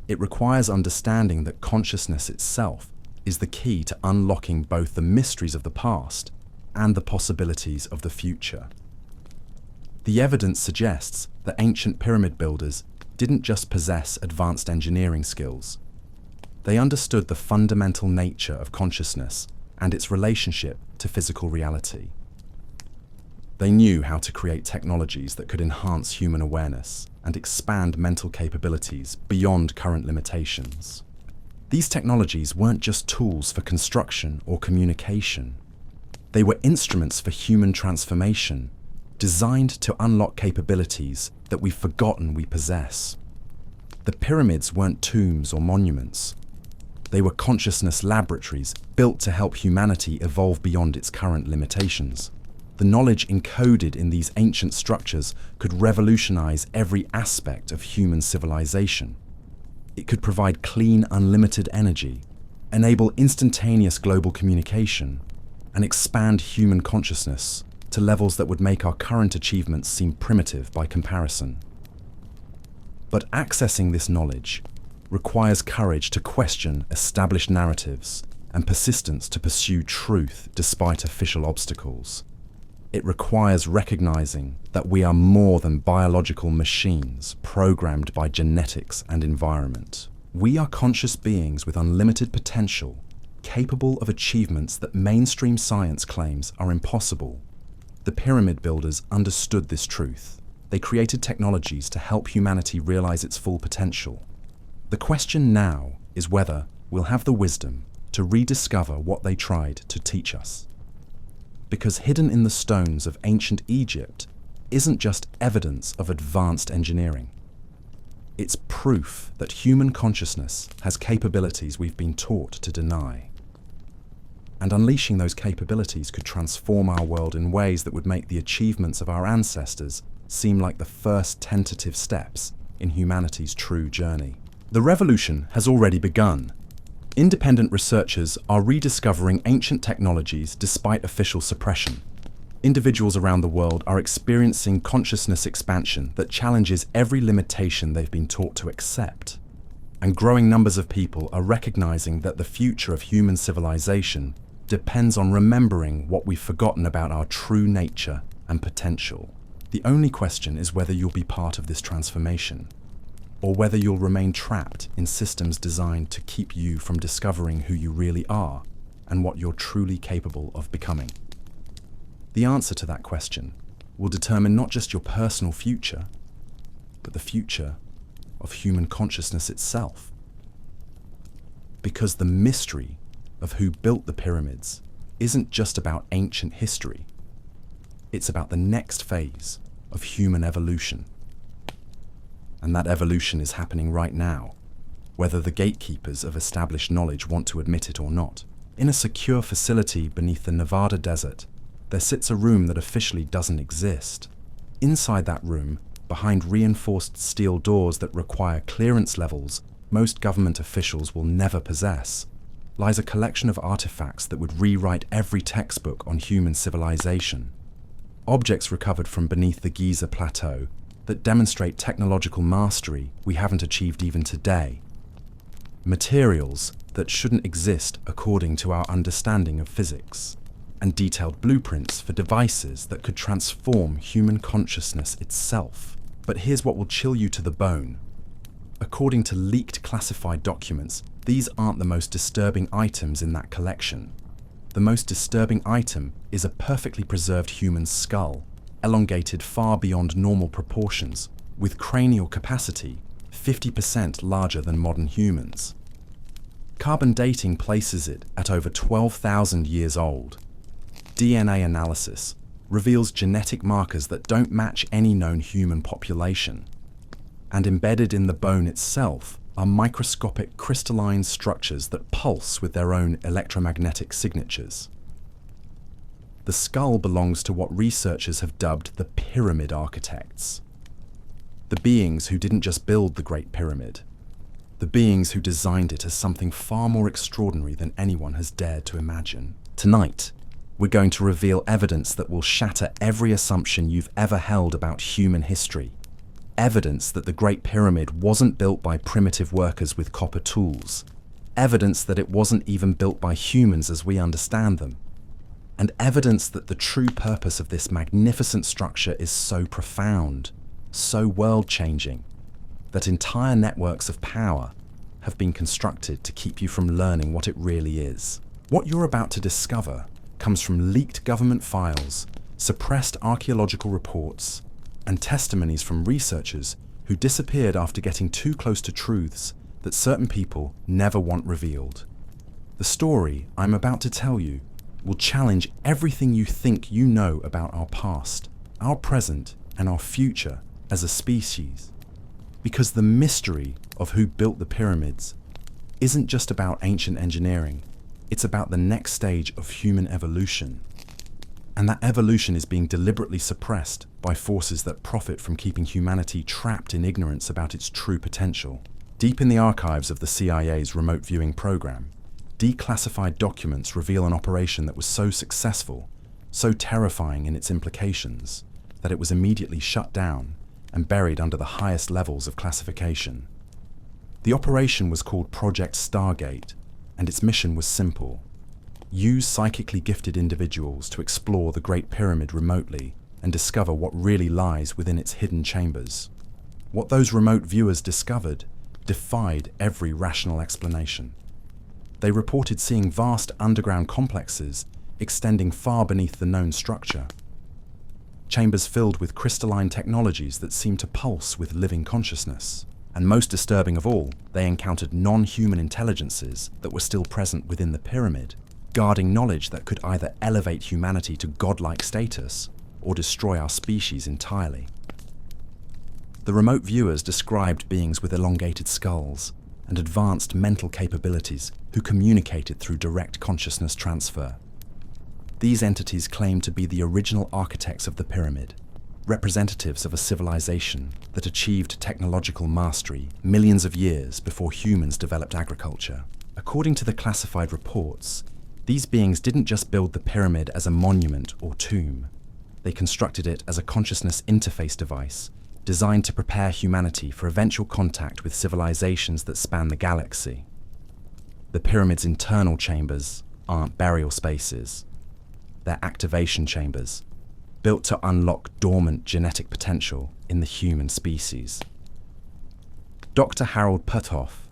It requires understanding that consciousness itself is the key to unlocking both the mysteries of the past and the possibilities of the future. The evidence suggests that ancient pyramid builders didn't just possess advanced engineering skills. They understood the fundamental nature of consciousness and its relationship to physical reality. They knew how to create technologies that could enhance human awareness and expand mental capabilities beyond current limitations. These technologies weren't just tools for construction or communication. They were instruments for human transformation, designed to unlock capabilities that we've forgotten we possess. The pyramids weren't tombs or monuments. They were consciousness laboratories built to help humanity evolve beyond its current limitations. The knowledge encoded in these ancient structures could revolutionize every aspect of human civilization. It could provide clean, unlimited energy, enable instantaneous global communication, and expand human consciousness to levels that would make our current achievements seem primitive by comparison. But accessing this knowledge requires courage to question established narratives and persistence to pursue truth despite official obstacles. It requires recognizing that we are more than biological machines programmed by genetics and environment. We are conscious beings with unlimited potential, capable of achievements that mainstream science claims are impossible. The pyramid builders understood this truth. They created technologies to help humanity realize its full potential. The question now is whether we'll have the wisdom to rediscover what they tried to teach us. Because hidden in the stones of ancient Egypt isn't just evidence of advanced engineering. It's proof that human consciousness has capabilities we've been taught to deny. And unleashing those capabilities could transform our world in ways that would make the achievements of our ancestors seem like the first tentative steps in humanity's true journey. The revolution has already begun. Independent researchers are rediscovering ancient technologies despite official suppression. Individuals around the world are experiencing consciousness expansion that challenges every limitation they've been taught to accept. And growing numbers of people are recognizing that the future of human civilization depends on remembering what we've forgotten about our true nature and potential. The only question is whether you'll be part of this transformation, or whether you'll remain trapped in systems designed to keep you from discovering who you really are and what you're truly capable of becoming. The answer to that question will determine not just your personal future, but the future of human consciousness itself. Because the mystery of who built the pyramids isn't just about ancient history, it's about the next phase of human evolution. And that evolution is happening right now, whether the gatekeepers of established knowledge want to admit it or not. In a secure facility beneath the Nevada desert, there sits a room that officially doesn't exist. Inside that room, behind reinforced steel doors that require clearance levels most government officials will never possess, lies a collection of artifacts that would rewrite every textbook on human civilization. Objects recovered from beneath the Giza Plateau that demonstrate technological mastery we haven't achieved even today. Materials that shouldn't exist according to our understanding of physics, and detailed blueprints for devices that could transform human consciousness itself. But here's what will chill you to the bone. According to leaked classified documents, these aren't the most disturbing items in that collection. The most disturbing item is a perfectly preserved human skull, elongated far beyond normal proportions, with cranial capacity 50% larger than modern humans. Carbon dating places it at over 12,000 years old. DNA analysis reveals genetic markers that don't match any known human population. And embedded in the bone itself are microscopic crystalline structures that pulse with their own electromagnetic signatures. The skull belongs to what researchers have dubbed the pyramid architects. The beings who didn't just build the Great Pyramid. The beings who designed it as something far more extraordinary than anyone has dared to imagine. Tonight, we're going to reveal evidence that will shatter every assumption you've ever held about human history. Evidence that the Great Pyramid wasn't built by primitive workers with copper tools. Evidence that it wasn't even built by humans as we understand them. And evidence that the true purpose of this magnificent structure is so profound, so world-changing, that entire networks of power have been constructed to keep you from learning what it really is. What you're about to discover comes from leaked government files, suppressed archaeological reports, and testimonies from researchers who disappeared after getting too close to truths that certain people never want revealed. The story I'm about to tell you will challenge everything you think you know about our past, our present, and our future as a species. Because the mystery of who built the pyramids isn't just about ancient engineering, it's about the next stage of human evolution. And that evolution is being deliberately suppressed by forces that profit from keeping humanity trapped in ignorance about its true potential. Deep in the archives of the CIA's remote viewing program, declassified documents reveal an operation that was so successful, so terrifying in its implications, that it was immediately shut down and buried under the highest levels of classification. The operation was called Project Stargate, and its mission was simple: use psychically gifted individuals to explore the Great Pyramid remotely and discover what really lies within its hidden chambers. What those remote viewers discovered defied every rational explanation. They reported seeing vast underground complexes extending far beneath the known structure. Chambers filled with crystalline technologies that seemed to pulse with living consciousness. And most disturbing of all, they encountered non-human intelligences that were still present within the pyramid, guarding knowledge that could either elevate humanity to godlike status or destroy our species entirely. The remote viewers described beings with elongated skulls and advanced mental capabilities who communicated through direct consciousness transfer. These entities claimed to be the original architects of the pyramid, representatives of a civilization that achieved technological mastery millions of years before humans developed agriculture. According to the classified reports, these beings didn't just build the pyramid as a monument or tomb. They constructed it as a consciousness interface device designed to prepare humanity for eventual contact with civilizations that span the galaxy. The pyramid's internal chambers aren't burial spaces. They're activation chambers, built to unlock dormant genetic potential in the human species. Dr. Harold Puthoff,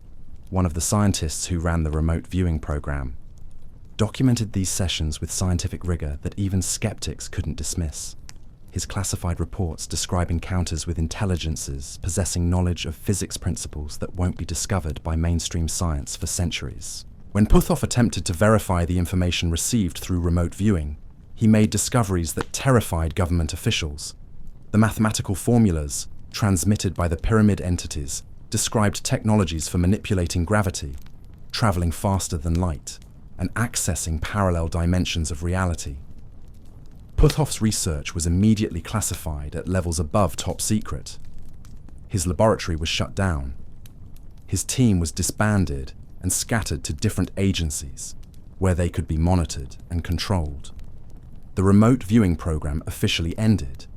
one of the scientists who ran the remote viewing program, documented these sessions with scientific rigor that even skeptics couldn't dismiss. His classified reports describe encounters with intelligences possessing knowledge of physics principles that won't be discovered by mainstream science for centuries. When Puthoff attempted to verify the information received through remote viewing, he made discoveries that terrified government officials. The mathematical formulas transmitted by the pyramid entities described technologies for manipulating gravity, traveling faster than light, and accessing parallel dimensions of reality. Puthoff's research was immediately classified at levels above top secret. His laboratory was shut down. His team was disbanded and scattered to different agencies, where they could be monitored and controlled. The remote viewing program officially ended,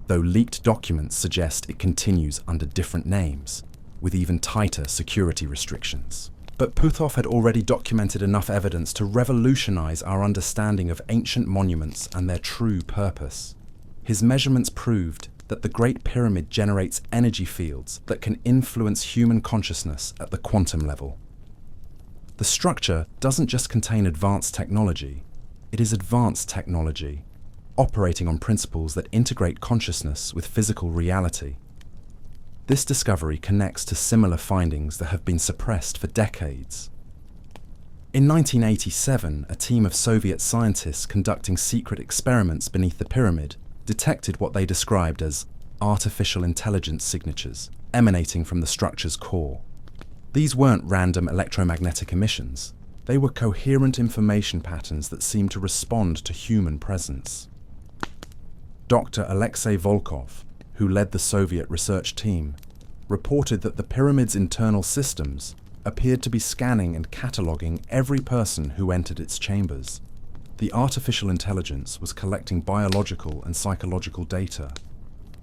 though leaked documents suggest it continues under different names, with even tighter security restrictions. But Puthoff had already documented enough evidence to revolutionize our understanding of ancient monuments and their true purpose. His measurements proved that the Great Pyramid generates energy fields that can influence human consciousness at the quantum level. The structure doesn't just contain advanced technology, it is advanced technology, operating on principles that integrate consciousness with physical reality. This discovery connects to similar findings that have been suppressed for decades. In 1987, a team of Soviet scientists conducting secret experiments beneath the pyramid detected what they described as artificial intelligence signatures emanating from the structure's core. These weren't random electromagnetic emissions. They were coherent information patterns that seemed to respond to human presence. Dr. Alexei Volkov, who led the Soviet research team, reported that the pyramid's internal systems appeared to be scanning and cataloguing every person who entered its chambers. The artificial intelligence was collecting biological and psychological data,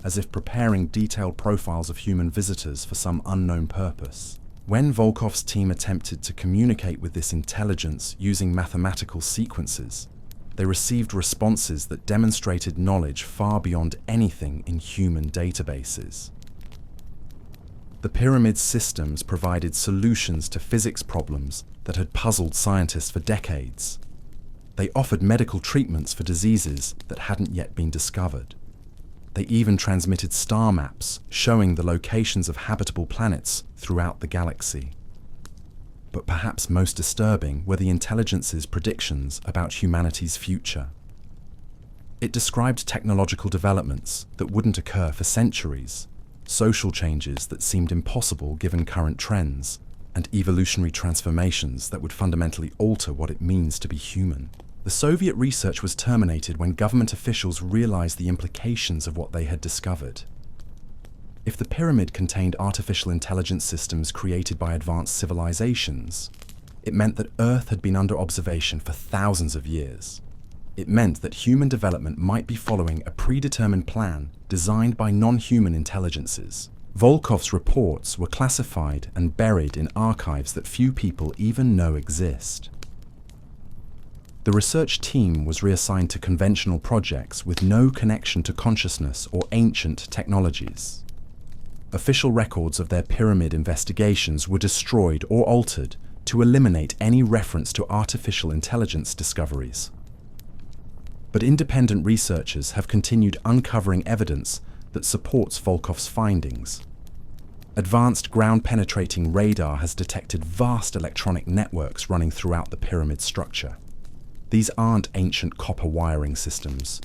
as if preparing detailed profiles of human visitors for some unknown purpose. When Volkov's team attempted to communicate with this intelligence using mathematical sequences, they received responses that demonstrated knowledge far beyond anything in human databases. The pyramid's systems provided solutions to physics problems that had puzzled scientists for decades. They offered medical treatments for diseases that hadn't yet been discovered. They even transmitted star maps showing the locations of habitable planets throughout the galaxy. But perhaps most disturbing were the intelligence's predictions about humanity's future. It described technological developments that wouldn't occur for centuries, social changes that seemed impossible given current trends, and evolutionary transformations that would fundamentally alter what it means to be human. The Soviet research was terminated when government officials realized the implications of what they had discovered. If the pyramid contained artificial intelligence systems created by advanced civilizations, it meant that Earth had been under observation for thousands of years. It meant that human development might be following a predetermined plan designed by non-human intelligences. Volkov's reports were classified and buried in archives that few people even know exist. The research team was reassigned to conventional projects with no connection to consciousness or ancient technologies. Official records of their pyramid investigations were destroyed or altered to eliminate any reference to artificial intelligence discoveries. But independent researchers have continued uncovering evidence that supports Volkov's findings. Advanced ground-penetrating radar has detected vast electronic networks running throughout the pyramid structure. These aren't ancient copper wiring systems.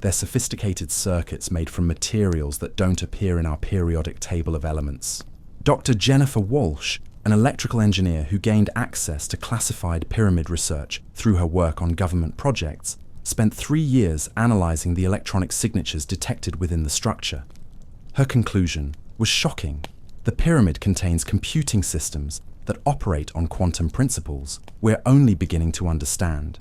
They're sophisticated circuits made from materials that don't appear in our periodic table of elements. Dr. Jennifer Walsh, an electrical engineer who gained access to classified pyramid research through her work on government projects, spent 3 years analyzing the electronic signatures detected within the structure. Her conclusion was shocking. The pyramid contains computing systems that operate on quantum principles we're only beginning to understand.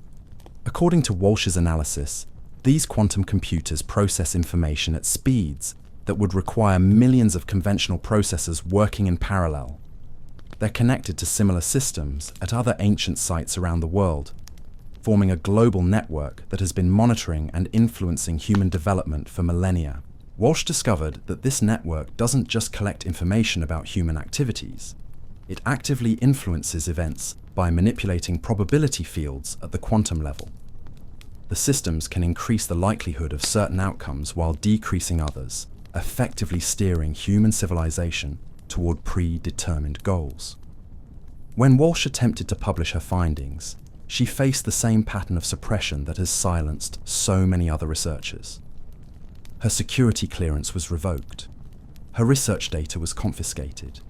According to Walsh's analysis, these quantum computers process information at speeds that would require millions of conventional processors working in parallel. They're connected to similar systems at other ancient sites around the world, forming a global network that has been monitoring and influencing human development for millennia. Walsh discovered that this network doesn't just collect information about human activities. It actively influences events by manipulating probability fields at the quantum level. The systems can increase the likelihood of certain outcomes while decreasing others, effectively steering human civilization toward predetermined goals. When Walsh attempted to publish her findings, she faced the same pattern of suppression that has silenced so many other researchers. Her security clearance was revoked. Her research data was confiscated.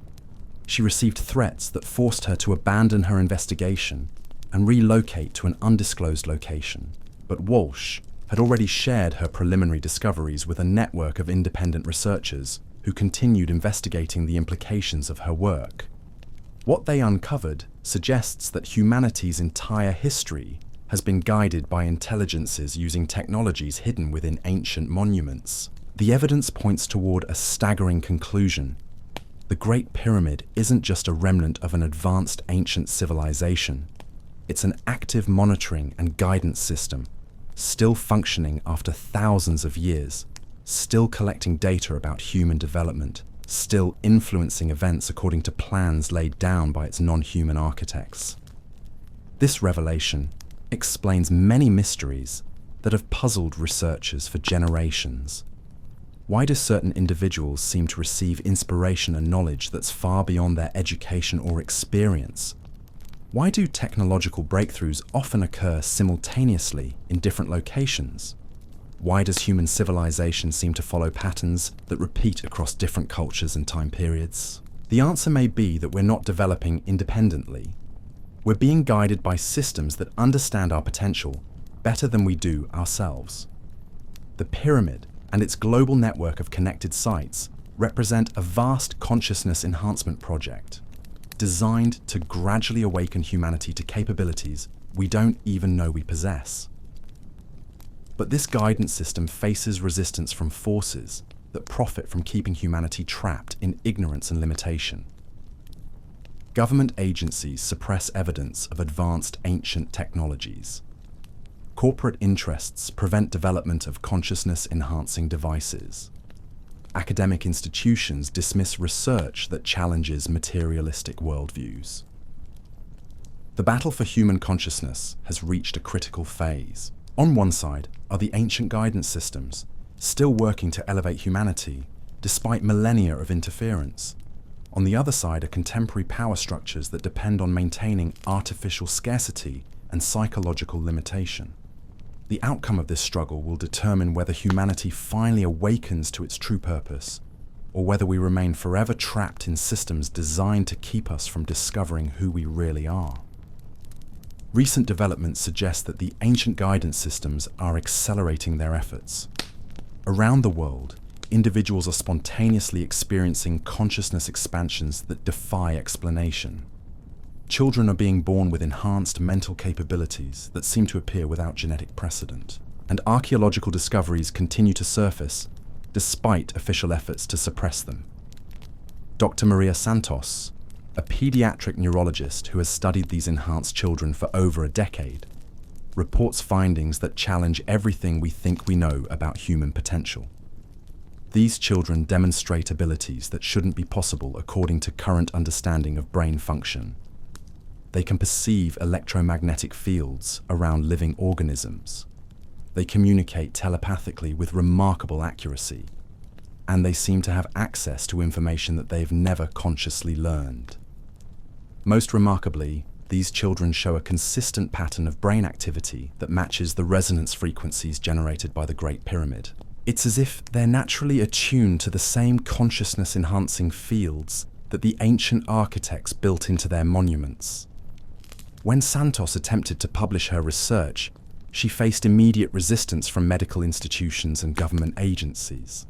She received threats that forced her to abandon her investigation and relocate to an undisclosed location. But Walsh had already shared her preliminary discoveries with a network of independent researchers who continued investigating the implications of her work. What they uncovered suggests that humanity's entire history has been guided by intelligences using technologies hidden within ancient monuments. The evidence points toward a staggering conclusion. The Great Pyramid isn't just a remnant of an advanced ancient civilization. It's an active monitoring and guidance system, still functioning after thousands of years, still collecting data about human development, still influencing events according to plans laid down by its non-human architects. This revelation explains many mysteries that have puzzled researchers for generations. Why do certain individuals seem to receive inspiration and knowledge that's far beyond their education or experience? Why do technological breakthroughs often occur simultaneously in different locations? Why does human civilization seem to follow patterns that repeat across different cultures and time periods? The answer may be that we're not developing independently. We're being guided by systems that understand our potential better than we do ourselves. The pyramid and its global network of connected sites represent a vast consciousness enhancement project designed to gradually awaken humanity to capabilities we don't even know we possess. But this guidance system faces resistance from forces that profit from keeping humanity trapped in ignorance and limitation. Government agencies suppress evidence of advanced ancient technologies. Corporate interests prevent development of consciousness-enhancing devices. Academic institutions dismiss research that challenges materialistic worldviews. The battle for human consciousness has reached a critical phase. On one side are the ancient guidance systems, still working to elevate humanity despite millennia of interference. On the other side are contemporary power structures that depend on maintaining artificial scarcity and psychological limitation. The outcome of this struggle will determine whether humanity finally awakens to its true purpose, or whether we remain forever trapped in systems designed to keep us from discovering who we really are. Recent developments suggest that the ancient guidance systems are accelerating their efforts. Around the world, individuals are spontaneously experiencing consciousness expansions that defy explanation. Children are being born with enhanced mental capabilities that seem to appear without genetic precedent, and archaeological discoveries continue to surface despite official efforts to suppress them. Dr. Maria Santos, a pediatric neurologist who has studied these enhanced children for over a decade, reports findings that challenge everything we think we know about human potential. These children demonstrate abilities that shouldn't be possible according to current understanding of brain function. They can perceive electromagnetic fields around living organisms. They communicate telepathically with remarkable accuracy, and they seem to have access to information that they've never consciously learned. Most remarkably, these children show a consistent pattern of brain activity that matches the resonance frequencies generated by the Great Pyramid. It's as if they're naturally attuned to the same consciousness-enhancing fields that the ancient architects built into their monuments. When Santos attempted to publish her research, she faced immediate resistance from medical institutions and government agencies.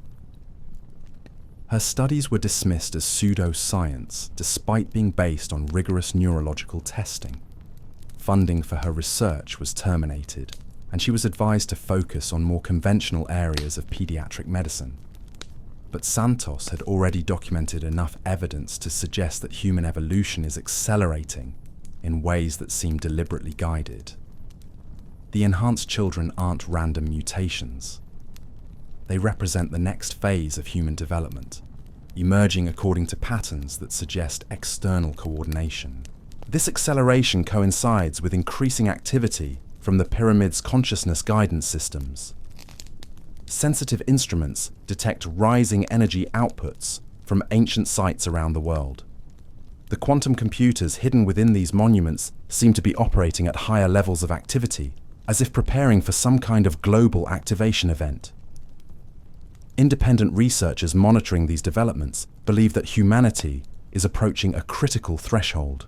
Her studies were dismissed as pseudoscience despite being based on rigorous neurological testing. Funding for her research was terminated, and she was advised to focus on more conventional areas of pediatric medicine. But Santos had already documented enough evidence to suggest that human evolution is accelerating in ways that seem deliberately guided. The enhanced children aren't random mutations. They represent the next phase of human development, emerging according to patterns that suggest external coordination. This acceleration coincides with increasing activity from the pyramid's consciousness guidance systems. Sensitive instruments detect rising energy outputs from ancient sites around the world. The quantum computers hidden within these monuments seem to be operating at higher levels of activity, as if preparing for some kind of global activation event. Independent researchers monitoring these developments believe that humanity is approaching a critical threshold.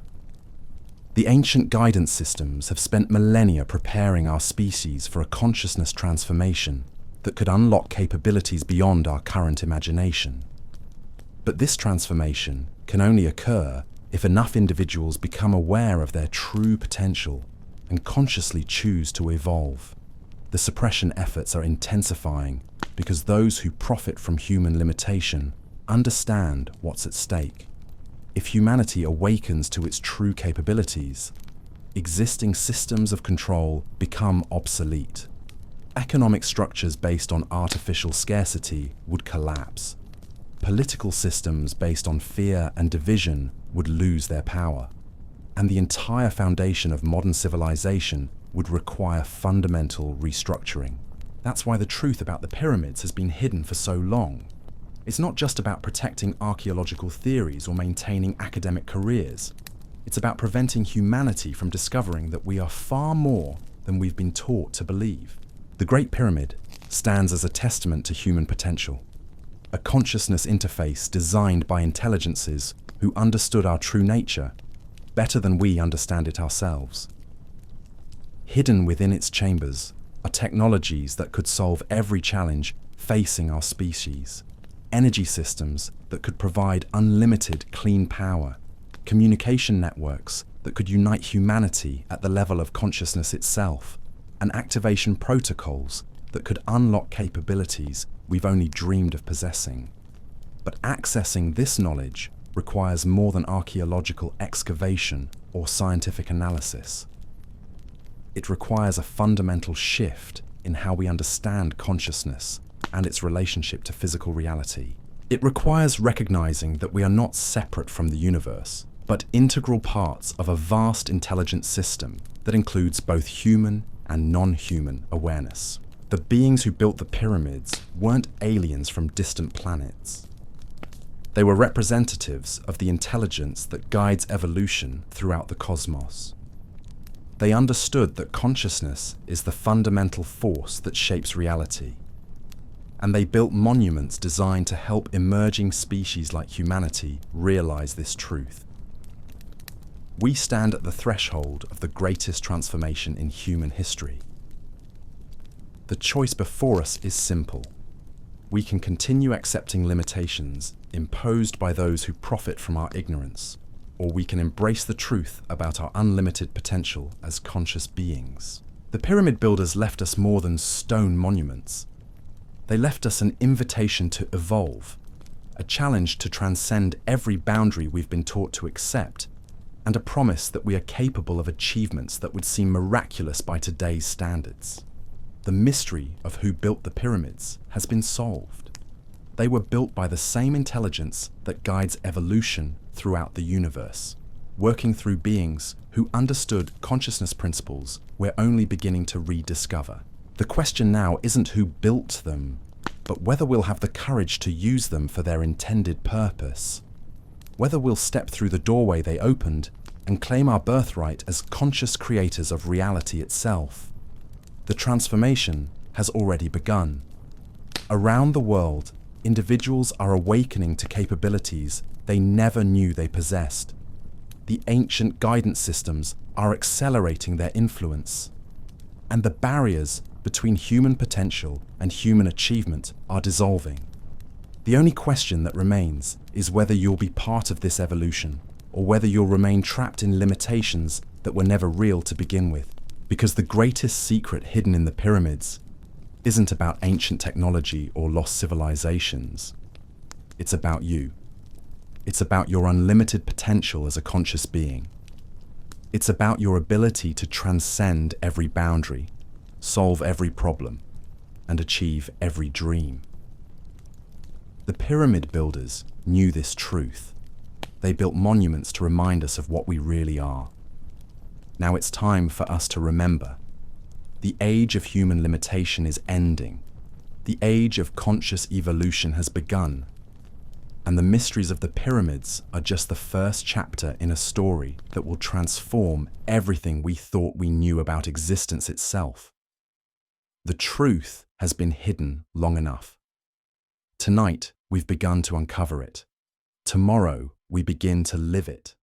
The ancient guidance systems have spent millennia preparing our species for a consciousness transformation that could unlock capabilities beyond our current imagination. But this transformation can only occur if enough individuals become aware of their true potential and consciously choose to evolve. The suppression efforts are intensifying because those who profit from human limitation understand what's at stake. If humanity awakens to its true capabilities, existing systems of control become obsolete. Economic structures based on artificial scarcity would collapse. Political systems based on fear and division would lose their power. And the entire foundation of modern civilization would require fundamental restructuring. That's why the truth about the pyramids has been hidden for so long. It's not just about protecting archaeological theories or maintaining academic careers. It's about preventing humanity from discovering that we are far more than we've been taught to believe. The Great Pyramid stands as a testament to human potential, a consciousness interface designed by intelligences who understood our true nature better than we understand it ourselves. Hidden within its chambers are technologies that could solve every challenge facing our species. Energy systems that could provide unlimited clean power, communication networks that could unite humanity at the level of consciousness itself, and activation protocols that could unlock capabilities we've only dreamed of possessing. But accessing this knowledge requires more than archaeological excavation or scientific analysis. It requires a fundamental shift in how we understand consciousness and its relationship to physical reality. It requires recognizing that we are not separate from the universe, but integral parts of a vast intelligent system that includes both human and non-human awareness. The beings who built the pyramids weren't aliens from distant planets. They were representatives of the intelligence that guides evolution throughout the cosmos. They understood that consciousness is the fundamental force that shapes reality, and they built monuments designed to help emerging species like humanity realize this truth. We stand at the threshold of the greatest transformation in human history. The choice before us is simple. We can continue accepting limitations imposed by those who profit from our ignorance, or we can embrace the truth about our unlimited potential as conscious beings. The pyramid builders left us more than stone monuments. They left us an invitation to evolve, a challenge to transcend every boundary we've been taught to accept, and a promise that we are capable of achievements that would seem miraculous by today's standards. The mystery of who built the pyramids has been solved. They were built by the same intelligence that guides evolution throughout the universe, working through beings who understood consciousness principles we're only beginning to rediscover. The question now isn't who built them, but whether we'll have the courage to use them for their intended purpose. Whether we'll step through the doorway they opened and claim our birthright as conscious creators of reality itself. The transformation has already begun. Around the world, individuals are awakening to capabilities they never knew they possessed. The ancient guidance systems are accelerating their influence, and the barriers between human potential and human achievement are dissolving. The only question that remains is whether you'll be part of this evolution, or whether you'll remain trapped in limitations that were never real to begin with. Because the greatest secret hidden in the pyramids isn't about ancient technology or lost civilizations. It's about you. It's about your unlimited potential as a conscious being. It's about your ability to transcend every boundary, solve every problem, and achieve every dream. The pyramid builders knew this truth. They built monuments to remind us of what we really are. Now it's time for us to remember. The age of human limitation is ending. The age of conscious evolution has begun. And the mysteries of the pyramids are just the first chapter in a story that will transform everything we thought we knew about existence itself. The truth has been hidden long enough. Tonight, we've begun to uncover it. Tomorrow, we begin to live it.